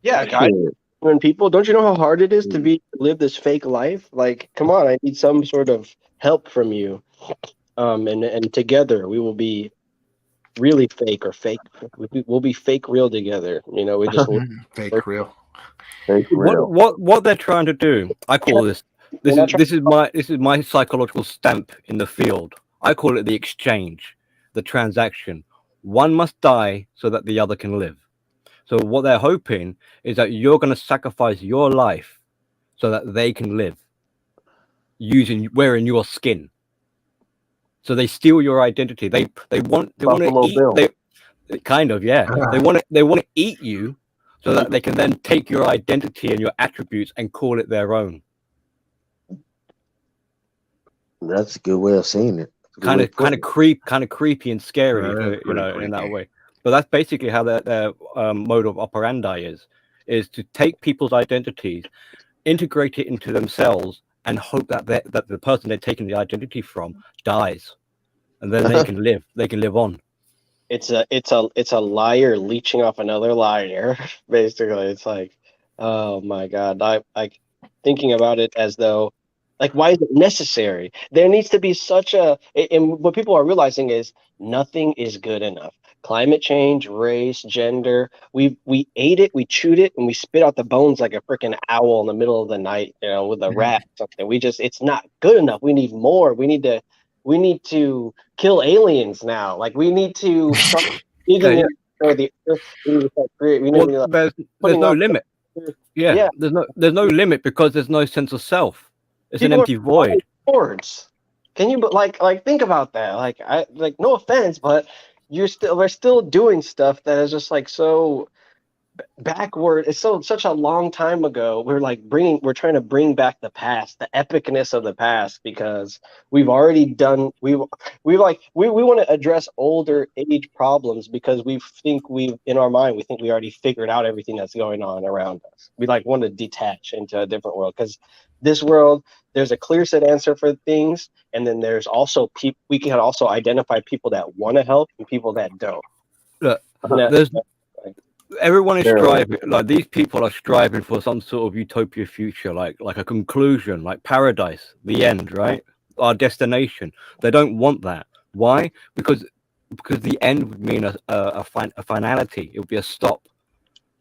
Yeah, guys. When people, don't you know how hard it is to live this fake life? Like, come on, I need some sort of help from you. And together we will be really fake, or fake. We'll be fake real together. You know, we just fake real. Fake real. What they're trying to do, I call this is my psychological stamp in the field. I call it the exchange, the transaction. One must die so that the other can live. So what they're hoping is that you're going to sacrifice your life so that they can live, wearing your skin. So they steal your identity. They want to eat. Kind of, yeah. They want to eat you so that they can then take your identity and your attributes and call it their own. That's a good way of seeing it. Kind of creepy and scary, in that way. But that's basically how their mode of operandi is to take people's identities, integrate it into themselves, and hope that the person they're taking the identity from dies, and then they can live. They can live on. It's a liar leeching off another liar. Basically, it's like, oh my God, I thinking about it as though, like, why is it necessary? There needs to be and what people are realizing is nothing is good enough. Climate change, race, gender, we ate it, we chewed it, and we spit out the bones like a freaking owl in the middle of the night, with a rat or something. It's not good enough. We need more. We need to kill aliens now. Like, we need to start digging the earth. There's no limit. Yeah, there's no limit because there's no sense of self. It's an empty void. Words. Can you think about that? Like no offense, but we're still doing stuff that is just like so backward. It's such a long time ago. We're trying to bring back the past, the epicness of the past, because we've already done we want to address older age problems because in our mind we think we already figured out everything that's going on around us. We want to detach into a different world, because this world, there's a clear set answer for things, and then there's also we can also identify people that want to help and people that don't. Look, everyone is striving. Like, these people are striving for some sort of utopia future, like a conclusion, like paradise, the end, right? Our destination. They don't want that. Why? Because the end would mean a finality. It would be a stop.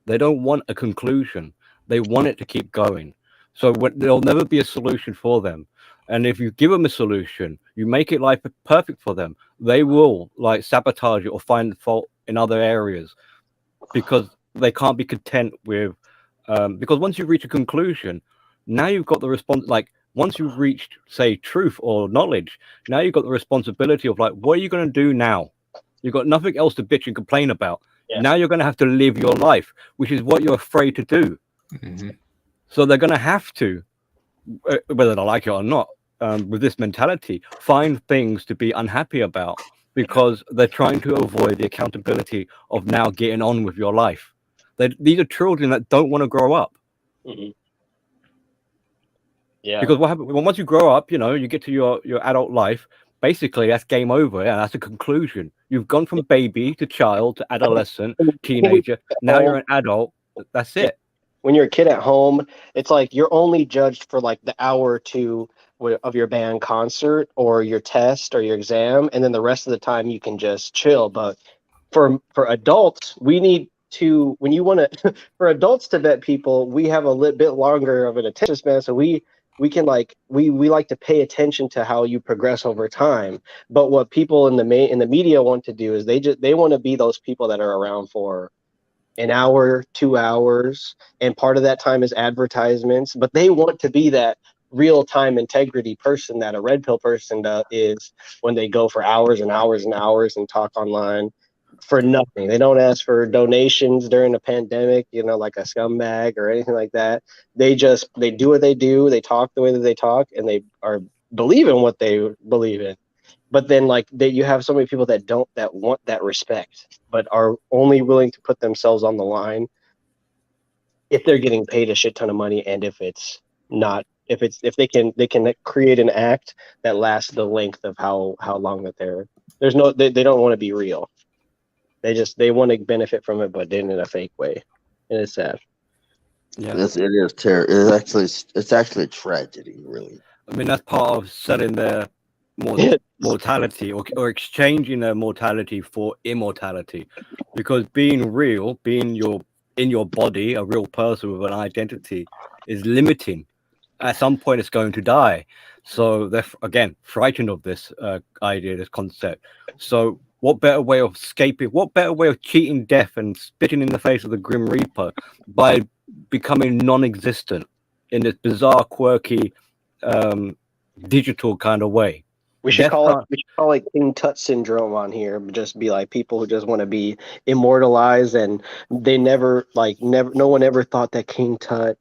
They don't want a conclusion. They want it to keep going. So there'll never be a solution for them. And if you give them a solution, you make it life perfect for them, they will sabotage it or find fault in other areas, because they can't be content with. Because once you reach a conclusion, now you've got the response. Once you've reached, say, truth or knowledge, now you've got the responsibility of what are you going to do now? You've got nothing else to bitch and complain about. Yeah. Now you're going to have to live your life, which is what you're afraid to do. Mm-hmm. So they're going to have to, whether they like it or not, with this mentality, find things to be unhappy about, because they're trying to avoid the accountability of now getting on with your life. These are children that don't want to grow up. Mm-hmm. Yeah. Because what happens once you grow up, you get to your adult life, basically that's game over. Yeah, that's a conclusion. You've gone from baby to child to adolescent, teenager. Now you're an adult. That's it. When you're a kid at home, it's like you're only judged for the hour or two of your band concert or your test or your exam, and then the rest of the time you can just chill. But for adults, we need for adults to vet people, we have a little bit longer of an attention span, so we we can like we like to pay attention to how you progress over time. But what people in the media want to do is they want to be those people that are around for an hour, 2 hours, and part of that time is advertisements. But they want to be that real time integrity person that a red pill person is when they go for hours and hours and hours and talk online for nothing. They don't ask for donations during a pandemic, like a scumbag or anything like that. They do what they do. They talk the way that they talk, and they are believe in what they believe in. But then you have so many people that want that respect, but are only willing to put themselves on the line if they're getting paid a shit ton of money, and if if they can create an act that lasts the length of how long that they don't want to be real. They want to benefit from it, but in a fake way, and it's sad. Yeah, It is terrible. It's actually a tragedy, really. I mean, that's part of selling their mortality or exchanging their mortality for immortality, because being real, being in your body, a real person with an identity, is limiting. At some point, it's going to die. So they're again frightened of this idea, this concept. So what better way of escaping? What better way of cheating death and spitting in the face of the Grim Reaper by becoming non-existent in this bizarre, quirky, digital kind of way? We should call it King Tut syndrome on here. Just be like people who just want to be immortalized, and they never. No one ever thought that King Tut,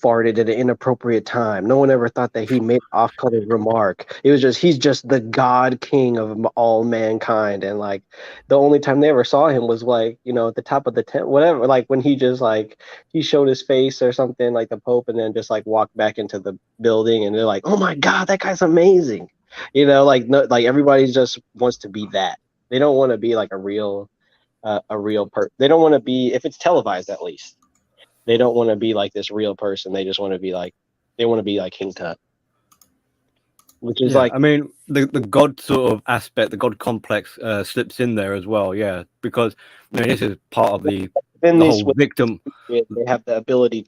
farted at an inappropriate time. No one ever thought that he made off-color remark. It was just he's just the God King of all mankind, and the only time they ever saw him was at the top of the tent, whatever. When he just he showed his face or something, like the Pope, and then just walked back into the building, and they're like, "Oh my God, that guy's amazing," everybody just wants to be that. They don't want to be a real person. They don't want to be, if it's televised at least. They don't want to be like this real person. They just want to be like King Tut, which is I mean, the God sort of aspect, the God complex slips in there as well. Yeah, because this is part of the whole victim. They have the ability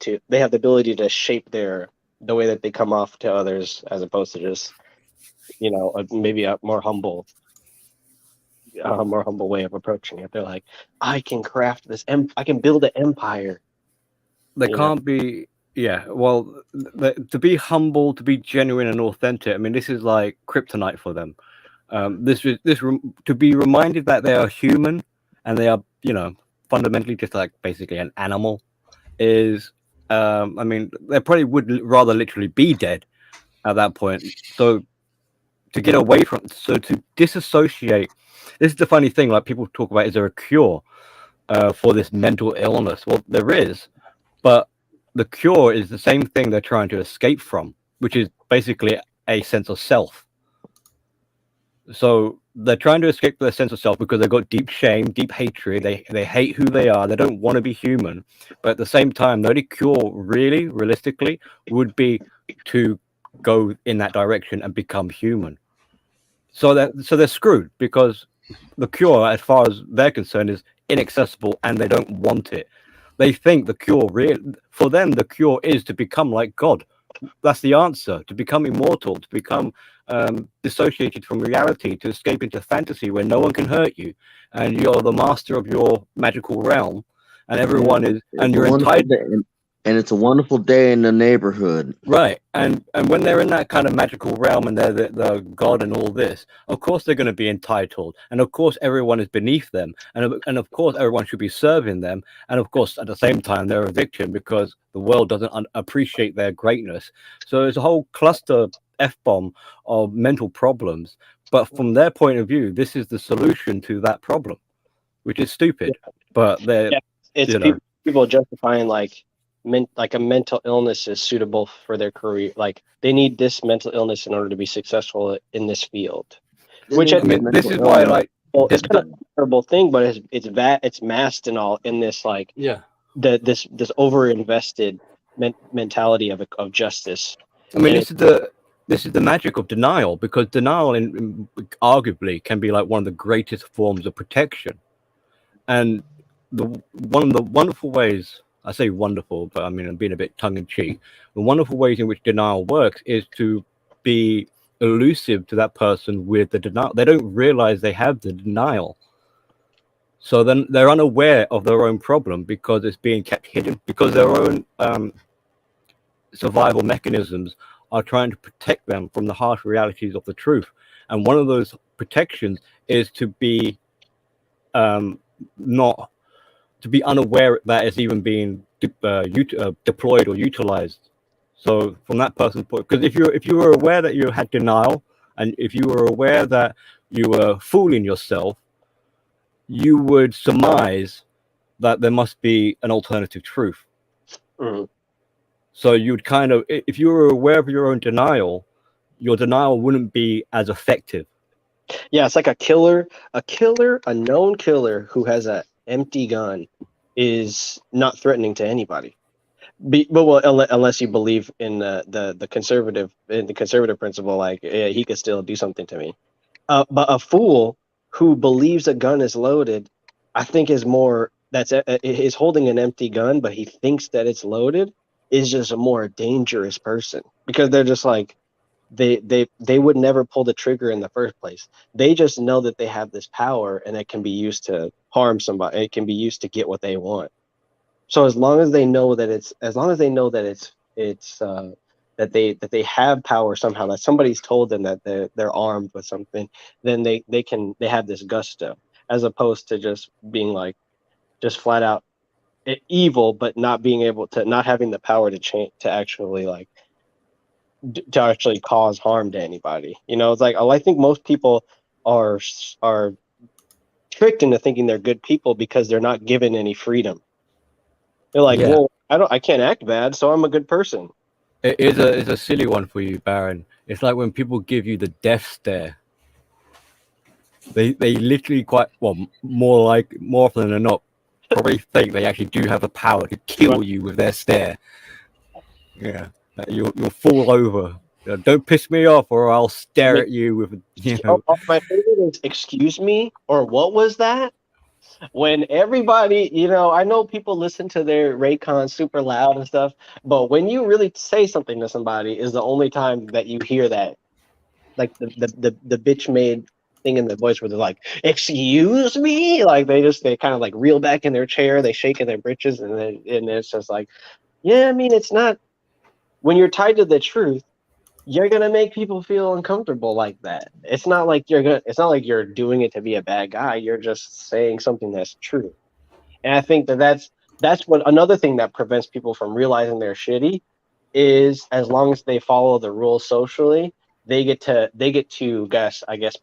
to shape the way that they come off to others, as opposed to just maybe a more humble way of approaching it. They're like, I can craft this. I can build an empire. They can't be, well, to be humble, to be genuine and authentic. I mean, this is like kryptonite for them. To be reminded that they are human and they are, fundamentally just basically an animal is, I mean, they probably would rather literally be dead at that point. So to get away from, to disassociate, this is the funny thing, people talk about, is there a cure for this mental illness? Well, there is. But the cure is the same thing they're trying to escape from, which is basically a sense of self. So they're trying to escape their sense of self because they've got deep shame, deep hatred. They hate who they are. They don't want to be human. But at the same time, the only cure, really, realistically, would be to go in that direction and become human. So they're screwed, because the cure, as far as they're concerned, is inaccessible and they don't want it. They think the cure, for them, the cure is to become like God. That's the answer, to become immortal, to become dissociated from reality, to escape into fantasy where no one can hurt you, and you're the master of your magical realm, and everyone is, and you're entitled. And it's a wonderful day in the neighborhood. Right. And when they're in that kind of magical realm and they're the God and all this, of course they're going to be entitled. And of course everyone is beneath them. And of course everyone should be serving them. And of course at the same time they're a victim because the world doesn't appreciate their greatness. So it's a whole cluster F-bomb of mental problems. But from their point of view, this is the solution to that problem, which is stupid. But they're... It's people justifying a mental illness is suitable for their career. They need this mental illness in order to be successful in this field. Which this is why it's kind of a terrible thing, but it's masked and all in this this over-invested mentality of justice. I mean, this is the magic of denial, because denial arguably can be one of the greatest forms of protection. And one of the wonderful ways I say wonderful, but I mean, I'm being a bit tongue in cheek. The wonderful ways in which denial works is to be elusive to that person with the denial. They don't realize they have the denial. So then they're unaware of their own problem because it's being kept hidden, because their own survival mechanisms are trying to protect them from the harsh realities of the truth. And one of those protections is to be not to be unaware that it's even being deployed or utilized. So from that person's point, because if you were aware that you had denial, and if you were aware that you were fooling yourself, you would surmise that there must be an alternative truth. Mhm. So you'd kind of, if you were aware of your own denial, your denial wouldn't be as effective. Yeah, it's like a known killer who has an empty gun is not threatening to anybody. Unless you believe in the conservative principle, like yeah, he could still do something to me. But a fool who believes a gun is loaded, I think is holding an empty gun, but he thinks that it's loaded, is just a more dangerous person, because they're just like they would never pull the trigger in the first place. They just know that they have this power and it can be used to harm somebody. It can be used to get what they want. So as long as they know that they have power somehow, that somebody's told them that they're armed with something, then they have this gusto, as opposed to just being like just flat out evil, but not being able to, not having the power to change, to actually like to actually cause harm to anybody. It's like, I think most people are tricked into thinking they're good people because they're not given any freedom. They're like, Yeah. well, I can't act bad, so I'm a good person. It is a silly one for you, Baron. It's like when people give you the death stare. They literally more often than not probably think they actually do have the power to kill you with their stare. Yeah, you'll fall over. Don't piss me off, or I'll stare at you with My favorite is "excuse me" or "what was that?" When everybody, I know people listen to their Raycon super loud and stuff, but when you really say something to somebody is the only time that you hear that, like the bitch made thing in the voice where they're like, "Excuse me," like they kind of like reel back in their chair, they shake in their britches, and it's just like, yeah, I mean, it's not, when you're tied to the truth, you're gonna make people feel uncomfortable like that. It's not like you're doing it to be a bad guy. You're just saying something that's true. And I think that's what another thing that prevents people from realizing they're shitty is, as long as they follow the rules socially, they get to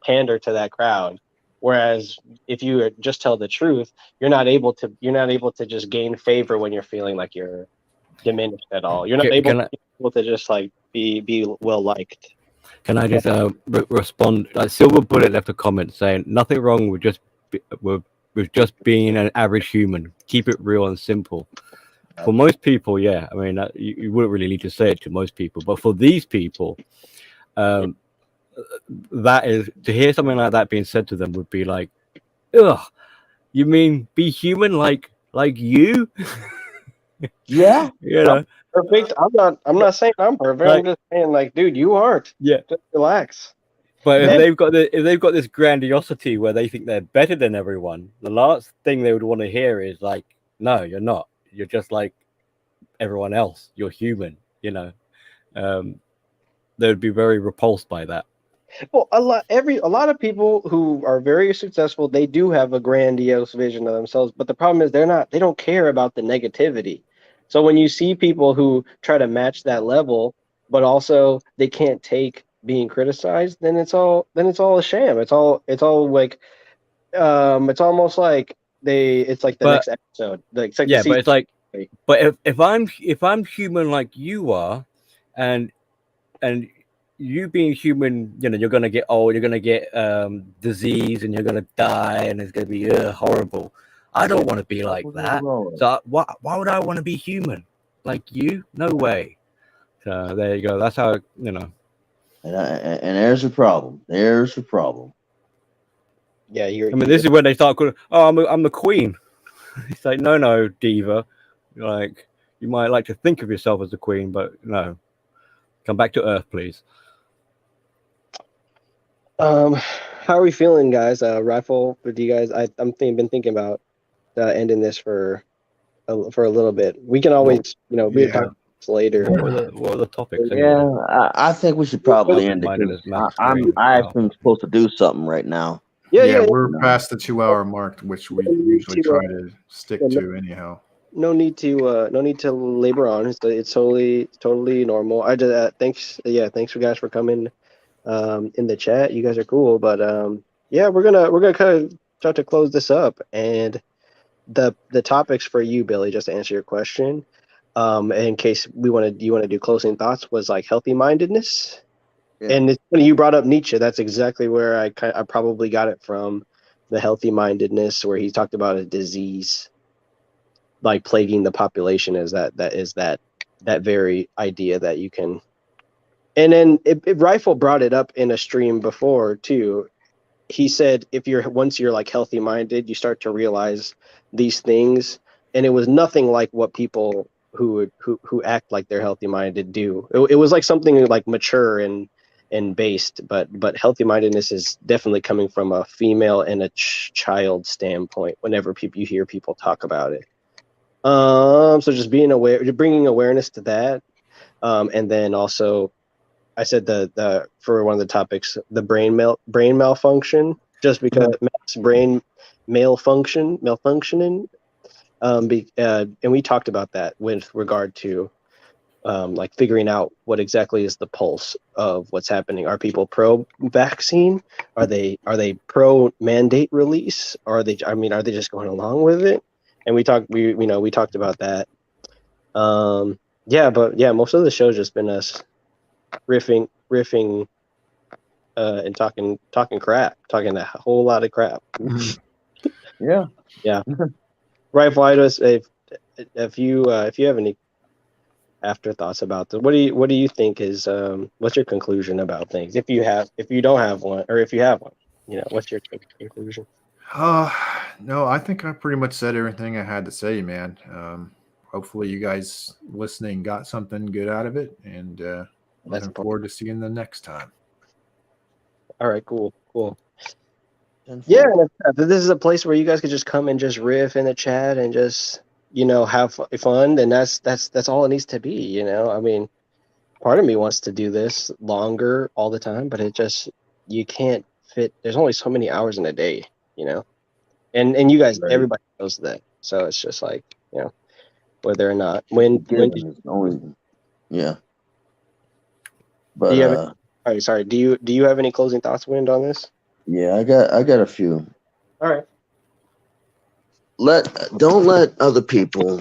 pander to that crowd. Whereas if you just tell the truth, you're not able to just gain favor when you're feeling like you're diminished at all. You're not able to just like be well liked. Can I just respond? Silver Bullet left a comment saying nothing wrong with just being an average human. Keep it real and simple. For most people, yeah, I mean, you wouldn't really need to say it to most people, but for these people, that is, to hear something like that being said to them would be like, ugh, you mean be human like you? Yeah. Perfect. I'm not saying I'm perfect. I'm just saying, like, dude, you aren't. Yeah. Just relax. But if they've got this grandiosity where they think they're better than everyone, the last thing they would want to hear is like, no, you're not. You're just like everyone else. You're human. They would be very repulsed by that. Well, a lot of people who are very successful, they do have a grandiose vision of themselves, but the problem is they don't care about the negativity. So when you see people who try to match that level, but also they can't take being criticized, then it's all a sham. It's all like it's almost like it's like the next episode. Like, it's like yeah, but it's like, but if I'm human like you are, and you being human, you're gonna get old, you're gonna get disease, and you're gonna die, and it's gonna be horrible. I don't want to be like that. So why would I want to be human like you? No way. So there you go. That's how And there's a problem. There's a problem. Yeah, this is when they start calling. Oh, I'm the queen. It's like, no, diva. Like, you might like to think of yourself as the queen, but no, come back to Earth, please. How are we feeling, guys? Rifle, do you guys? Been thinking about ending this for a little bit. We can always, we can talk later. What are the topics? Yeah, I think we should probably end it. Healthy-mindedness, 'Cause mastering I yourself. am supposed to do something right now. Yeah. We're past the 2-hour mark, which we usually try to stick to anyhow. No need to labor on. It's totally normal. I just thanks for guys for coming in the chat. You guys are cool, but we're gonna kind of start to close this up. And the topics for you, Billy, just to answer your question, in case you want to do closing thoughts, was like healthy-mindedness. Yeah. And it's funny you brought up Nietzsche. That's exactly where I probably got it from, the healthy-mindedness, where he talked about a disease like plaguing the population, is that very idea that you can. And then Rifle brought it up in a stream before too. He said once you're like healthy-minded, you start to realize these things, and it was nothing like what people who act like they're healthy-minded do. It was like something like mature and based, but healthy-mindedness is definitely coming from a female and a child standpoint whenever you hear people talk about it. So just being aware, bringing awareness to that, and then also, I said the for one of the topics, the brain malfunction, just because brain malfunctioning, and we talked about that with regard to like figuring out what exactly is the pulse of what's happening. Are people pro vaccine? Are they pro mandate release? Or are they just going along with it? And we talked about that. Most of the show's just been us riffing and talking crap, talking a whole lot of crap. Yeah. Rifle, if you have any afterthoughts about this, what do you think is what's your conclusion about things? If you don't have one, or if you have one, what's your conclusion? No, I think I pretty much said everything I had to say, man. Hopefully you guys listening got something good out of it, and looking forward to seeing the next time. All right, cool. Yeah, if this is a place where you guys could just come and just riff in the chat and just have fun, then that's all it needs to be. I mean, part of me wants to do this longer all the time, but you can't fit. There's only so many hours in a day, and you guys, everybody knows that. So it's just like, whether or not when yeah. But do you have sorry, do you have any closing thoughts, Wind, on this? Yeah, I got a few. All right. Don't let other people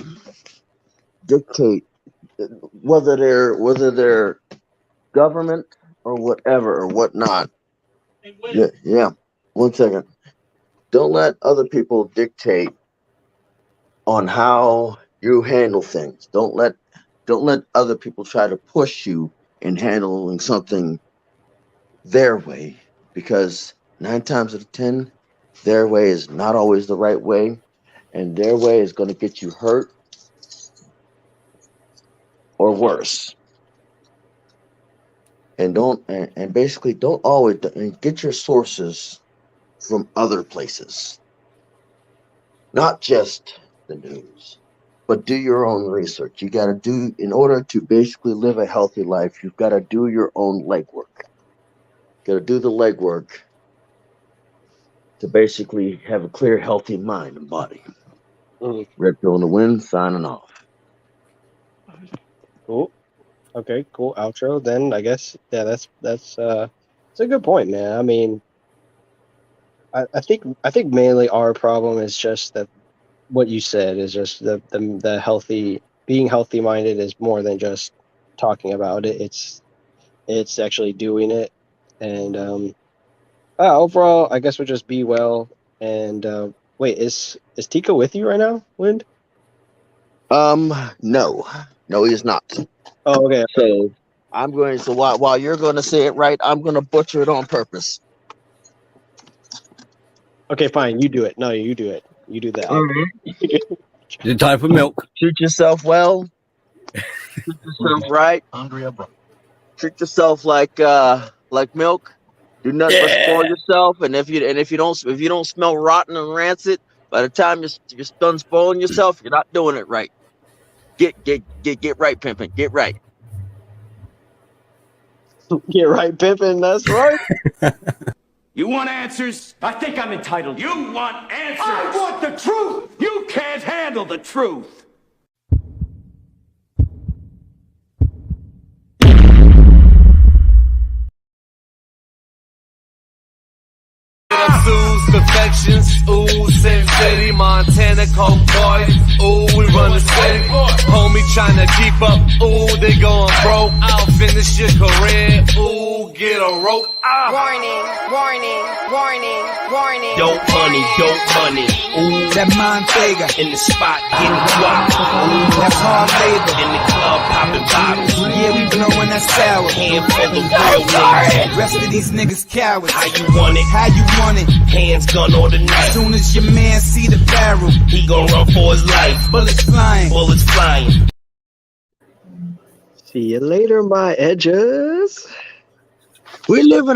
dictate whether they're government or whatever or whatnot. Yeah. 1 second. Don't let other people dictate on how you handle things. Don't let other people try to push you in handling something their way, because 9 times out of 10, their way is not always the right way, and their way is going to get you hurt or worse. And basically don't always get your sources from other places, not just the news, but do your own research. You got to in order to basically live a healthy life, you've got to do your own legwork. Got to do the legwork to basically have a clear, healthy mind and body. Red Pill in the Wind, signing off. Cool. Okay, cool outro. Then I guess that's a good point, man. I mean, I think mainly our problem is just that what you said is just the healthy, being healthy minded is more than just talking about it. It's actually doing it. And overall, I guess we'll just be well. And wait, is Tika with you right now, Wind? No, he's not. Oh, okay. So I'm going. So while you're going to say it right, I'm going to butcher it on purpose. Okay, fine. You do it. No, you do it. You do that. Mm-hmm. Is it time for milk? Treat yourself well. Treat yourself right. Treat yourself like milk. Do nothing but spoil yourself. And if you don't smell rotten and rancid, by the time you're done spoiling yourself, you're not doing it right. Get right, pimping. Get right. Get right, pimpin'. That's right. You want answers? I think I'm entitled. You want answers? I want the truth. You can't handle the truth. Sue's perfections, ooh, Sin City, Montana, Coke boys, ooh, we run the city. Homie tryna keep up, ooh, they going broke. I'll finish your career, ooh, get a rope. Warning, warning, warning, warning. Dope money, ooh, That Montega, in the spot, getting guap, ooh, that's hard labor. in the club, popping bottles, Yeah, we blowing that sour. handful of real niggas. Rest of these niggas cowards. How you want it? How you want it? Hands, gun, or the knife. Soon as your man see the barrel, He gon' run for his life. bullets flying. Bullets flying. See you later, my edges. We live in a